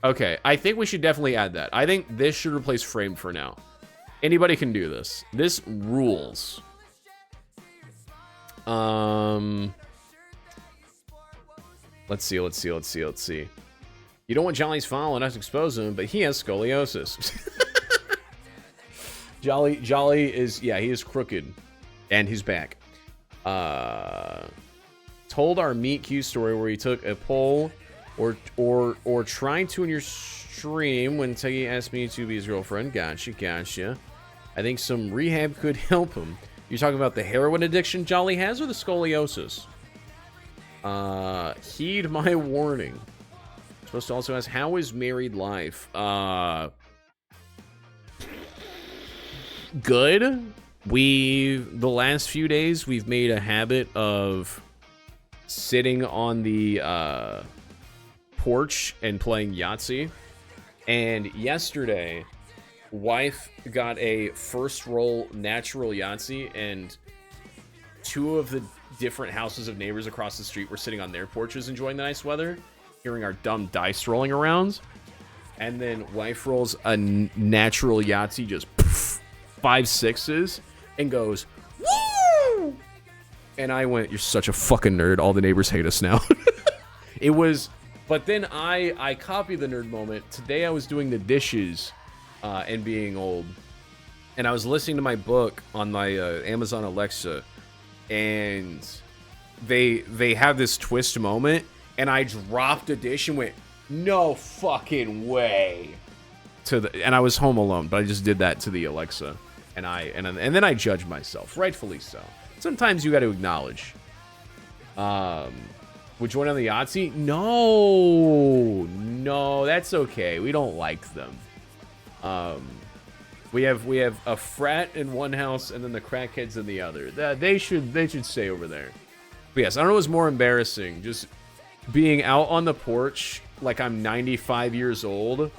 Okay, I think we should definitely add that. I think this should replace Frame for now. Anybody can do this. This rules. Let's see. You don't want Jolly's following us to expose him, but he has scoliosis. Jolly is, yeah, he is crooked. And he's back. Told our Meet Q story where he took a poll or trying to in your stream when Teggy asked me to be his girlfriend. Gotcha. I think some rehab could help him. You're talking about the heroin addiction Jolly has or the scoliosis? Heed my warning. Supposed to also ask, how is married life? Good. The last few days, we've made a habit of sitting on the porch and playing Yahtzee. And yesterday, wife got a first roll natural Yahtzee, and 2 of the different houses of neighbors across the street were sitting on their porches enjoying the nice weather, hearing our dumb dice rolling around. And then wife rolls a natural Yahtzee, just poof, 5 6s, and goes, woo! And I went, you're such a fucking nerd. All the neighbors hate us now. It was, but then I copied the nerd moment. Today I was doing the dishes and being old. And I was listening to my book on my Amazon Alexa. And they have this twist moment. And I dropped a dish and went, no fucking way. to the, and I was home alone, but I just did that to the Alexa, and then I judged myself, rightfully so. Sometimes you got to acknowledge. Would you want on the Yahtzee? No, that's okay. We don't like them. We have a frat in one house and then the crackheads in the other. They should stay over there. But yes, I don't know what's more embarrassing, just being out on the porch like I'm 95 years old,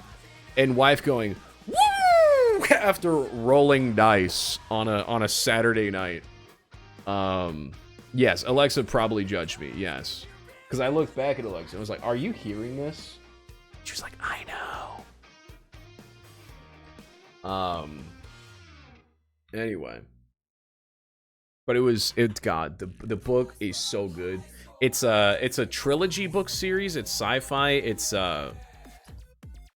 and wife going woo after rolling dice on a Saturday night. Yes, Alexa probably judged me. Yes, because I looked back at Alexa and was like, "Are you hearing this?" She was like, "I know." Anyway, but God, the book is so good. It's a trilogy book series. It's sci-fi. It's The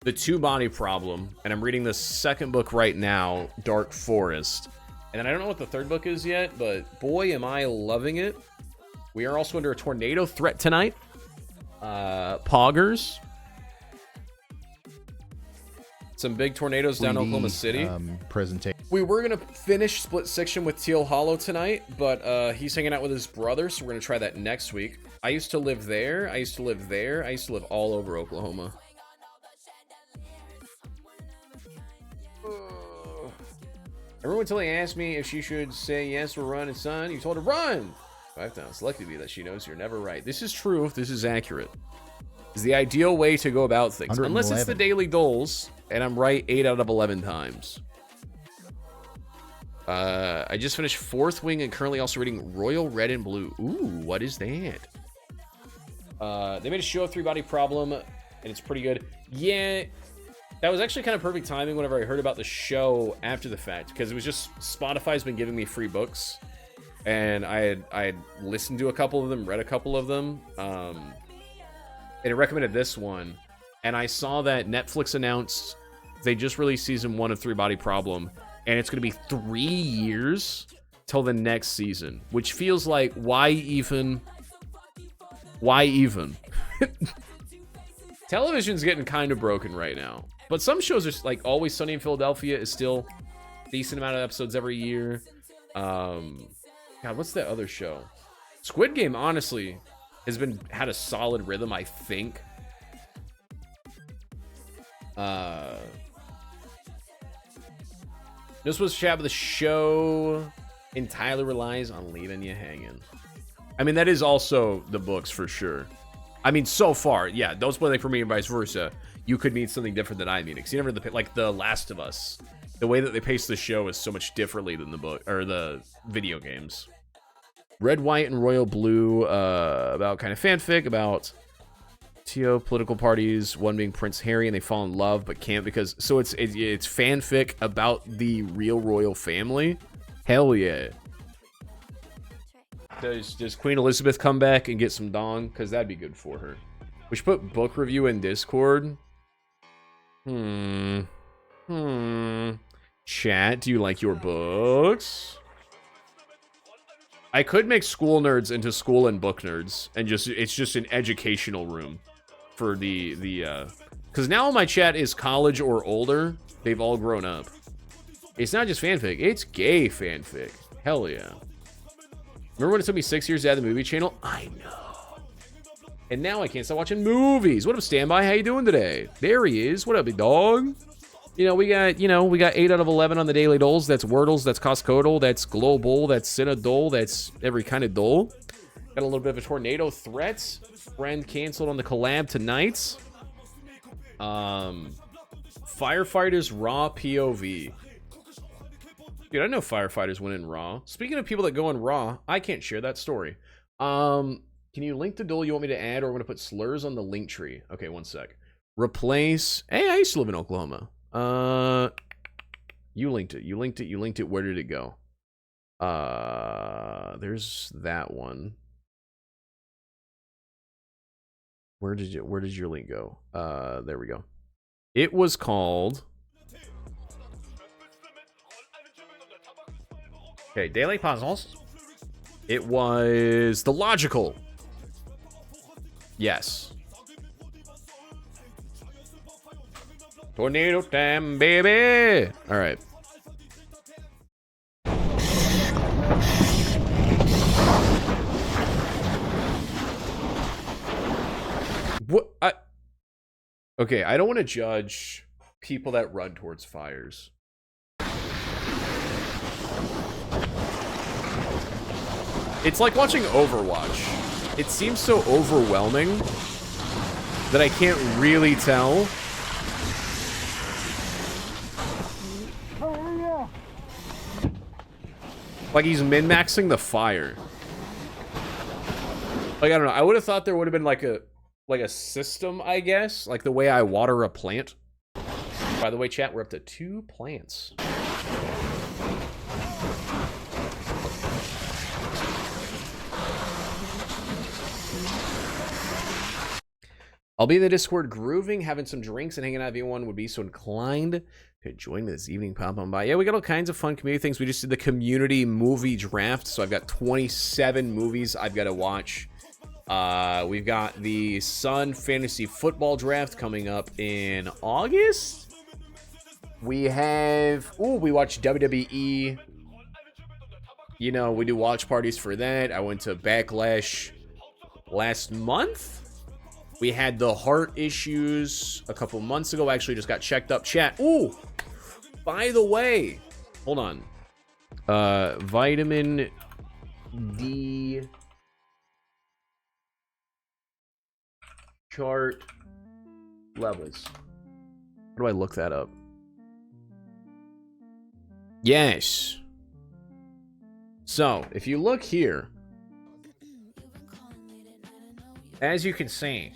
Two-Body Problem, and I'm reading the second book right now, Dark Forest. And I don't know what the third book is yet, but boy, am I loving it. We are also under a tornado threat tonight. Poggers. Some big tornadoes down Oklahoma City. Presentation. We were going to finish Split Section with Teal Hollow tonight, but he's hanging out with his brother, so we're going to try that next week. I used to live there. I used to live there. I used to live all over Oklahoma. Everyone until they asked me if she should say yes or run, and son, you told her run 5 times. Lucky to be that she knows you're never right. This is true. This is accurate. It's the ideal way to go about things, unless it's the daily doles, and I'm right 8 out of 11 times. I just finished Fourth Wing and currently also reading Royal Red and Blue. Ooh, what is that? They made a show of Three-Body Problem, and it's pretty good. Yeah. That was actually kind of perfect timing whenever I heard about the show after the fact, because it was just Spotify's been giving me free books, and I had listened to a couple of them, read a couple of them, and it recommended this one, and I saw that Netflix announced they just released season 1 of Three-Body Problem, and it's going to be 3 years till the next season, which feels like why even? Television's getting kind of broken right now. But some shows are like Always Sunny in Philadelphia is still a decent amount of episodes every year. God, what's that other show? Squid Game, honestly, has had a solid rhythm, I think. This was chat, but the show entirely relies on leaving you hanging. I mean, that is also the books for sure. I mean, so far, yeah, those play for me and vice versa. You could mean something different than I mean. Because you never, like The Last of Us, the way that they pace the show is so much differently than the book or the video games. Red, White, and Royal Blue, about kind of fanfic about TO political parties. One being Prince Harry, and they fall in love but can't because so it's fanfic about the real royal family. Hell yeah. Does Queen Elizabeth come back and get some dong? Because that'd be good for her. We should put book review in Discord. Chat, do you like your books? I could make school nerds into school and book nerds, and it's just an educational room for the because now my chat is college or older. They've all grown up. It's not just fanfic; it's gay fanfic. Hell yeah! Remember when it took me 6 years to add the movie channel? I know. And now I can't stop watching movies. What up, Standby? How you doing today? There he is. What up, big dog? We got 8 out of 11 on the daily doles. That's Wordles, that's Costco, that's Global, that's Cinadole, that's every kind of dole. Got a little bit of a tornado threat. Friend canceled on the collab tonight. Firefighters Raw POV. Dude, I know firefighters went in Raw. Speaking of people that go in Raw, I can't share that story. Can you link the dole you want me to add, or I'm going to put slurs on the link tree? Okay, one sec. Replace. Hey, I used to live in Oklahoma. You linked it. Where did it go? There's that one. Where did your link go? There we go. It was called. Okay, Daily Puzzles. It was The Logical. Yes. Tornado time, baby. All right. What? Okay, I don't want to judge people that run towards fires. It's like watching Overwatch. It seems so overwhelming that I can't really tell. Like he's min-maxing the fire. Like, I don't know. I would have thought there would have been like a system, I guess. Like the way I water a plant. By the way, chat, we're up to 2 plants. I'll be in the Discord grooving, having some drinks, and hanging out. If anyone would be so inclined to join me this evening, pop on by. Yeah, we got all kinds of fun community things. We just did the community movie draft, so I've got 27 movies I've got to watch. We've got the Sun Fantasy Football Draft coming up in August. We have... Ooh, we watched WWE. You know, we do watch parties for that. I went to Backlash last month. We had the heart issues a couple months ago. Actually, just got checked up. Chat. Ooh, by the way, hold on. Vitamin D chart levels. How do I look that up? Yes. So, if you look here, as you can see,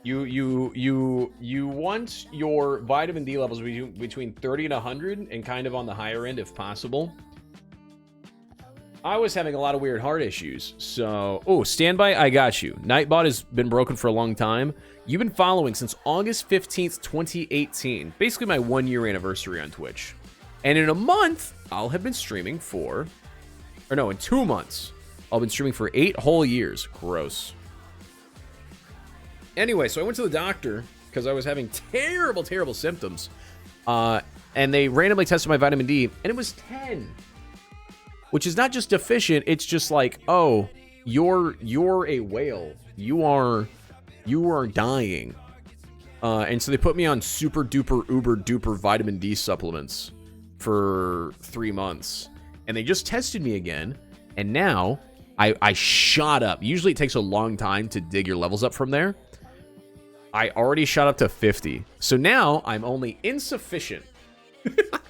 you want your vitamin D levels between 30 and 100 and kind of on the higher end if possible. I was having a lot of weird heart issues, so... Oh, standby, I got you. Nightbot has been broken for a long time. You've been following since August 15th, 2018. Basically my 1-year anniversary on Twitch. And in a month, I'll have been streaming for... Or no, in 2 months. I've been streaming for 8 whole years. Gross. Anyway, so I went to the doctor because I was having terrible, terrible symptoms. And they randomly tested my vitamin D, and it was 10. Which is not just deficient, it's just like, oh, you're a whale. You are dying. And so they put me on super duper uber duper vitamin D supplements for 3 months. And they just tested me again, and now I shot up. Usually it takes a long time to dig your levels up from there. I already shot up to 50. So now I'm only insufficient. But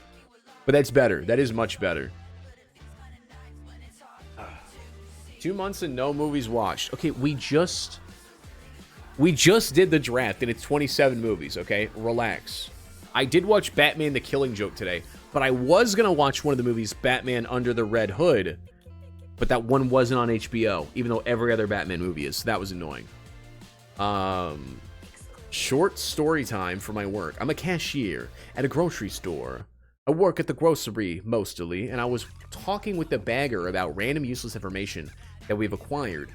that's better. That is much better. 2 months and no movies watched. Okay, we just did the draft and it's 27 movies, okay? Relax. I did watch Batman the Killing Joke today, but I was going to watch one of the movies, Batman Under the Red Hood, but that one wasn't on HBO, even though every other Batman movie is. So that was annoying. Short story time for my work. I'm a cashier at a grocery store. I work at the grocery, mostly, and I was talking with the bagger about random useless information that we've acquired.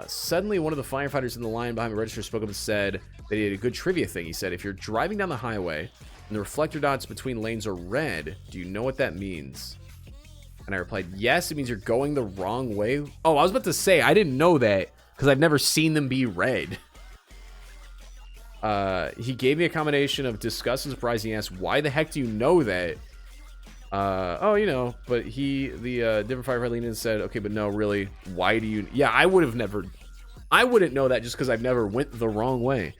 Suddenly, one of the firefighters in the line behind the register spoke up and said that he had a good trivia thing. He said, if you're driving down the highway and the reflector dots between lanes are red, do you know what that means? And I replied, yes, it means you're going the wrong way. Oh, I was about to say, I didn't know that because I've never seen them be red. He gave me a combination of disgust and surprise. He asked, why the heck do you know that? Oh, you know, but the different firefighter leaned in and said, okay, but no, really, why do you... Yeah, I wouldn't know that just because I've never went the wrong way.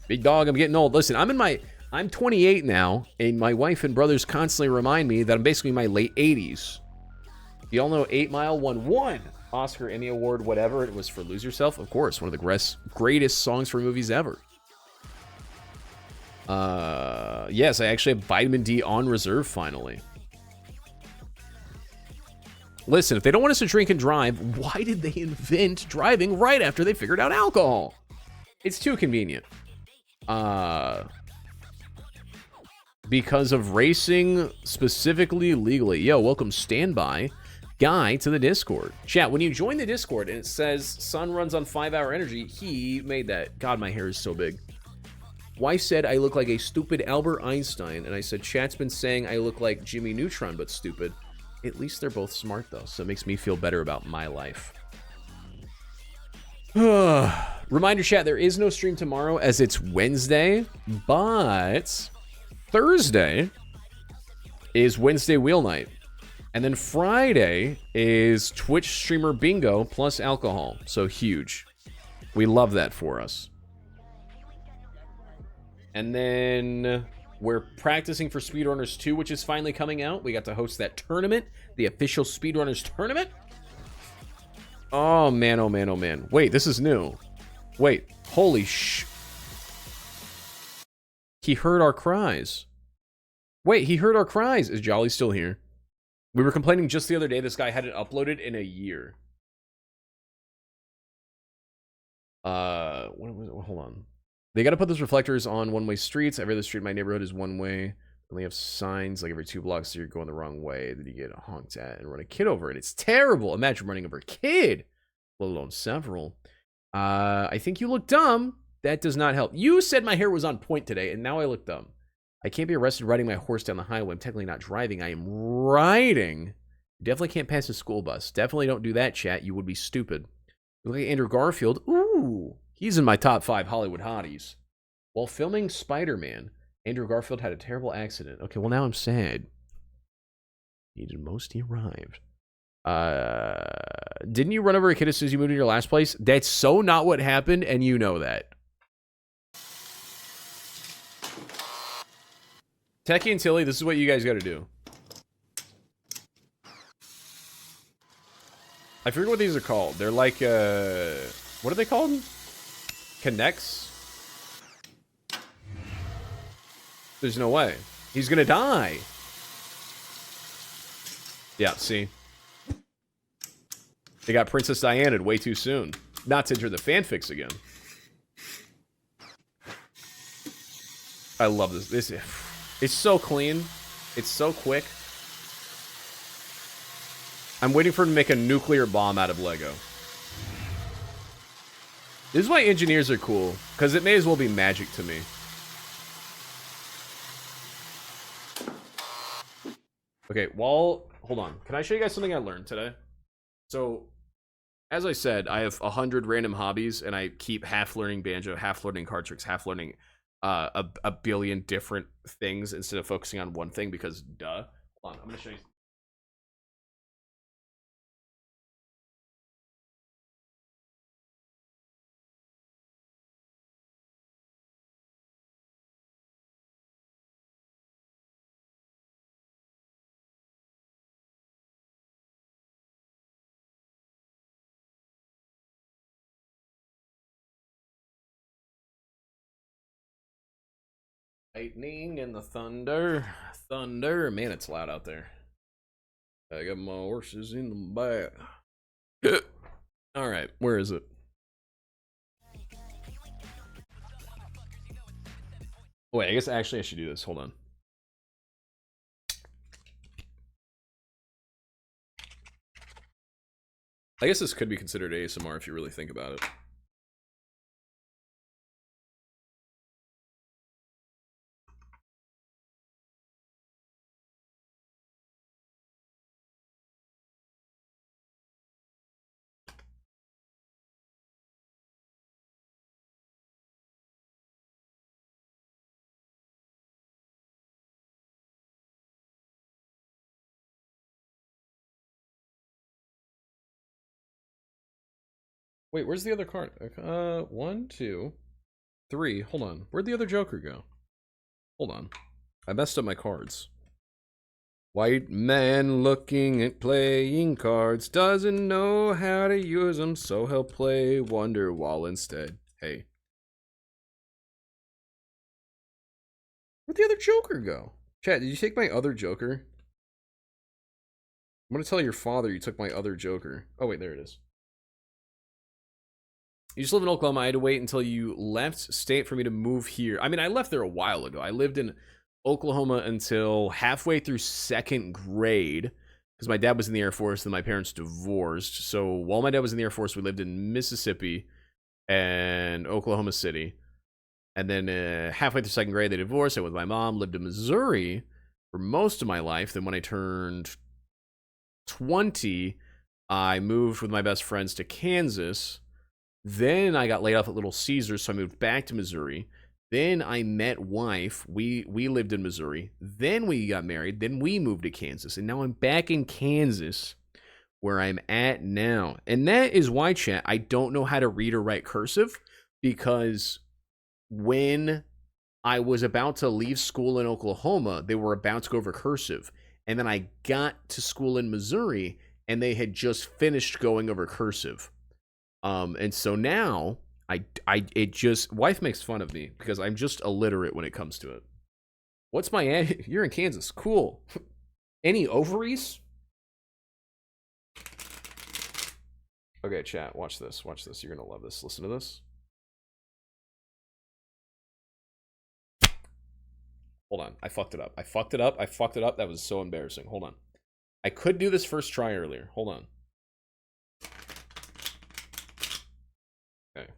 Big dog, I'm getting old. Listen, I'm 28 now, and my wife and brothers constantly remind me that I'm basically in my late 80s. You all know 8 Mile won 1 Oscar, Emmy Award, whatever. It was for Lose Yourself, of course. One of the greatest songs for movies ever. Yes, I actually have vitamin D on reserve finally. Listen, if they don't want us to drink and drive, why did they invent driving right after they figured out alcohol? It's too convenient. Because of racing specifically legally. Yo, welcome Standby. guy to the Discord. Chat, when you join the Discord and it says sun runs on 5-hour energy, he made that. God, my hair is so big. Wife said I look like a stupid Albert Einstein, and I said chat's been saying I look like Jimmy Neutron but stupid. At least they're both smart though, so it makes me feel better about my life. Reminder chat, there is no stream tomorrow as it's Wednesday, but Thursday is Wednesday wheel night. And then Friday is Twitch streamer bingo plus alcohol. So huge. We love that for us. And then we're practicing for Speedrunners 2, which is finally coming out. We got to host that tournament, the official Speedrunners tournament. Oh, man, oh, man, oh, man. Wait, this is new. Wait, holy sh... He heard our cries. Wait, he heard our cries. Is Jolly still here? We were complaining just the other day this guy hadn't uploaded in a year. Hold on. They got to put those reflectors on one-way streets. Every other street in my neighborhood is one-way. Only have signs like every 2 blocks, so you're going the wrong way. Then you get honked at and run a kid over it. It's terrible. Imagine running over a kid, let alone several. I think you look dumb. That does not help. You said my hair was on point today, and now I look dumb. I can't be arrested riding my horse down the highway. I'm technically not driving. I am riding. Definitely can't pass a school bus. Definitely don't do that, chat. You would be stupid. You look like Andrew Garfield. Ooh. He's in my top 5 Hollywood hotties. While filming Spider-Man, Andrew Garfield had a terrible accident. Okay, well, now I'm sad. He did most he arrived. Didn't you run over a kid as soon as you moved to your last place? That's so not what happened, and you know that. Techie and Tilly, this is what you guys got to do. I forget what these are called. They're like, what are they called? Connects? There's no way. He's gonna die. Yeah, see? They got Princess Diana way too soon. Not to enter the fanfics again. I love this. This it's so clean. It's so quick. I'm waiting for him to make a nuclear bomb out of Lego. This is why engineers are cool, because it may as well be magic to me. Okay, well, hold on. Can I show you guys something I learned today? So, as I said, I have 100 random hobbies, and I keep half learning banjo, half learning card tricks, half learning a billion different things instead of focusing on one thing, because duh. Hold on, I'm going to show you. Lightning and the thunder. Thunder. Man, it's loud out there. I got my horses in the back. Alright, where is it? Wait, I guess actually I should do this. Hold on. I guess this could be considered ASMR if you really think about it. Wait, where's the other card? 1, 2, 3. Hold on. Where'd the other Joker go? Hold on. I messed up my cards. White man looking at playing cards, doesn't know how to use them, so he'll play Wonderwall instead. Hey. Where'd the other Joker go? Chat, did you take my other Joker? I'm gonna tell your father you took my other Joker. Oh wait, there it is. You just live in Oklahoma. I had to wait until you left state for me to move here. I mean, I left there a while ago. I lived in Oklahoma until halfway through 2nd grade. because my dad was in the Air Force, then my parents divorced. So while my dad was in the Air Force, we lived in Mississippi and Oklahoma City. And then halfway through 2nd grade, they divorced. I went with my mom, lived in Missouri for most of my life. Then when I turned 20, I moved with my best friends to Kansas. Then I got laid off at Little Caesars, so I moved back to Missouri. Then I met wife. We lived in Missouri. Then we got married. Then we moved to Kansas. And now I'm back in Kansas where I'm at now. And that is why, chat, I don't know how to read or write cursive, because when I was about to leave school in Oklahoma, they were about to go over cursive. And then I got to school in Missouri and they had just finished going over cursive. And so now wife makes fun of me because I'm just illiterate when it comes to it. What's my you're in Kansas. Cool. Any ovaries? Okay, chat, watch this. Watch this. You're going to love this. Listen to this. Hold on. I fucked it up. I fucked it up. That was so embarrassing. Hold on. I could do this first try earlier. Hold on. Okay.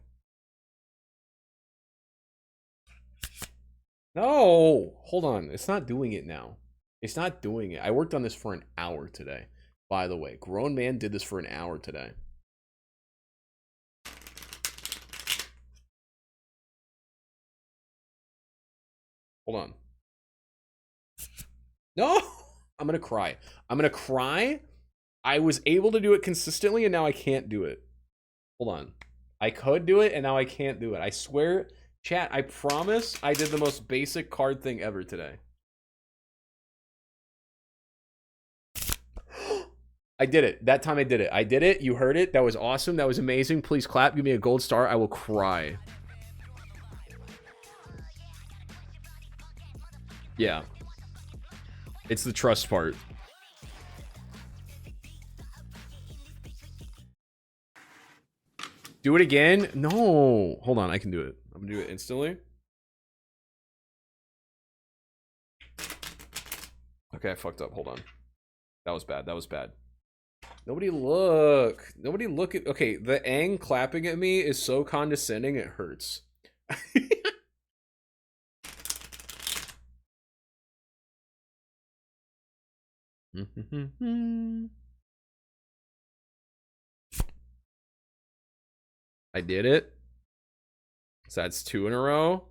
No! Hold on. It's not doing it now. It's not doing it. I worked on this for an hour today. By the way, grown man did this for an hour today. Hold on. No! I'm gonna cry. I'm gonna cry. I was able to do it consistently and now I can't do it. Hold on. I could do it and now I can't do it. I swear, chat, I promise I did the most basic card thing ever today. I did it. That time I did it. I did it. You heard it. That was awesome. That was amazing. Please clap. Give me a gold star. I will cry. Yeah. It's the trust part. Do it again? No. Hold on. I can do it. I'm going to do it instantly. Okay, I fucked up. Hold on. That was bad. That was bad. Nobody look. Nobody look at... Okay, the Aang clapping at me is so condescending, it hurts. I did it. So that's 2 in a row.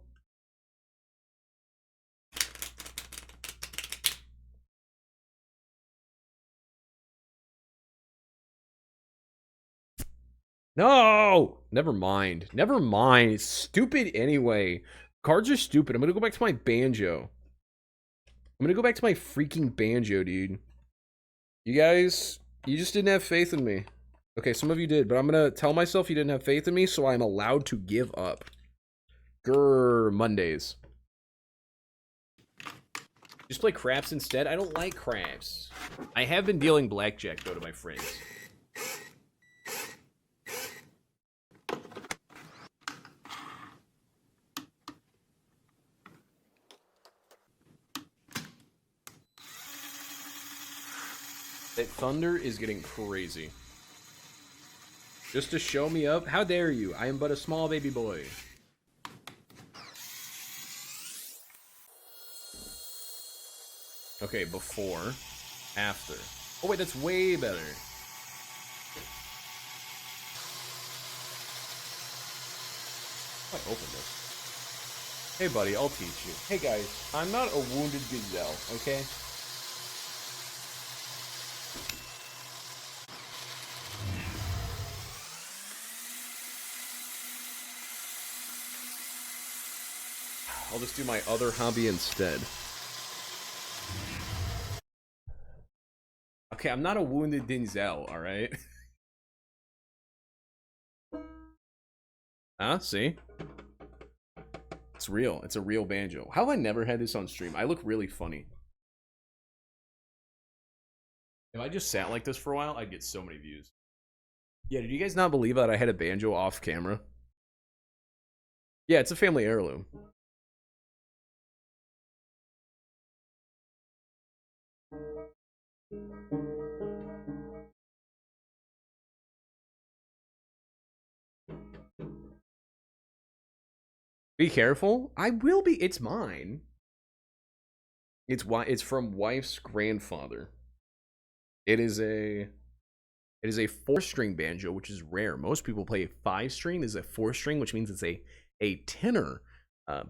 No! Never mind. Never mind. It's stupid anyway. Cards are stupid. I'm gonna go back to my banjo. I'm gonna go back to my freaking banjo, dude. You guys, you just didn't have faith in me. Okay, some of you did, but I'm gonna tell myself you didn't have faith in me, so I'm allowed to give up. Grrr, Mondays. Just play craps instead? I don't like craps. I have been dealing blackjack, though, to my friends. That thunder is getting crazy. Just to show me up? How dare you? I am but a small baby boy. Okay, before, after. Oh wait, that's way better. I open this. Hey buddy, I'll teach you. Hey guys, I'm not a wounded gazelle, okay? I'll just do my other hobby instead. Okay, I'm not a wounded Denzel, alright? Huh? See? It's real. It's a real banjo. How have I never had this on stream? I look really funny. If I just sat like this for a while, I'd get so many views. Yeah, did you guys not believe that I had a banjo off camera? Yeah, it's a family heirloom. Be careful. I will be. It's mine. It's from wife's grandfather. It is a 4-string banjo, which is rare. Most people play a 5-string. This is a 4-string, which means it's a tenor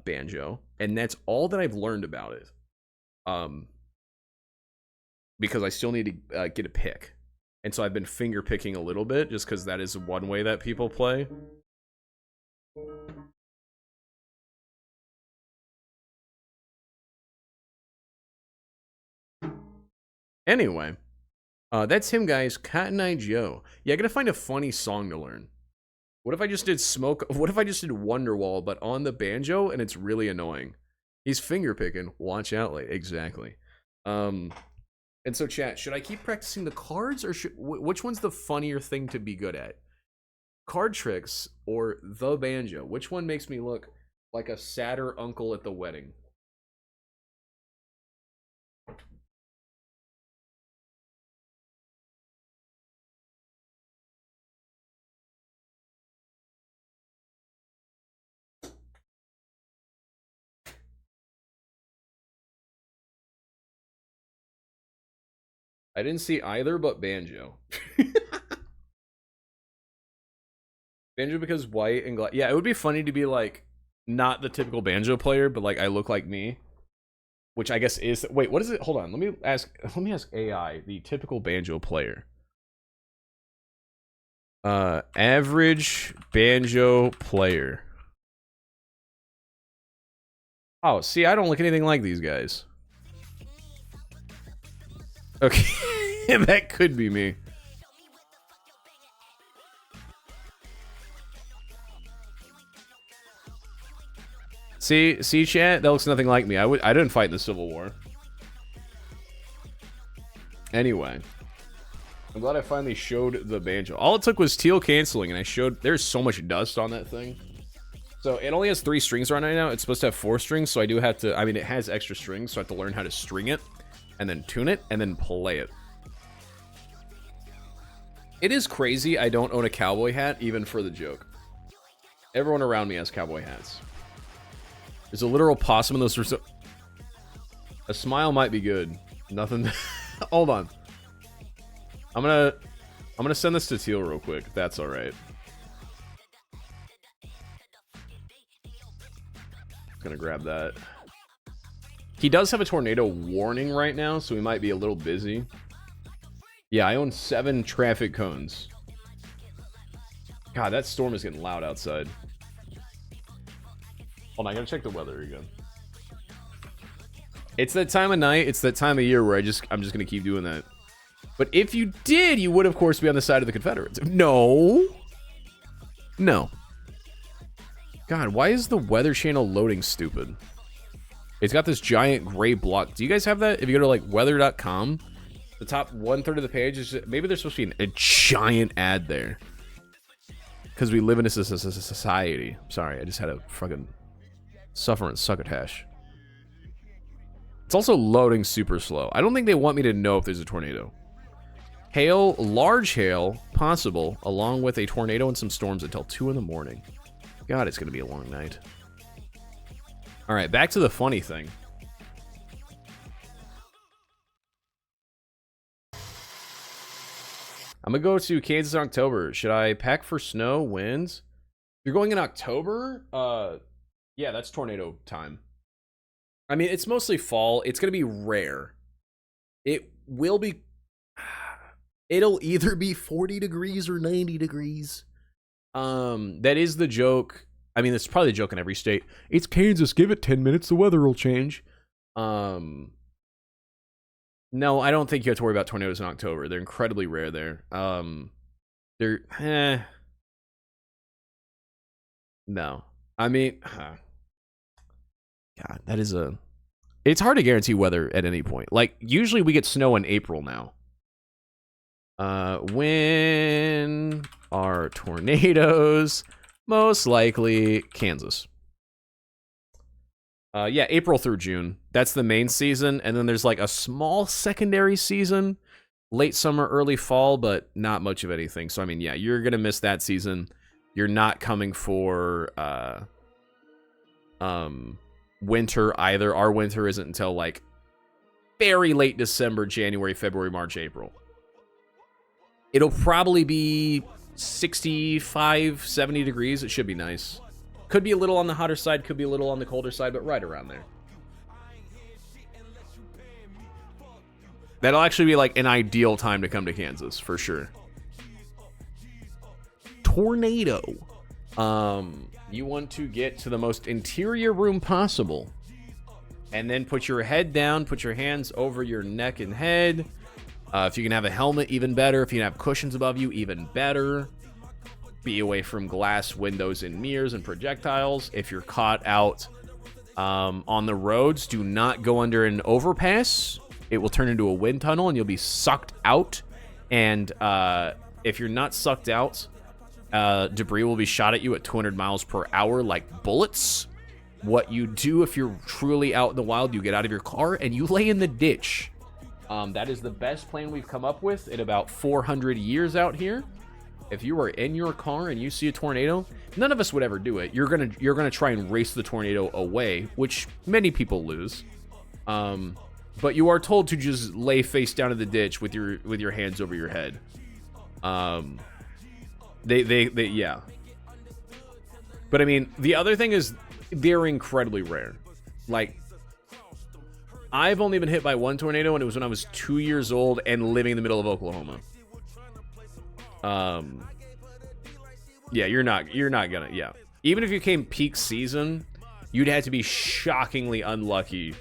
banjo, and that's all that I've learned about it. Because I still need to get a pick, and so I've been finger picking a little bit, just because that is one way that people play. Anyway, that's him, guys. Cotton Eye Joe. Yeah, I gotta find a funny song to learn. What if I just did What if I just did Wonderwall, but on the banjo, and it's really annoying? He's finger picking. Watch out, exactly. And so, chat, should I keep practicing the cards, or which one's the funnier thing to be good at? Card tricks or the banjo? Which one makes me look like a sadder uncle at the wedding? I didn't see either but banjo. Banjo because white and glass. Yeah, it would be funny to be like not the typical banjo player, but like I look like me, which I guess is. Wait, what is it? Hold on. Let me ask AI the typical banjo player. Average banjo player. Oh, see, I don't look anything like these guys. Okay, that could be me. See, chat? That looks nothing like me. I didn't fight in the Civil War. Anyway, I'm glad I finally showed the banjo. All it took was teal canceling, and I showed. There's so much dust on that thing. So it only has 3 strings right now. It's supposed to have 4 strings, so I do have to. I mean, it has extra strings, so I have to learn how to string it, and then tune it, and then play it. It is crazy I don't own a cowboy hat, even for the joke. Everyone around me has cowboy hats. There's a literal possum in those. A smile might be good. Nothing. Hold on. I'm gonna send this to Teal real quick, if that's alright. Gonna grab that. He does have a tornado warning right now, so we might be a little busy. Yeah, I own 7 traffic cones. God, that storm is getting loud outside. Hold on, I gotta check the weather again. It's that time of night, it's that time of year where I'm just gonna keep doing that. But if you did, you would of course be on the side of the Confederates. No. No. God, why is the Weather Channel loading stupid? It's got this giant gray block. Do you guys have that? If you go to like weather.com, the top 1/3 of the page is just, maybe there's supposed to be a giant ad there. Because we live in a society. Sorry, I just had a fucking suffering succotash. It's also loading super slow. I don't think they want me to know if there's a tornado. Hail, large hail, possible, along with a tornado and some storms until 2 in the morning. God, it's going to be a long night. All right, back to the funny thing. I'm going to go to Kansas in October. Should I pack for snow, winds? If you're going in October, yeah, that's tornado time. I mean, it's mostly fall. It's going to be rare. It will be... It'll either be 40 degrees or 90 degrees. That is the joke. I mean, that's probably the joke in every state. It's Kansas. Give it 10 minutes. The weather will change. No, I don't think you have to worry about tornadoes in October. They're incredibly rare there. No. I mean, God, that is a... It's hard to guarantee weather at any point. Like, usually we get snow in April now. When are tornadoes? Most likely Kansas. Yeah, April through June. That's the main season. And then there's like a small secondary season. Late summer, early fall, but not much of anything. So, I mean, yeah, you're going to miss that season. You're not coming for... winter either. Our winter isn't until like very late December, January, February, March, April. It'll probably be 65, 70 degrees. It should be nice. Could be a little on the hotter side, could be a little on the colder side, but right around there. That'll actually be like an ideal time to come to Kansas, for sure. Tornado. You want to get to the most interior room possible. And then put your head down, put your hands over your neck and head. If you can have a helmet, even better. If you can have cushions above you, even better. Be away from glass, windows, and mirrors and projectiles. If you're caught out on the roads, do not go under an overpass. It will turn into a wind tunnel and you'll be sucked out. And if you're not sucked out, debris will be shot at you at 200 miles per hour like bullets. What you do if you're truly out in the wild, you get out of your car and you lay in the ditch. That is the best plan we've come up with in about 400 years out here. If you are in your car and you see a tornado, none of us would ever do it. You're gonna try and race the tornado away, which many people lose. But you are told to just lay face down in the ditch with your hands over your head. Yeah. But I mean, the other thing is they're incredibly rare. Like, I've only been hit by one tornado, and it was when I was 2 years old and living in the middle of Oklahoma. Yeah, you're not gonna, yeah. Even if you came peak season, you'd have to be shockingly unlucky.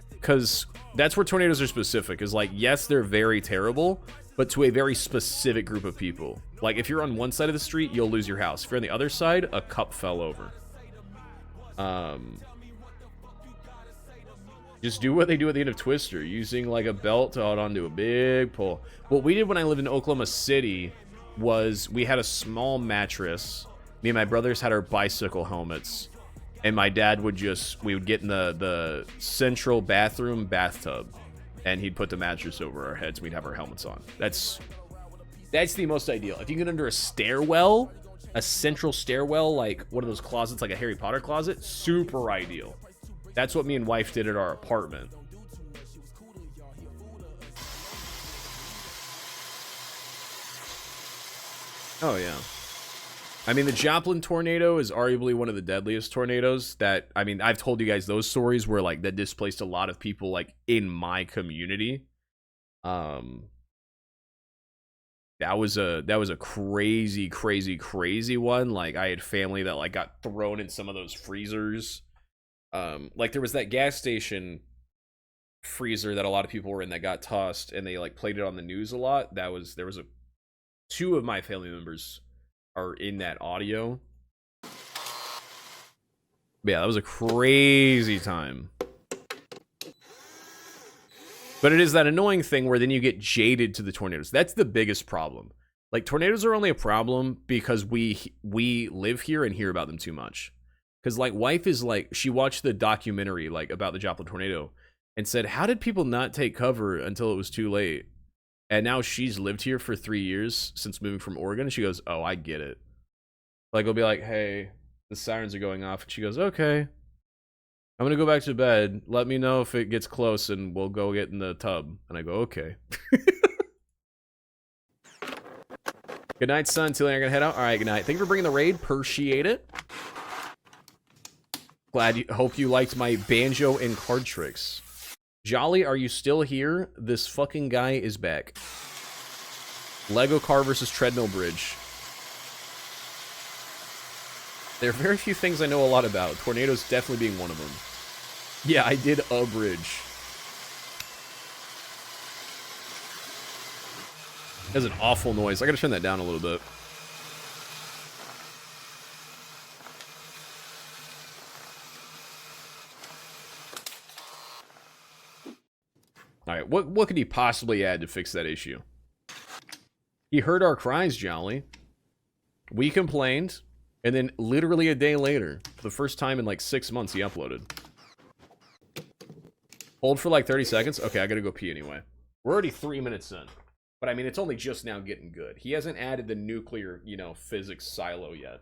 Because that's where tornadoes are specific. Is like, yes, they're very terrible, but to a very specific group of people. Like, if you're on one side of the street, you'll lose your house. If you're on the other side, a cup fell over. Just do what they do at the end of Twister, using like a belt to hold onto a big pole. What we did when I lived in Oklahoma City was we had a small mattress. Me and my brothers had our bicycle helmets, and my dad would we would get in the central bathroom bathtub, and he'd put the mattress over our heads and we'd have our helmets on. That's the most ideal. If you get under a stairwell, a central stairwell, like one of those closets, like a Harry Potter closet, super ideal. That's what me and wife did at our apartment. Oh, yeah. I mean, the Joplin tornado is arguably one of the deadliest tornadoes that, I mean, I've told you guys those stories where, like, that displaced a lot of people, like, in my community. That was a crazy, crazy, crazy one. Like, I had family that, like, got thrown in some of those freezers. Like, there was that gas station freezer that a lot of people were in that got tossed, and they, like, played it on the news a lot. Two of my family members are in that audio. But yeah, that was a crazy time. But it is that annoying thing where then you get jaded to the tornadoes. That's the biggest problem. Like, tornadoes are only a problem because we live here and hear about them too much. Because, like, wife is like, she watched the documentary, like, about the Joplin tornado and said, how did people not take cover until it was too late? And now she's lived here for 3 years since moving from Oregon. And she goes, oh, I get it. Like, it'll be like, hey, the sirens are going off. And she goes, okay, I'm going to go back to bed. Let me know if it gets close and we'll go get in the tub. And I go, okay. Good night, son. Till you're going to head out. All right, good night. Thank you for bringing the raid. Appreciate it. Hope you liked my banjo and card tricks. Jolly, are you still here? This fucking guy is back. Lego car versus treadmill bridge. There are very few things I know a lot about. Tornadoes definitely being one of them. Yeah, I did a bridge. That's an awful noise. I gotta turn that down a little bit. Alright, what could he possibly add to fix that issue? He heard our cries, Jolly. We complained, and then literally a day later, for the first time in like 6 months, he uploaded. Hold for like 30 seconds? Okay, I gotta go pee anyway. We're already 3 minutes in. But I mean, it's only just now getting good. He hasn't added the nuclear, physics silo yet.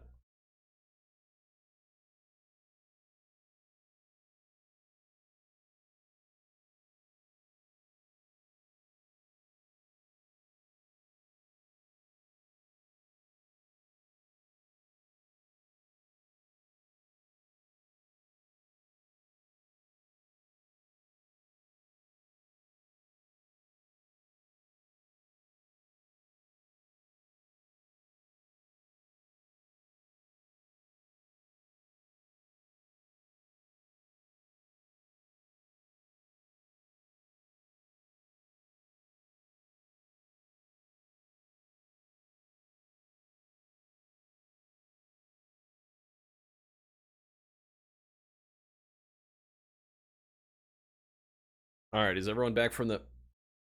Alright, is everyone back from the...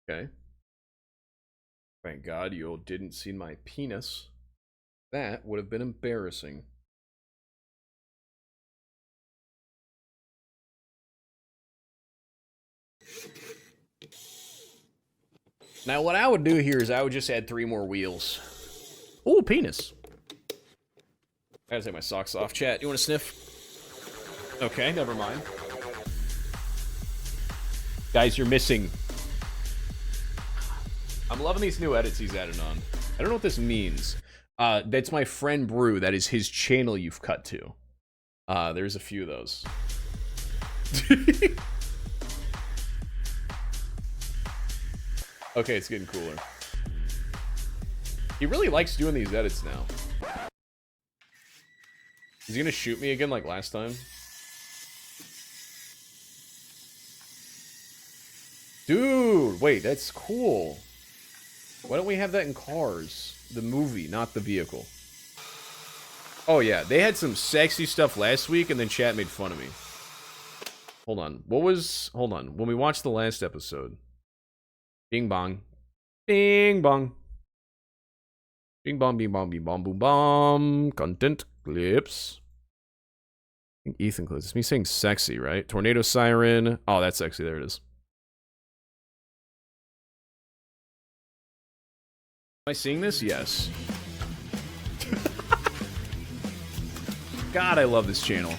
Okay. Thank God you didn't see my penis. That would have been embarrassing. Now, what I would do here is I would just add 3 more wheels. Ooh, penis. I gotta take my socks off. Chat, you want to sniff? Okay, never mind. Guys, you're missing. I'm loving these new edits he's added on. I don't know what this means. That's my friend Brew. That is his channel you've cut to. There's a few of those. Okay, it's getting cooler. He really likes doing these edits now. Is he gonna shoot me again like last time? Dude, wait, that's cool. Why don't we have that in Cars? The movie, not the vehicle. Oh yeah, they had some sexy stuff last week and then chat made fun of me. Hold on, hold on, when we watched the last episode. Bing bong. Bing bong. Bing bong, bing bong, bing bong, boom bong. Content clips. I think Ethan clips. It's me saying sexy, right? Tornado siren. Oh, that's sexy. There it is. Am I seeing this? Yes. God, I love this channel.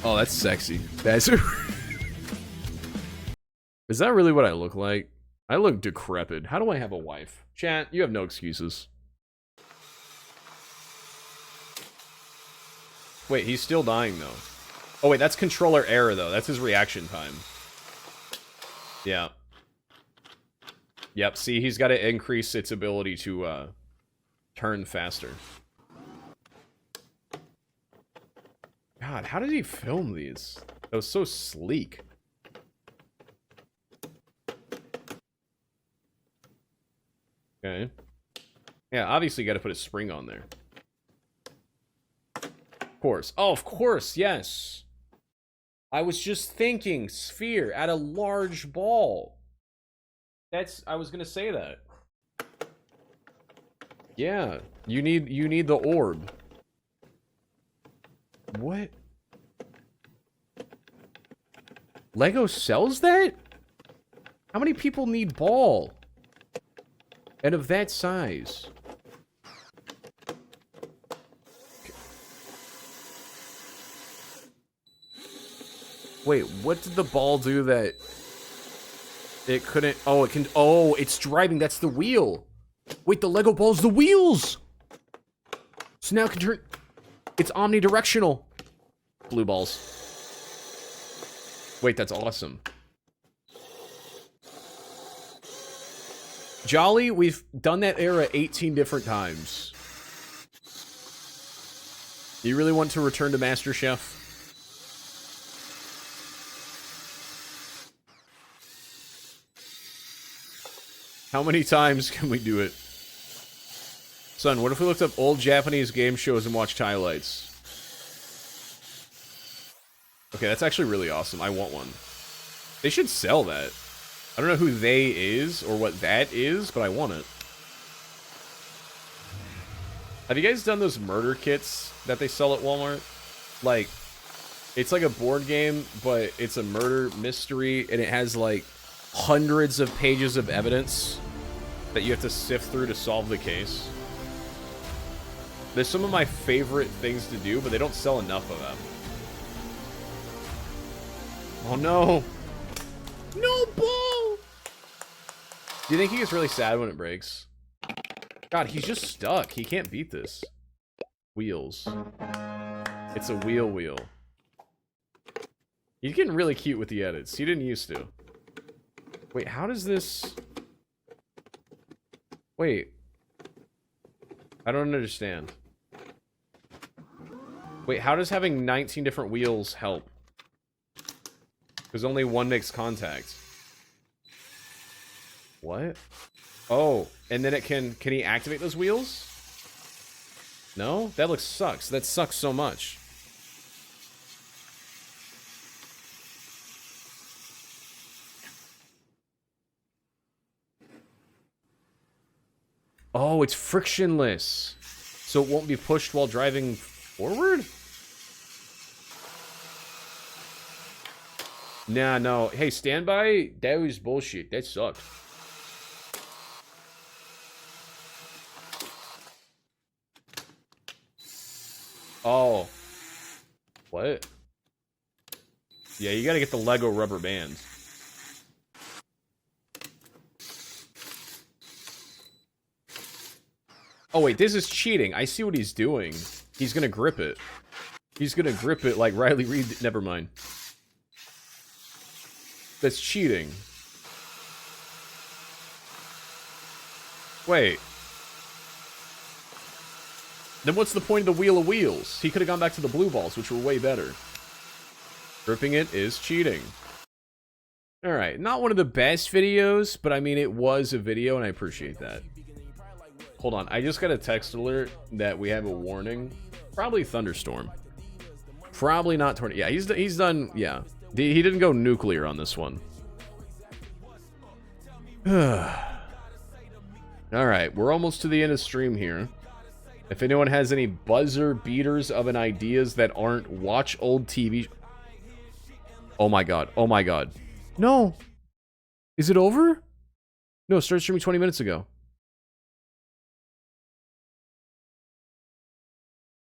Oh, that's sexy. That's... Is that really what I look like? I look decrepit. How do I have a wife? Chat, you have no excuses. Wait, he's still dying, though. Oh, wait, that's controller error, though. That's his reaction time. Yeah. Yep, see, he's got to increase its ability to, turn faster. God, how did he film these? That was so sleek. Okay. Yeah, obviously you gotta put a spring on there. Of course. Oh, of course, yes. I was just thinking, sphere, add a large ball. I was gonna say that. Yeah, you need the orb. What? Lego sells that? How many people need ball? And of that size? Wait, what did the ball do that it couldn't? Oh, it can. Oh, it's driving. That's the wheel. Wait, the Lego ball's the wheels. So now it can turn. It's omnidirectional. Blue balls. Wait, that's awesome. Jolly, we've done that era 18 different times. Do you really want to return to MasterChef? How many times can we do it? Son, what if we looked up old Japanese game shows and watched highlights? Okay, that's actually really awesome. I want one. They should sell that. I don't know who they is or what that is, but I want it. Have you guys done those murder kits that they sell at Walmart? Like, it's like a board game, but it's a murder mystery, and it has like hundreds of pages of evidence that you have to sift through to solve the case. They're some of my favorite things to do, but they don't sell enough of them. Oh no! No ball! Do you think he gets really sad when it breaks? God, he's just stuck. He can't beat this. Wheels. It's a wheel. He's getting really cute with the edits. He didn't used to. Wait, how does this... Wait. I don't understand. Wait, how does having 19 different wheels help? Because only one makes contact. What? Oh, and then it can he activate those wheels? No? That sucks. That sucks so much. Oh, it's frictionless. So it won't be pushed while driving forward? Nah, no. Hey, standby? That was bullshit. That sucks. Oh. What? Yeah, you gotta get the Lego rubber bands. Oh, wait, this is cheating. I see what he's doing. He's gonna grip it. He's gonna grip it like Riley Reid. Never mind. That's cheating. Wait. Then what's the point of the Wheel of Wheels? He could have gone back to the blue balls, which were way better. Gripping it is cheating. Alright, not one of the best videos, but I mean, it was a video, and I appreciate that. Hold on, I just got a text alert that we have a warning. Probably thunderstorm. Probably not tornado. Yeah, he's done, yeah. He didn't go nuclear on this one. Alright, we're almost to the end of stream here. If anyone has any buzzer beaters of an ideas that aren't watch old TV... Oh my god, oh my god. No! Is it over? No, it started streaming 20 minutes ago.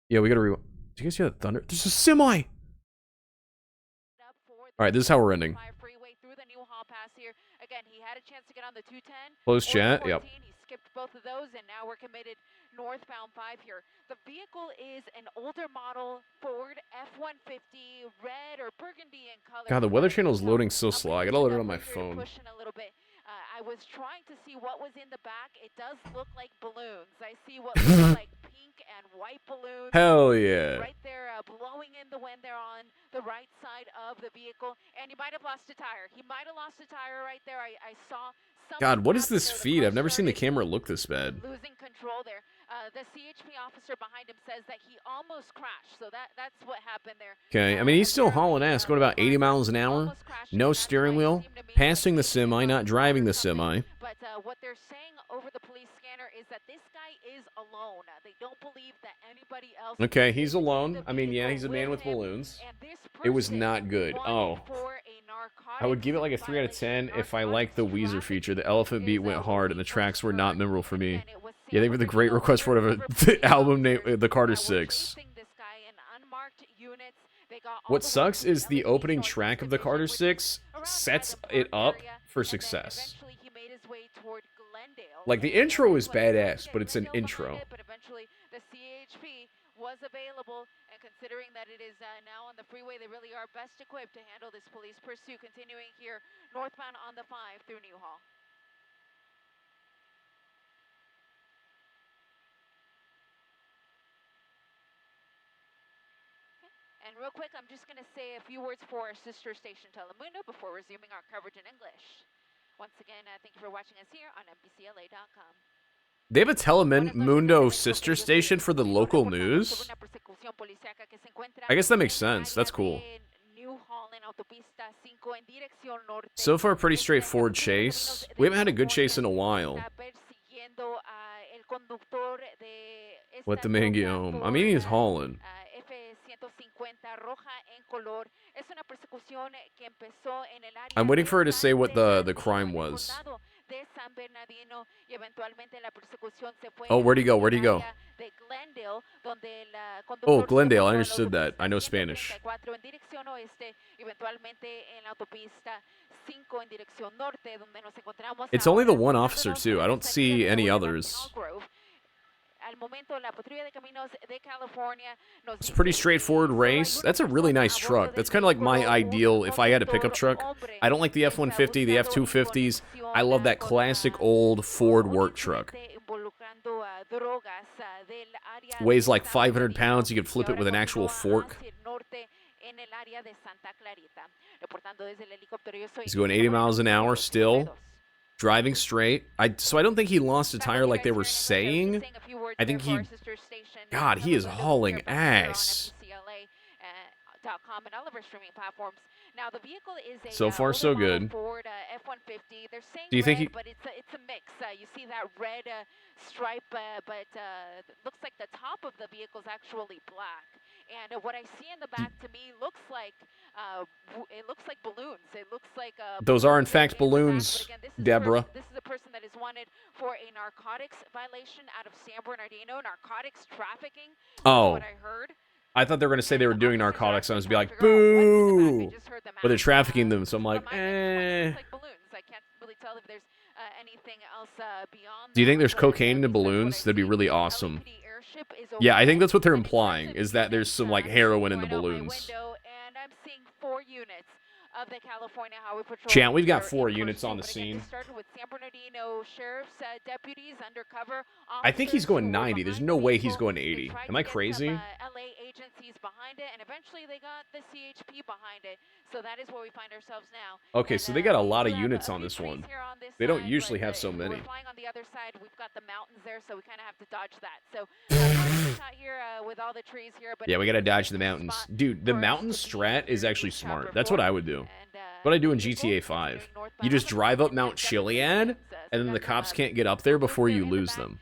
Yeah, we gotta Do you guys hear that thunder? There's a semi! Alright, this is how we're ending. Again, he had a chance to get on the 210. Close chat, yep. He skipped both of those, and now we're committed northbound 5 here. The vehicle is an older model Ford F-150, red or burgundy in color. God, the Weather Channel is loading so slow. I gotta load it on my phone. Pushing a little bit. I was trying to see what was in the back. It does look like balloons. I see what looks like pink and white balloons. Hell yeah. Right there, blowing in the wind there on the right side of the vehicle. And he might have lost a tire. He might have lost a tire right there. I saw some. God, what is this feed? I've never seen the camera look this bad. Losing control there. The CHP officer behind him says that he almost crashed. So that's what happened there. Okay, I mean, he's still hauling ass, going about 80 miles an hour. No steering wheel. Passing the semi, not driving the semi. But what they're saying over the police scanner is that this guy is alone. They don't believe that anybody else... Okay, he's alone. I mean, yeah, he's a man with balloons. It was not good. Oh. I would give it like a 3 out of 10 if I liked the Weezer feature. The elephant beat went hard and the tracks were not memorable for me. Yeah, they were the great request for the album name, The Carter 6. What sucks is the opening track of The Carter 6 sets it up for success. Like, the intro is badass, but it's an intro. But eventually, the CHP was available, and considering that it is now on the freeway, they really are best equipped to handle this police pursuit. Continuing here, northbound on the 5 through Newhall. And real quick, I'm just going to say a few words for our sister station Telemundo before resuming our coverage in English. Once again, thank you for watching us here on NBCLA.com. They have a Telemundo sister station for the local news? I guess that makes sense. That's cool. So far, pretty straightforward chase. We haven't had a good chase in a while. What the Mangiome? I mean, he's hauling. I'm waiting for her to say what the crime was. Oh, where'd he go? Where'd he go? Oh, Glendale. I understood that. I know Spanish. It's only the one officer, too. I don't see any others. It's a pretty straightforward race. That's a really nice truck. That's kind of like my ideal if I had a pickup truck. I don't like the F-150, the F-250s. I love that classic old Ford work truck. Weighs like 500 pounds. You could flip it with an actual fork. He's going 80 miles an hour still. Driving straight. So I don't think he lost a tire like they were saying. I think he... God, he is hauling ass. TheChairShot.com and other streaming platforms. Now, the vehicle is a So far, so good. Ford F-150. They're saying Do you think red, he- but it's a mix. You see that red stripe, but it looks like the top of the vehicle is actually black. And what I see in the back to me looks like it looks like balloons. It looks like Those are in fact balloons, Deborah. this is a person that is wanted for a narcotics violation out of San Bernardino, narcotics trafficking. Oh. What I heard. I thought they were gonna say they were doing narcotics, and I was be like, boo! But they're trafficking them, so I'm like, eh. I can't really tell if there's anything else beyond. Do you think there's cocaine in the balloons? That'd be really awesome. Yeah, I think that's what they're implying, is that there's some, like, heroin in the balloons. And I'm seeing 4 units of the California Highway Patrol. Chat, we've got 4 units on the scene. This started with San Bernardino Sheriff's deputies, undercover I think he's going 90. There's no way he's going 80. Am I crazy? LA agencies behind it, and eventually they got the CHP behind it. So that is where we find ourselves now. Okay, so they got a lot of units on this one. They don't usually have so many. We're flying on the other side. We've got the mountains there, so we kind of have to dodge that. So shot here with all the trees here. But Yeah, we gotta dodge the mountains. Dude, the mountain strat is actually smart. That's what I would do. What I do in GTA 5. You just drive up Mount Chiliad, and then the cops can't get up there before you lose them.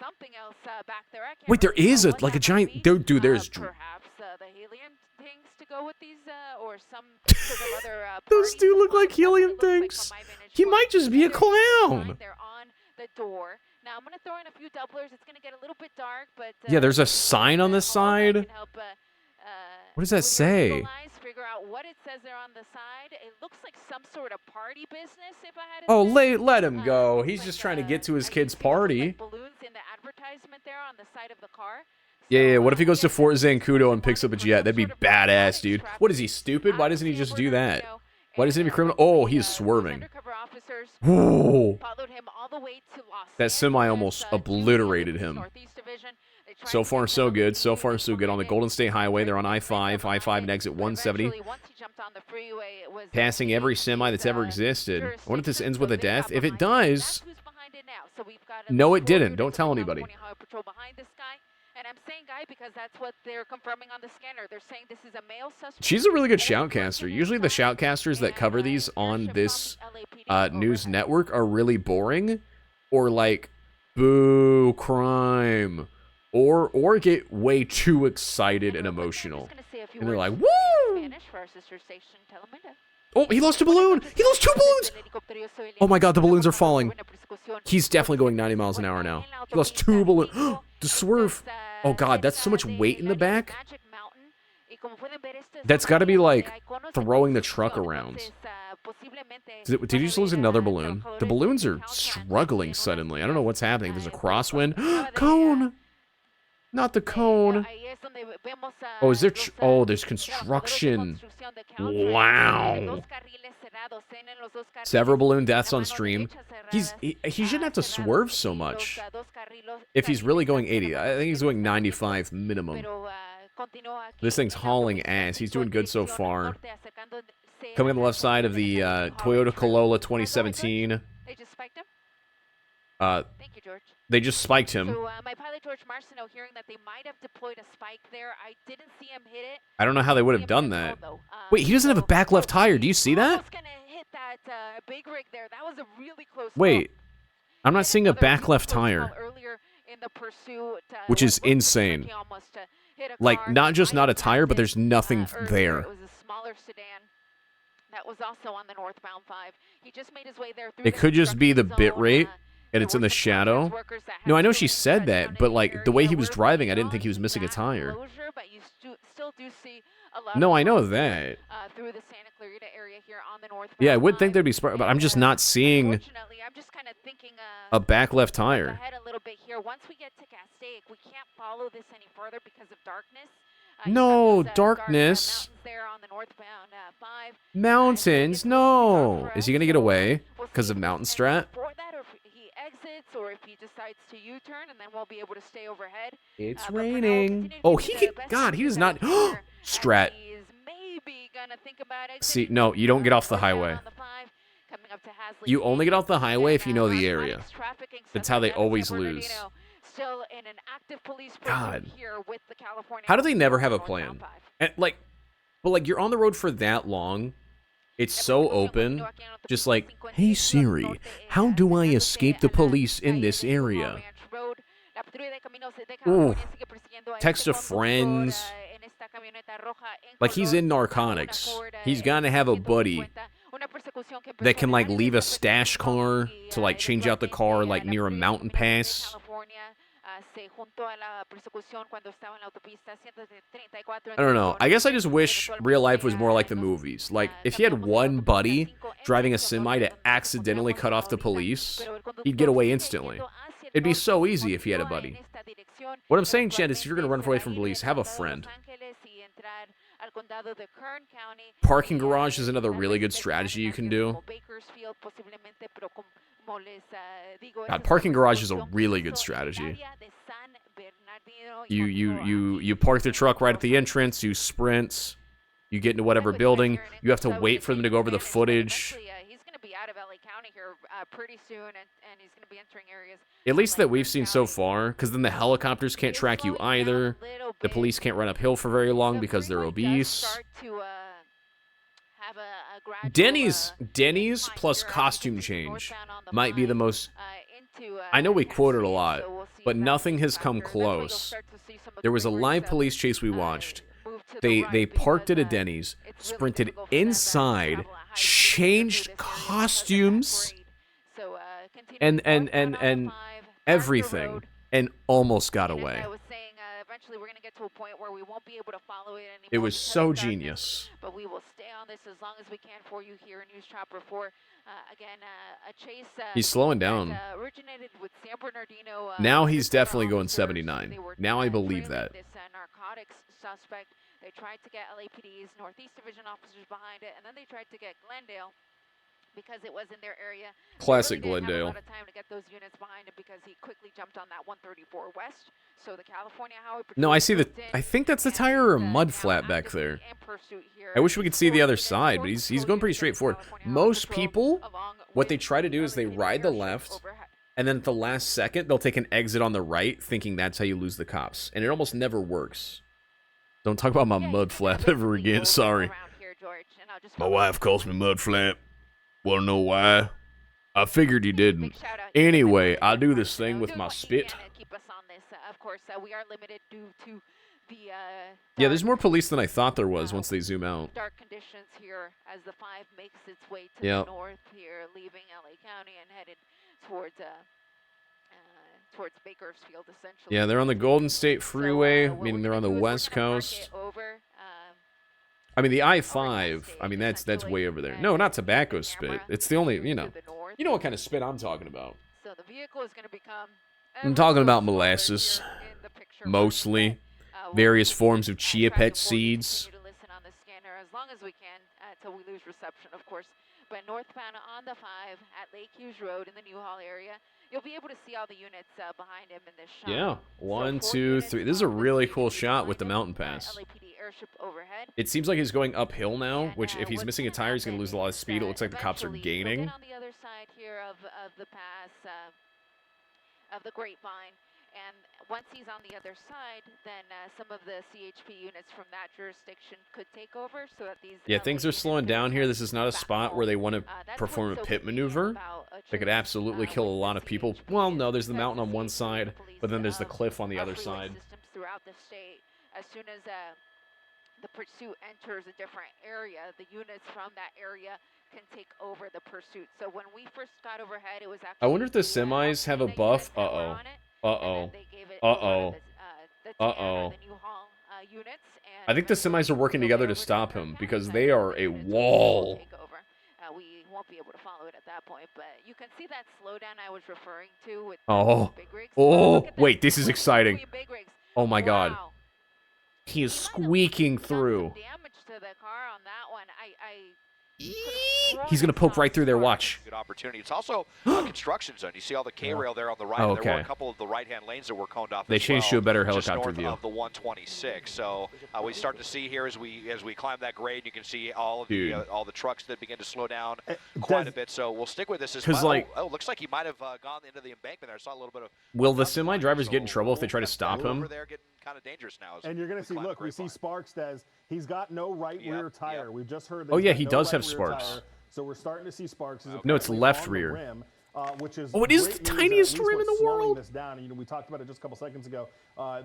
something else back there. I can't Wait, there really is tell a what like a that giant might be. dude, there's Perhaps the helium things to go with these, or some sort of other. Those do look like helium things. He might just be a clown. They're on the door. Now I'm gonna throw in a few doublers. It's gonna get a little bit dark, but Yeah, there's a sign on the side. What does that say? Figure out what it says there on the side. It looks like some sort of party business. If I had to Oh, say. let him go. He's just trying to get to his kid's party. Balloons in the advertisement there on the side of the car. Yeah, what if he goes to Fort Zancudo and picks up a jet? That'd be badass, dude. What is he, stupid? Why doesn't he just do that? Why doesn't he be criminal? Oh, he's swerving. Whoa. Followed him all the way to Los That semi almost obliterated him. So far, so good. So far, so good. On the Golden State Highway, they're on I-5. I-5 and exit 170. Passing every semi that's ever existed. I wonder if this ends with a death. If it does... No, it didn't. Don't tell anybody. And I'm saying guy because that's what they're confirming on the scanner. They're saying this is a male suspect. She's a really good shoutcaster. Usually the shoutcasters that cover these on this news network are really boring. Or like, boo, crime. Or get way too excited and emotional. And they're like, woo! Oh, he lost a balloon! He lost 2 balloons! Oh my god, the balloons are falling. He's definitely going 90 miles an hour now. He lost 2 balloons. The swerve. Oh god, that's so much weight in the back. That's got to be like throwing the truck around. Did you just lose another balloon? The balloons are struggling suddenly. I don't know what's happening. There's a crosswind. Cone! Not the cone. Oh, is there... oh, there's construction. Wow. Several balloon deaths on stream. He shouldn't have to swerve so much. If he's really going 80. I think he's going 95 minimum. This thing's hauling ass. He's doing good so far. Coming on the left side of the Toyota Corolla 2017. Thank you, George. They just spiked him. So my pilot George Marciano, hearing that they might have deployed a spike there, I didn't see him hit it. I don't know how they would have done that. Wait, he doesn't have a back left tire. Do you see that? Hit that big rig there. That was a really close. Wait, I'm not seeing a back left tire, earlier in the pursuit, which is insane. Like, not just not a tire, but there's nothing there. It was a smaller sedan that was also on the northbound 5. He just made his way there. It could just be the bit rate, and it's in the shadow. No, I know she said that, but like the way he was driving, I didn't think he was missing a tire. No, I know that. Through the Santa Clarita area here on the northbound. Yeah, I would think there'd be smart, but I'm just not seeing I'm just kind of thinking a back left tire. ahead a little bit here. Once we get to Castaic, we can't follow this any further because of darkness. No, darkness. There on the northbound 5. Mountains, no. Is he gonna get away because of mountain strat? For that, or if he exits, or if he decides to U-turn, and then we'll be able to stay overhead. It's raining. Oh, he can. God, he does not. Strat. Maybe gonna think about it. See, no, you don't get off the highway. You only get off the highway if you know the area. That's how they always lose. Still in an active police God. here with the California. How do they never have a plan? And like, But like, you're on the road for that long. It's so open. Just like, hey Siri, how do I escape the police in this area? Ooh. Text to friends. Like, he's in narcotics. He's gotta have a buddy that can like leave a stash car to like change out the car like near a mountain pass. I don't know. I guess I just wish real life was more like the movies. Like, if he had one buddy driving a semi to accidentally cut off the police, he'd get away instantly. It'd be so easy if he had a buddy. What I'm saying, Chad, is if you're going to run away from police, have a friend. Parking garage is another really good strategy you can do. God, parking garage is a really good strategy. You park the truck right at the entrance, you sprint, you get into whatever building, you have to wait for them to go over the footage. He's going to be out of LA County here pretty soon, and he's going to be entering areas. At least that we've seen so far, because then the helicopters can't track you either. The police can't run uphill for very long because they're obese. Denny's plus costume change might be the most... I know we quoted a lot, but nothing has come close. There was a live police chase we watched. They parked at a Denny's, sprinted inside, changed costumes, and everything, and almost got away. Eventually, we're going to get to a point where we won't be able to follow it anymore. It was so genius. But we will stay on this as long as we can for you here in News Chopper 4. Again, a chase. He's slowing down. Originated with San Bernardino. Now he's definitely going 79. Now I believe that. This narcotics suspect. They tried to get LAPD's Northeast Division officers behind it, and then they tried to get Glendale. Because it was in their area. Classic really Glendale. Didn't have a lot of time to get those units behind him because he quickly jumped on that 134 West. So the California Highway Patrol. No, I see the. I think that's the tire or a mud flat back there. I wish we could see the other side, but he's going pretty straightforward. Most people, what they try to do is they ride the left, and then at the last second they'll take an exit on the right, thinking that's how you lose the cops, and it almost never works. Don't talk about my mud flap ever again. Sorry. My wife calls me mud flap. Wanna know why? I figured you didn't. Anyway, I do this thing with my spit. Yeah, there's more police than I thought there was once they zoom out. Dark conditions here as the 5 makes its way to the north here, leaving LA County and headed towards Bakersfield, essentially. Yeah, they're on the Golden State Freeway, meaning they're on the West Coast. I mean, the I-5, I mean, that's way over there. No, not tobacco spit. It's the only, you know what kind of spit I'm talking about. So the vehicle is going to become... I'm talking about molasses, mostly. Various forms of chia pet seeds. As long as we can, until we lose reception, of course. But northbound on the 5 at Lake Hughes Road in the Newhall area, you'll be able to see all the units behind him in this shot. Yeah, 1, 2, 3. This is a really cool shot with the mountain pass. It seems like he's going uphill now, which if he's missing a tire, he's going to lose a lot of speed. It looks like the cops are gaining. On the other side here of the pass of the Grapevine. And once he's on the other side, then some of the CHP units from that jurisdiction could take over so that these... Yeah, things are slowing down here. This is not a spot where they want to perform a pit maneuver. They could absolutely kill a lot of people. Well, no, there's the mountain on one side, but then there's the cliff on the other side. Throughout the state, as soon as the pursuit enters a different area, the units from that area can take over the pursuit. So when we first got overhead, it was actually... I wonder if the semis have a buff. Uh-oh. Uh-oh. Uh-oh. Uh-oh. I think the semis are working together to stop him because they are a wall. We won't be able to follow it at that point, but you can see that slowdown I was referring to with big rigs. Oh, wait, this is exciting. Oh my god. He is squeaking through. Damage to the car on that one. He's going to poke right through there, watch. Good opportunity. It's also a construction zone. You see all the K-rail there on the right. Oh, okay. There were a couple of the right-hand lanes that were coned off. They changed to a better just helicopter north view. Of the 126. So we start to see here as we climb that grade, you can see all of the trucks that begin to slow down quite a bit. So we'll stick with this as well. Like, looks like he might have gone into the embankment there. I saw a little bit of. Will the semi drivers get in trouble if they try to stop him? kind of dangerous now. And you're going to see, look, we see Sparks says he's got no right rear tire. We've just heard that. Oh, he's yeah, got he no does right have rear Sparks. tire. So we're starting to see Sparks. No, it's left on the rear. rim, which is Oh, it is great the news, tiniest at least rim in what's the slowing world. This down. You know, we talked about it just a couple seconds ago.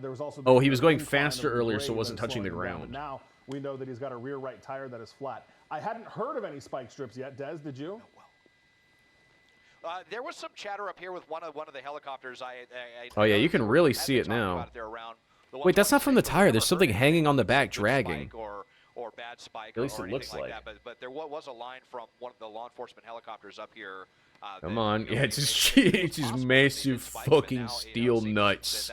There was also Oh, he was going incline faster of the earlier, so it grade wasn't that's touching the slowing him down. ground. But now we know that he's got a rear right tire that is flat. I hadn't heard of any spike strips yet. Des, did you? There was some chatter up here with one of the helicopters. Oh, yeah, you can really see it now. Wait, that's not from the tire. There's something hanging on the back dragging. Or bad spike, At least or it looks anything like like. that. But there was a line from one of the law enforcement helicopters up here. Come on. Yeah, it's just massive fucking steel nuts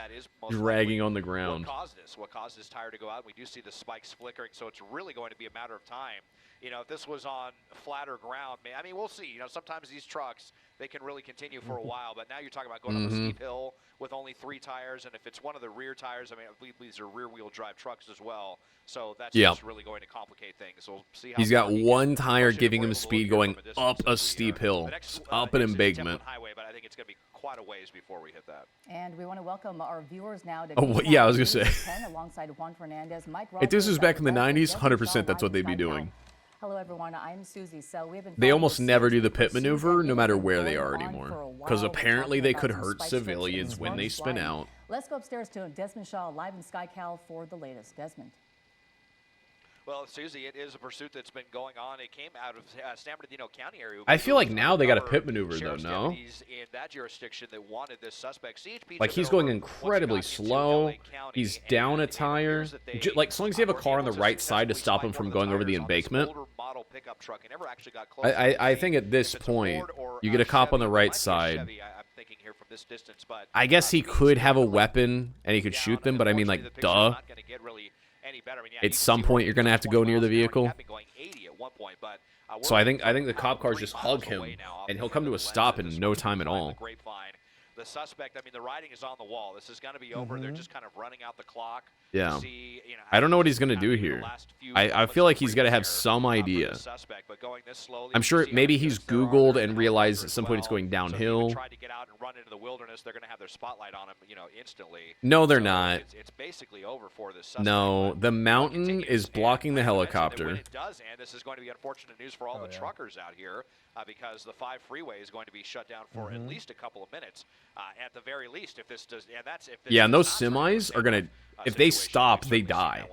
dragging on the ground. What caused this tire to go out? We do see the spikes flickering, so it's really going to be a matter of time. You know, if this was on flatter ground, I mean, we'll see. You know, sometimes these trucks, they can really continue for a while, but now you're talking about going up a steep hill with only 3 tires, and if it's one of the rear tires, I mean, I believe these are rear-wheel drive trucks as well, so that's just really going to complicate things. So we'll see how He's got far he one gets. tire Push it giving if him we're speed able to going look here from up a steep hill, The next up an exit is embankment. Templin Highway, but I think it's going to be quite a ways before we hit that. And we want to welcome our viewers now to Oh, yeah, I was gonna say. 10 alongside Juan Fernandez, Mike If this Rogers, was back in the Dr. 90s, Desmond 100% Shaw, that's what they'd be Ryan doing. Steinfeld. Hello, everyone. I'm Susie. So we've been They following almost the never do the search pit for maneuver, Susan no matter Been where they going are on anymore. for a Because while. We're apparently talking they about could some hurt spike strips civilians and when they drone spin flying. out. Let's go upstairs to Desmond Shaw live in SkyCal for the latest. Desmond. Well, Susie, it is a pursuit that's been going on. It came out of San Bernardino County area. I feel like now they got a pit maneuver, though, Sheriff's no? deputies in that jurisdiction that wanted this suspect. CHP Like, took he's it going over incredibly once he got into slow. LA County, He's and down a it tire. appears that they Like, as long as you have a were car on able the to right side to successfully stop him spike from one of going over the tires on this embankment. older model pickup truck. It never actually got close I think at this point, you get a cop on the right side. I'm thinking here from this distance, but I guess he could have a weapon and he could shoot them, but I mean, like, duh. At some point, you're going to have to go near the vehicle. So I think the cop cars just hug him, and he'll come to a stop in no time at all. The suspect, I mean, the writing is on the wall. This is going to be over. They're just kind of running out the clock. Yeah. To see, you know, I don't know what he's going to do here. I feel like he's got to have some idea. I'm sure maybe he's Googled and realized at some point it's going downhill. Tried to get out and run into the wilderness. They're going to have their spotlight on him, you know, instantly. No, they're not. It's basically over for this suspect. No, the mountain is blocking the helicopter. When it does end, this is going to be unfortunate news for all the truckers out here because the 5 freeway is going to be shut down for at least a couple of minutes. At the very least, if this does, Yeah, and those semis are gonna, if they stop, they die.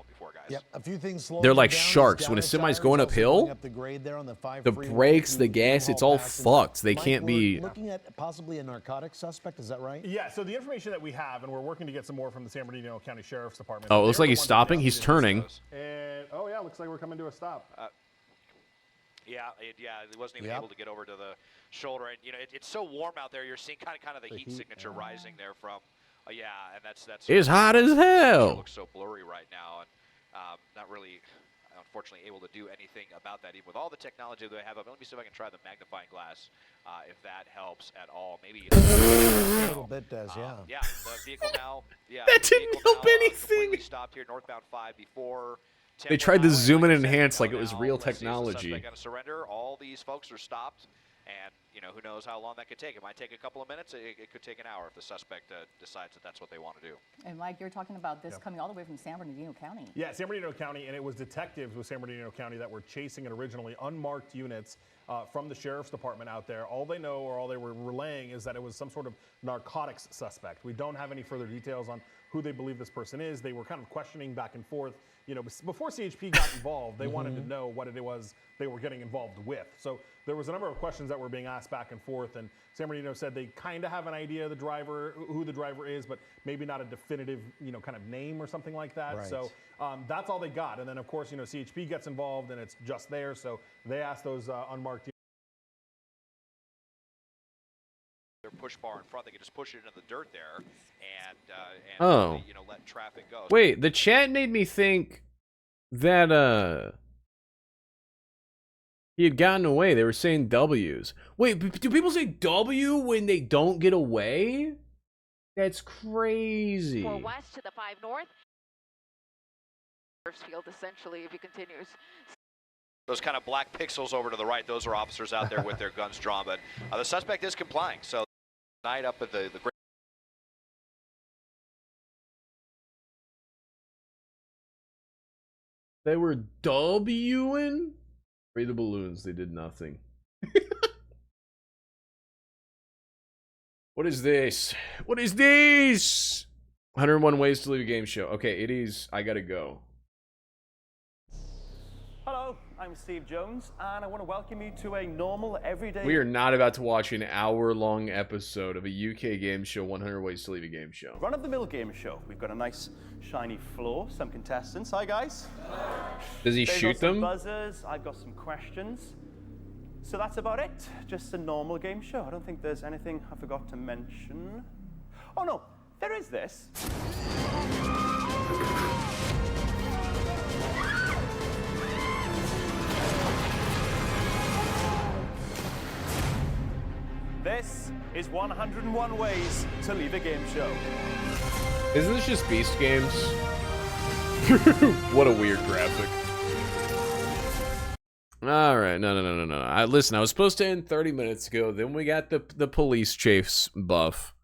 Yep, a few things slowing They're like down. sharks. When a semi's going uphill, Up the grade there on the 5 the freeway brakes, to the gas, it's all fucked. They Mike, can't we're be. looking at possibly a narcotics suspect. Is that right? Yeah, so the information that we have, and we're working to get some more from the San Bernardino County Sheriff's Department. Oh, it looks They're like the he's ones that stopping. He's investigated turning. those. And oh yeah, looks like we're coming to a stop. Yeah, it wasn't even able to get over to the shoulder, and you know it's so warm out there. You're seeing kind of the heat signature rising there from, and that's. It's hot as hell. It looks so blurry right now, and not really, unfortunately, able to do anything about that, even with all the technology that they have. Let me see if I can try the magnifying glass, if that helps at all. Maybe a little bit does, yeah. Yeah, the vehicle now. Yeah, That the didn't vehicle help now, anything. Completely stopped here, northbound 5 before. They tried to zoom in and enhance like it was real technology. Going to surrender. All these folks are stopped, and you know who knows how long that could take. It might take a couple of minutes. It could take an hour if the suspect decides that that's what they want to do. And Mike, you're talking about this coming all the way from San Bernardino County. Yeah, San Bernardino County, and it was detectives with San Bernardino County that were chasing it originally, unmarked units from the Sheriff's Department out there. All they know, or all they were relaying, is that it was some sort of narcotics suspect. We don't have any further details on who they believe this person is. They were kind of questioning back and forth. You know, before CHP got involved, they wanted to know what it was they were getting involved with. So there was a number of questions that were being asked back and forth, and San Bernardino said they kind of have an idea of the driver, who the driver is, but maybe not a definitive, you know, kind of name or something like that. Right. So that's all they got. And then, of course, you know, CHP gets involved, and it's just there. So they asked those unmarked Their push bar in front, they can just push it into the dirt there, and Oh. you know, let traffic go. Wait, the chat made me think that he had gotten away. They were saying W's. Wait, do people say W when they don't get away? That's crazy. 4 west to the 5 north. Field essentially, if he continues. Those kind of black pixels over to the right, those are officers out there with their guns drawn, but the suspect is complying. So night up at the They were W'ing? Free the balloons. They did nothing. What is this? What is this? 101 ways to leave a game show. Okay, it is. I gotta go. Hello, I'm Steve Jones, and I want to welcome you to a normal, everyday... We are not about to watch an hour-long episode of a UK game show, 100 Ways to Leave a Game Show. run-of-the-mill game show. We've got a nice, shiny floor, some contestants. Hi, guys. Does he They've shoot got some them? buzzers. I've got some questions. So that's about it. Just a normal game show. I don't think there's anything I forgot to mention. Oh, no. There is this. This is 101 ways to leave a game show. Isn't this just Beast Games? What a weird graphic. Alright, no. Listen, I was supposed to end 30 minutes ago. Then we got the police chase buff.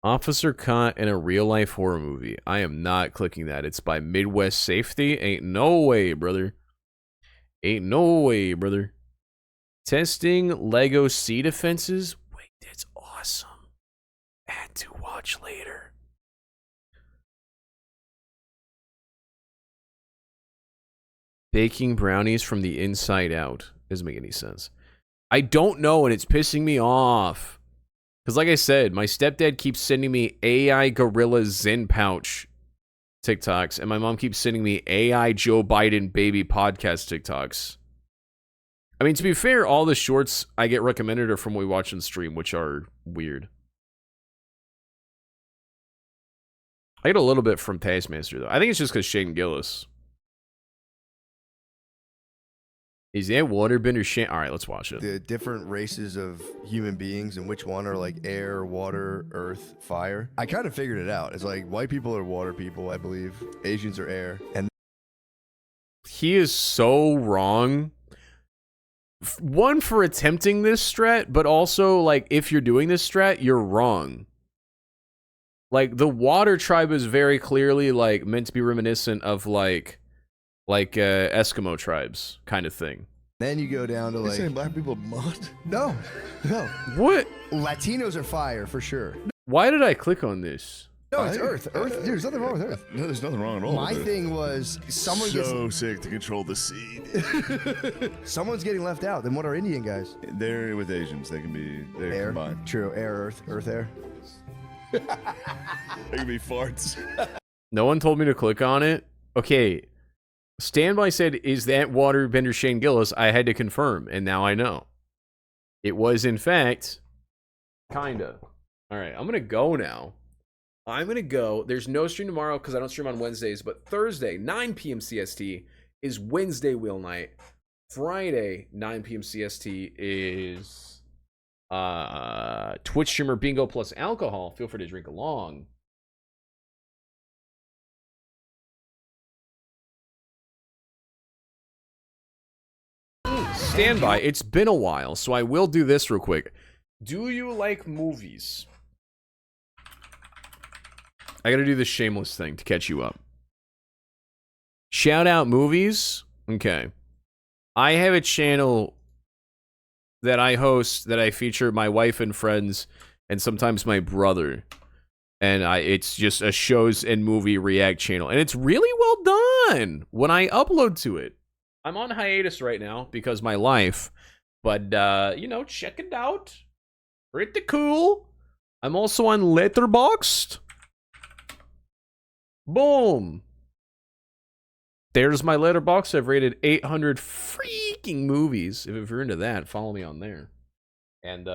Officer caught in a real-life horror movie. I am not clicking that. It's by Midwest Safety. Ain't no way, brother. Ain't no way, brother. Testing Lego sea defenses. Wait, that's awesome. Add to watch later. Baking brownies from the inside out. Doesn't make any sense. I don't know, and it's pissing me off. Because like I said, my stepdad keeps sending me AI Gorilla Zen Pouch TikToks, and my mom keeps sending me AI Joe Biden Baby Podcast TikToks. I mean, to be fair, all the shorts I get recommended are from what we watch on stream, which are weird. I get a little bit from Taskmaster, though. I think it's just because Shane Gillis. Is that waterbender Shane? All right, let's watch it. The different races of human beings and which one are like air, water, earth, fire. I kind of figured it out. It's like white people are water people, I believe. Asians are air. And He is so wrong. One, for attempting this strat, but also, like, if you're doing this strat, you're wrong. Like, the water tribe is very clearly, like, meant to be reminiscent of, like Eskimo tribes kind of thing. then you go down to You're like saying black people mud? No. What? Latinos are fire for sure. Why did I click on this? No, it's Earth. Earth. Dude, there's nothing wrong with Earth. No, there's nothing wrong at all. My with it. thing was someone so gets sick to control the seed. someone's getting left out. Then what are Indian guys? They're with Asians. They can be Air. combined. True. Air, Earth, air. They can be farts. No one told me to click on it. Okay. Standby said, is that waterbender Shane Gillis? I had to confirm, and now I know. It was, in fact, kinda. Alright, I'm gonna go now. I'm gonna go. There's no stream tomorrow because I don't stream on Wednesdays, but Thursday, 9 p.m. CST, is Wednesday Wheel Night. Friday, 9 p.m. CST, is Twitch streamer bingo plus alcohol. Feel free to drink along. Standby. It's been a while, so I will do this real quick. Do you like movies? I gotta do this shameless thing to catch you up. Shout out movies. Okay. I have a channel that I host that I feature my wife and friends and sometimes my brother. And it's just a shows and movie react channel. And it's really well done when I upload to it. I'm on hiatus right now because my life. But, you know, check it out. Pretty cool. I'm also on Letterboxd. Boom. There's my letterbox. I've rated 800 freaking movies. If you're into that, follow me on there. And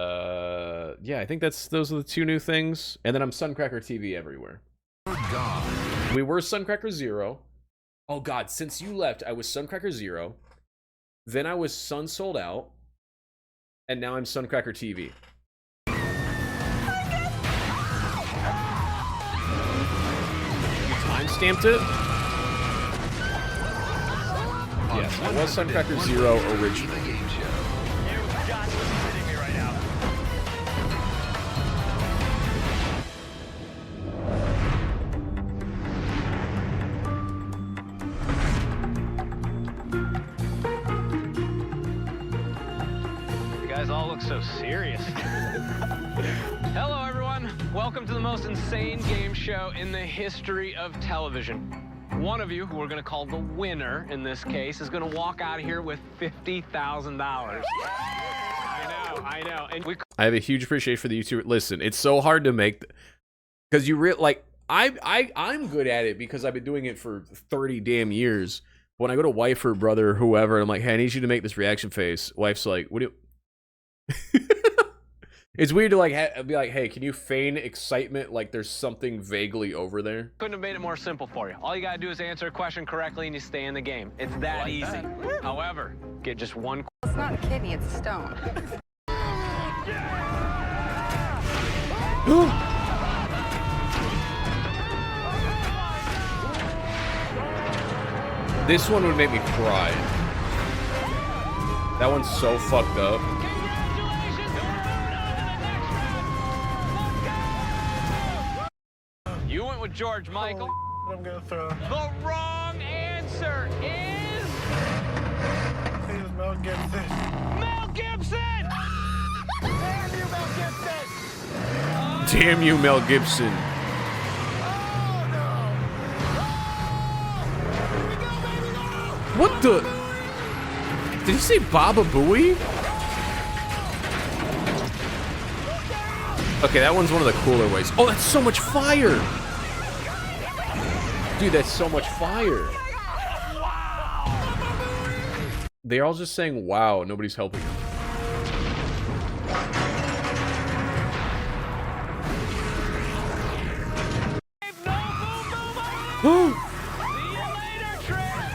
yeah, I think those are the two new things. And then I'm Suncracker TV everywhere. We were Suncracker 0. Oh god, since you left, I was Suncracker 0. Then I was Sun Sold Out. And now I'm Suncracker TV. Timestamped it? Yes, I was Suncracker 0 originally. guys all look so serious. Hello, everyone. Welcome to the most insane game show in the history of television. One of you, who we're going to call the winner in this case, is going to walk out of here with $50,000. I know. And I have a huge appreciation for the YouTuber. Listen, it's so hard to make because I'm good at it because I've been doing it for 30 damn years. When I go to wife or brother or whoever, I'm like, hey, I need you to make this reaction face. Wife's like, what do you... It's weird to like be like, hey, can you feign excitement like there's something vaguely over there? couldn't have made it more simple for you. All you got to do is answer a question correctly and you stay in the game. It's that easy. However, get just one... It's not a kidney, it's a stone. This one would make me cry. That one's so fucked up. You went with George Michael. I'm gonna throw. The wrong answer is... Please, Mel Gibson. Mel Gibson! Damn you, Mel Gibson! Damn you, Mel Gibson. What the? Did you say Baba Booey? Okay, that one's one of the cooler ways. Oh, that's so much fire! Dude, that's so much fire. They're all just saying, wow, nobody's helping them.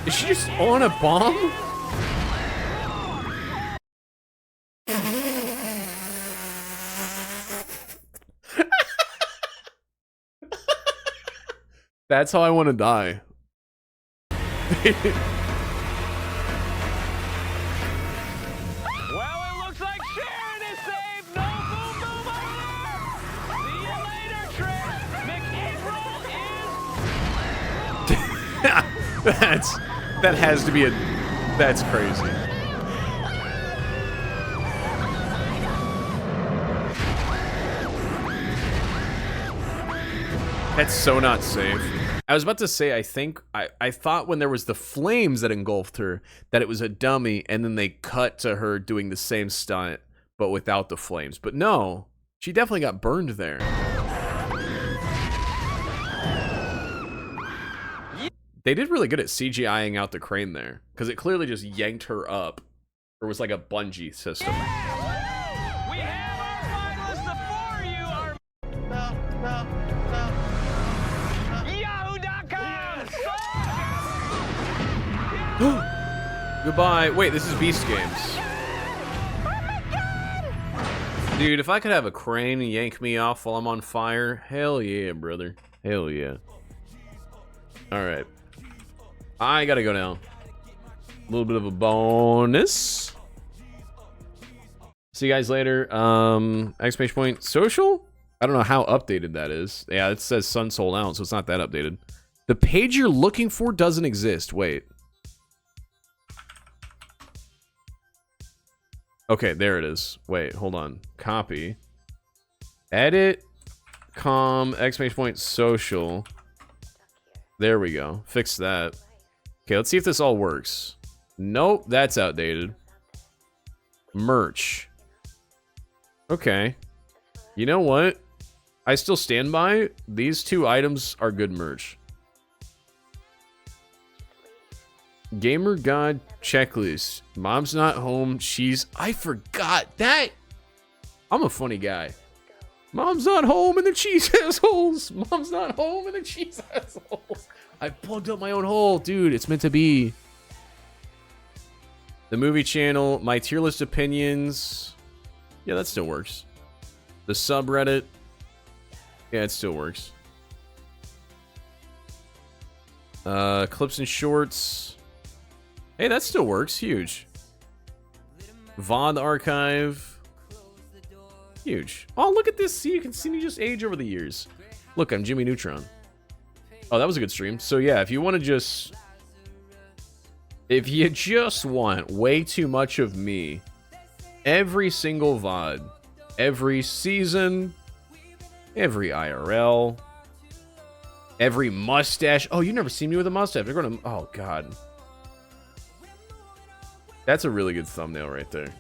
Is she just on a bomb? That's how I want to die. Well, it looks like Sharon is saved. No boom boom See you later, Trick. McApril is... That has to be a... That's crazy. That's so not safe. I was about to say, I thought when there was the flames that engulfed her, that it was a dummy, and then they cut to her doing the same stunt, but without the flames. But no, she definitely got burned there. They did really good at CGIing out the crane there, because it clearly just yanked her up. Or was like a bungee system. We have our finalists before you. Yahoo.com. Goodbye. Wait, this is Beast Games. Dude, if I could have a crane yank me off while I'm on fire, hell yeah, brother. Hell yeah. Alright. I gotta go now. A little bit of a bonus. See you guys later. Exclamation point social? I don't know how updated that is. Yeah, it says Sun sold out, so it's not that updated. The page you're looking for doesn't exist. Wait. Okay, there it is. Wait, hold on. Copy. Edit. Exclamation point social. There we go. Fix that. Okay, let's see if this all works. Nope, that's outdated. Merch. Okay. You know what? I still stand by. These two items are good merch. Gamer God checklist. Mom's not home. I forgot that. I'm a funny guy. Mom's not home and the cheese has holes. Mom's not home and the cheese has holes. I plugged up my own hole. Dude, it's meant to be. The movie channel. My tier list opinions. Yeah, that still works. The subreddit. Yeah, it still works. Clips and shorts. Hey, that still works. Huge. VOD archive. Huge. Oh, look at this. See, you can see me just age over the years. Look, I'm Jimmy Neutron. Oh, that was a good stream. So yeah, if you want to just... If you just want way too much of me, Every single VOD, every season, every IRL, every mustache. Oh, you never seen me with a mustache. They're gonna. Oh God, that's a really good thumbnail right there.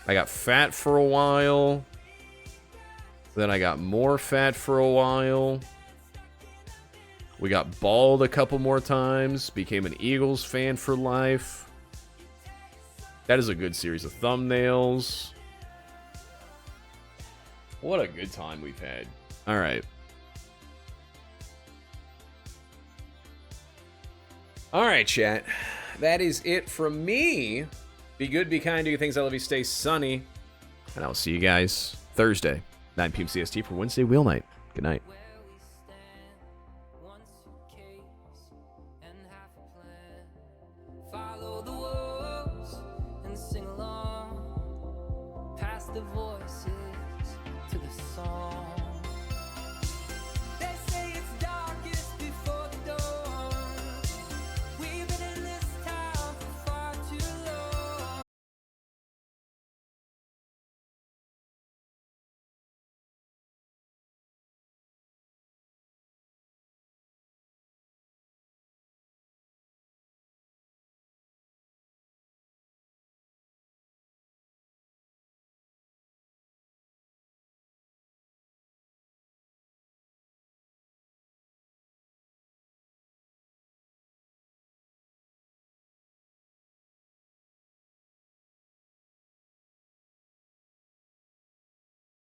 I got fat for a while. Then I got more fat for a while. We got bald a couple more times. Became an Eagles fan for life. That is a good series of thumbnails. What a good time we've had. All right. All right, chat. That is it from me. Be good, be kind, do your things. I love you. Stay sunny. And I'll see you guys Thursday, 9 p.m. CST for Wednesday Wheel Night. Good night. Follow the wolves and sing along past the voices